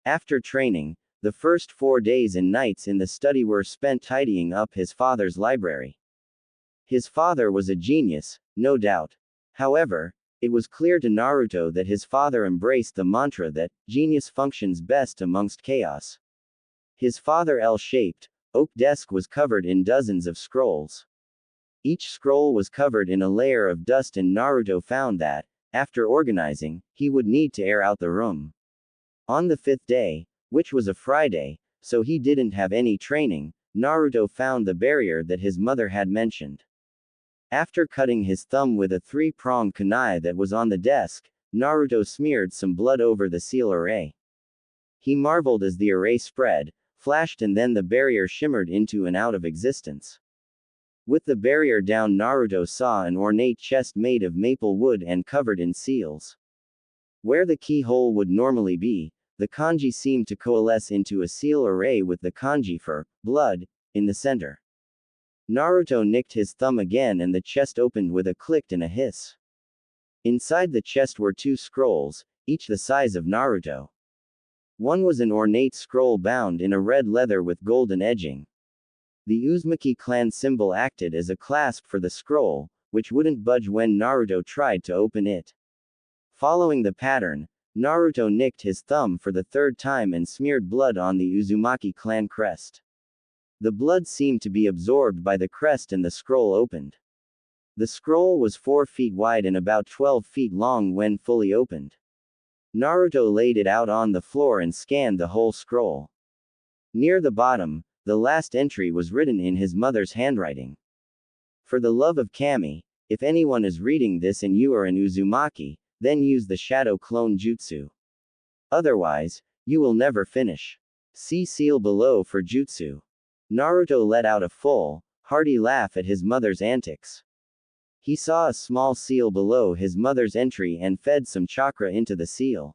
Speaker 1: After training, the first 4 days and nights in the study were spent tidying up his father's library. His father was a genius, no doubt. However, it was clear to Naruto that his father embraced the mantra that genius functions best amongst chaos. His father L-shaped, oak desk was covered in dozens of scrolls. Each scroll was covered in a layer of dust and Naruto found that, after organizing, he would need to air out the room. On the 5th day, which was a Friday, so he didn't have any training, Naruto found the barrier that his mother had mentioned. After cutting his thumb with a 3-pronged kunai that was on the desk, Naruto smeared some blood over the seal array. He marveled as the array spread, flashed and then the barrier shimmered into and out of existence. With the barrier down, Naruto saw an ornate chest made of maple wood and covered in seals. Where the keyhole would normally be, the kanji seemed to coalesce into a seal array with the kanji for blood in the center. Naruto nicked his thumb again and the chest opened with a click and a hiss. Inside the chest were 2 scrolls, each the size of Naruto. One was an ornate scroll bound in a red leather with golden edging. The Uzumaki clan symbol acted as a clasp for the scroll, which wouldn't budge when Naruto tried to open it. Following the pattern, Naruto nicked his thumb for the third time and smeared blood on the Uzumaki clan crest. The blood seemed to be absorbed by the crest and the scroll opened. The scroll was 4 feet wide and about 12 feet long when fully opened. Naruto laid it out on the floor and scanned the whole scroll. Near the bottom, the last entry was written in his mother's handwriting. For the love of Kami, if anyone is reading this and you are an Uzumaki, then use the shadow clone jutsu. Otherwise, you will never finish. See seal below for jutsu. Naruto let out a full, hearty laugh at his mother's antics. He saw a small seal below his mother's entry and fed some chakra into the seal.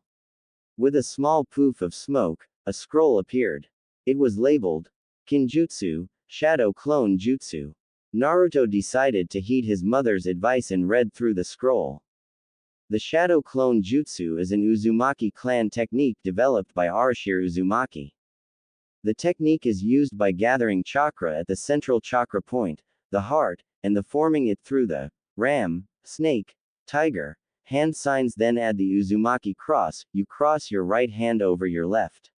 Speaker 1: With a small poof of smoke, a scroll appeared. It was labeled, Kinjutsu, Shadow Clone Jutsu. Naruto decided to heed his mother's advice and read through the scroll. The Shadow Clone Jutsu is an Uzumaki clan technique developed by Arashir Uzumaki. The technique is used by gathering chakra at the central chakra point, the heart, and the forming it through the ram, snake, tiger, hand signs. Then add the Uzumaki cross. You cross your right hand over your left.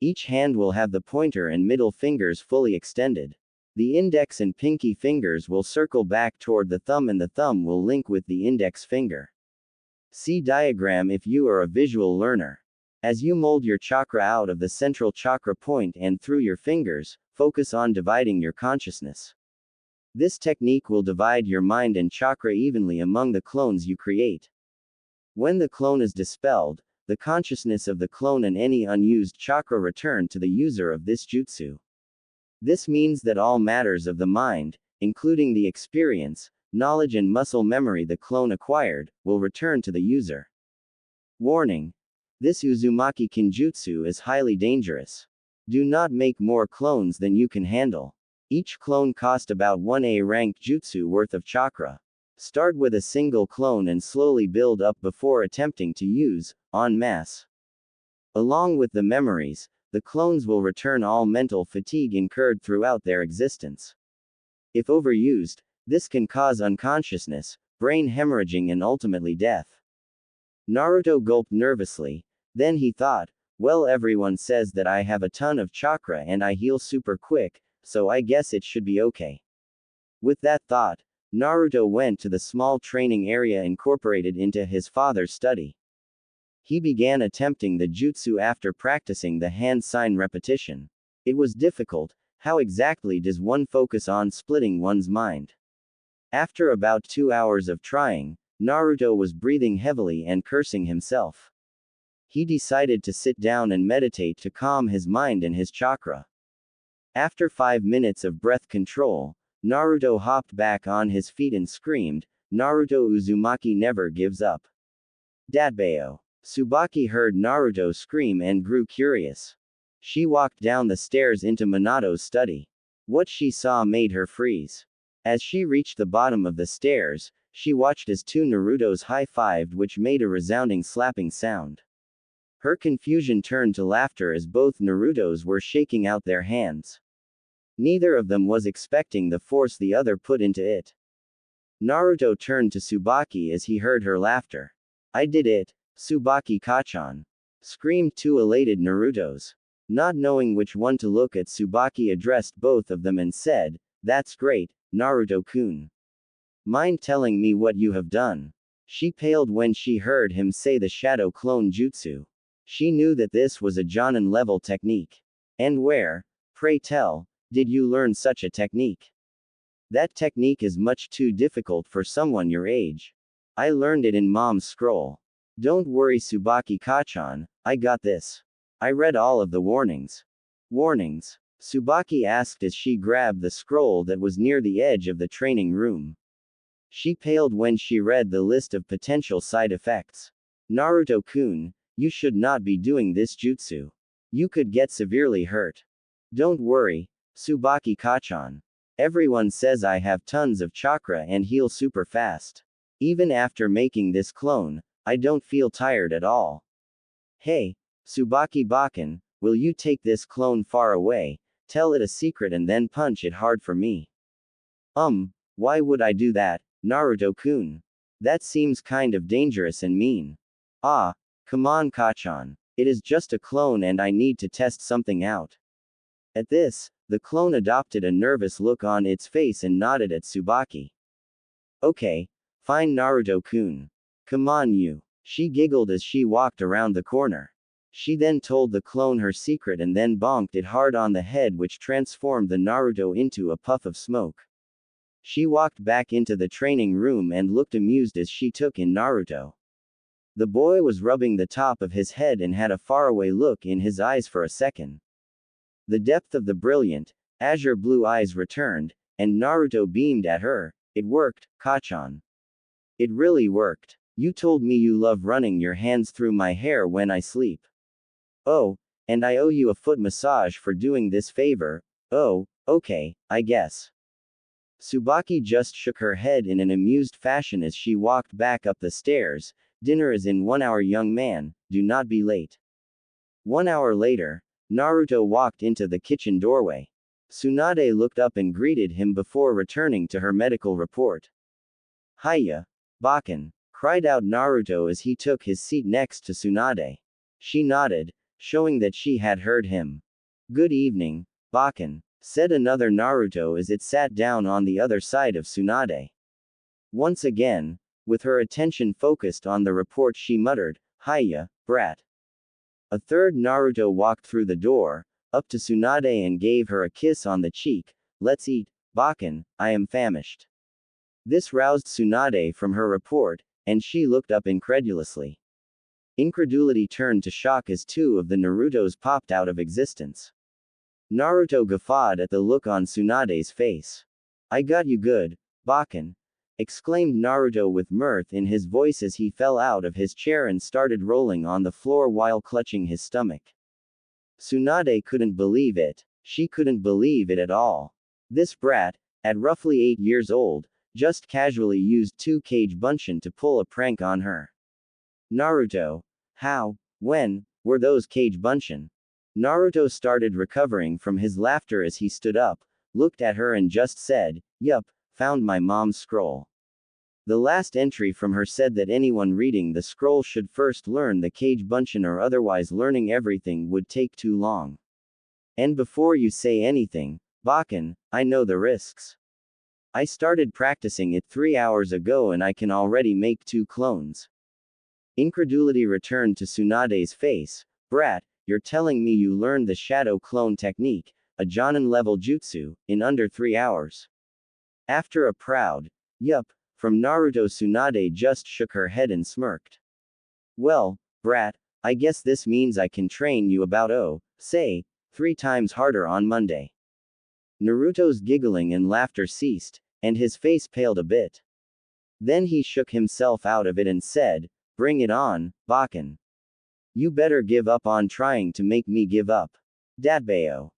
Speaker 1: Each hand will have the pointer and middle fingers fully extended. The index and pinky fingers will circle back toward the thumb and the thumb will link with the index finger. See diagram if you are a visual learner. As you mold your chakra out of the central chakra point and through your fingers, focus on dividing your consciousness. This technique will divide your mind and chakra evenly among the clones you create. When the clone is dispelled, the consciousness of the clone and any unused chakra return to the user of this jutsu. This means that all matters of the mind, including the experience, knowledge and muscle memory the clone acquired, will return to the user. Warning: this Uzumaki Kinjutsu is highly dangerous. Do not make more clones than you can handle. Each clone cost about 1A ranked jutsu worth of chakra. Start with a single clone and slowly build up before attempting to use, en masse. Along with the memories, the clones will return all mental fatigue incurred throughout their existence. If overused, this can cause unconsciousness, brain hemorrhaging and ultimately death. Naruto gulped nervously, then he thought, well, everyone says that I have a ton of chakra and I heal super quick, so I guess it should be okay. With that thought, Naruto went to the small training area incorporated into his father's study. He began attempting the jutsu after practicing the hand sign repetition. It was difficult. How exactly does one focus on splitting one's mind? After about 2 hours of trying, Naruto was breathing heavily and cursing himself. He decided to sit down and meditate to calm his mind and his chakra. After 5 minutes of breath control, Naruto hopped back on his feet and screamed, Naruto Uzumaki never gives up. Datbeo. Tsubaki heard Naruto scream and grew curious. She walked down the stairs into Minato's study. What she saw made her freeze. As she reached the bottom of the stairs, she watched as 2 Narutos high-fived, which made a resounding slapping sound. Her confusion turned to laughter as both Narutos were shaking out their hands. Neither of them was expecting the force the other put into it. Naruto turned to Tsubaki as he heard her laughter. I did it, Tsubaki-kachan! Screamed 2 elated Narutos. Not knowing which one to look at, Tsubaki addressed both of them and said, that's great, Naruto-kun. Mind telling me what you have done? She paled when she heard him say the shadow clone jutsu. She knew that this was a Jonin level technique. And where, pray tell, did you learn such a technique? That technique is much too difficult for someone your age. I learned it in Mom's scroll. Don't worry, Tsubaki-kachan, I got this. I read all of the warnings. Warnings? Tsubaki asked as she grabbed the scroll that was near the edge of the training room. She paled when she read the list of potential side effects. Naruto-kun, you should not be doing this jutsu. You could get severely hurt. Don't worry, Tsubaki-kachan. Everyone says I have tons of chakra and heal super fast. Even after making this clone, I don't feel tired at all. Hey, Tsubaki Bakken, will you take this clone far away, tell it a secret and then punch it hard for me? Why would I do that, Naruto-kun? That seems kind of dangerous and mean. Ah, come on Kachan. It is just a clone and I need to test something out. At this, the clone adopted a nervous look on its face and nodded at Tsubaki. Okay, fine Naruto-kun. Come on you. She giggled as she walked around the corner. She then told the clone her secret and then bonked it hard on the head, which transformed the Naruto into a puff of smoke. She walked back into the training room and looked amused as she took in Naruto. The boy was rubbing the top of his head and had a faraway look in his eyes for a second. The depth of the brilliant, azure blue eyes returned, and Naruto beamed at her. It worked, Kachan. It really worked. You told me you love running your hands through my hair when I sleep. Oh, and I owe you a foot massage for doing this favor. Oh, okay, I guess. Tsubaki just shook her head in an amused fashion as she walked back up the stairs. Dinner is in 1 hour, young man, do not be late. 1 hour later, Naruto walked into the kitchen doorway. Tsunade looked up and greeted him before returning to her medical report. Hiya, Bakken, cried out Naruto as he took his seat next to Tsunade. She nodded, showing that she had heard him. Good evening, Bakken, said another Naruto as it sat down on the other side of Tsunade. Once again, with her attention focused on the report, she muttered, Hiya, brat. A third Naruto walked through the door, up to Tsunade and gave her a kiss on the cheek. Let's eat, Bakken, I am famished. This roused Tsunade from her report, and she looked up incredulously. Incredulity turned to shock as 2 of the Narutos popped out of existence. Naruto guffawed at the look on Tsunade's face. I got you good, Bakken, exclaimed Naruto with mirth in his voice as he fell out of his chair and started rolling on the floor while clutching his stomach. Tsunade couldn't believe it. She couldn't believe it at all. This brat, at roughly 8 years old, just casually used 2 Kage Bunshin to pull a prank on her. Naruto, how, when, were those Kage Bunshin? Naruto started recovering from his laughter as he stood up, looked at her and just said, yup, found my mom's scroll. The last entry from her said that anyone reading the scroll should first learn the Kage Bunshin, or otherwise learning everything would take too long. And before you say anything, Bakken, I know the risks. I started practicing it 3 hours ago and I can already make 2 clones. Incredulity returned to Tsunade's face. Brat, you're telling me you learned the shadow clone technique, a Jonin level jutsu, in under 3 hours? After a proud, yup, from Naruto, Tsunade just shook her head and smirked. Well, brat, I guess this means I can train you about, say, 3 times harder on Monday. Naruto's giggling and laughter ceased, and his face paled a bit. Then he shook himself out of it and said, bring it on, Bakken. You better give up on trying to make me give up. Datbeo.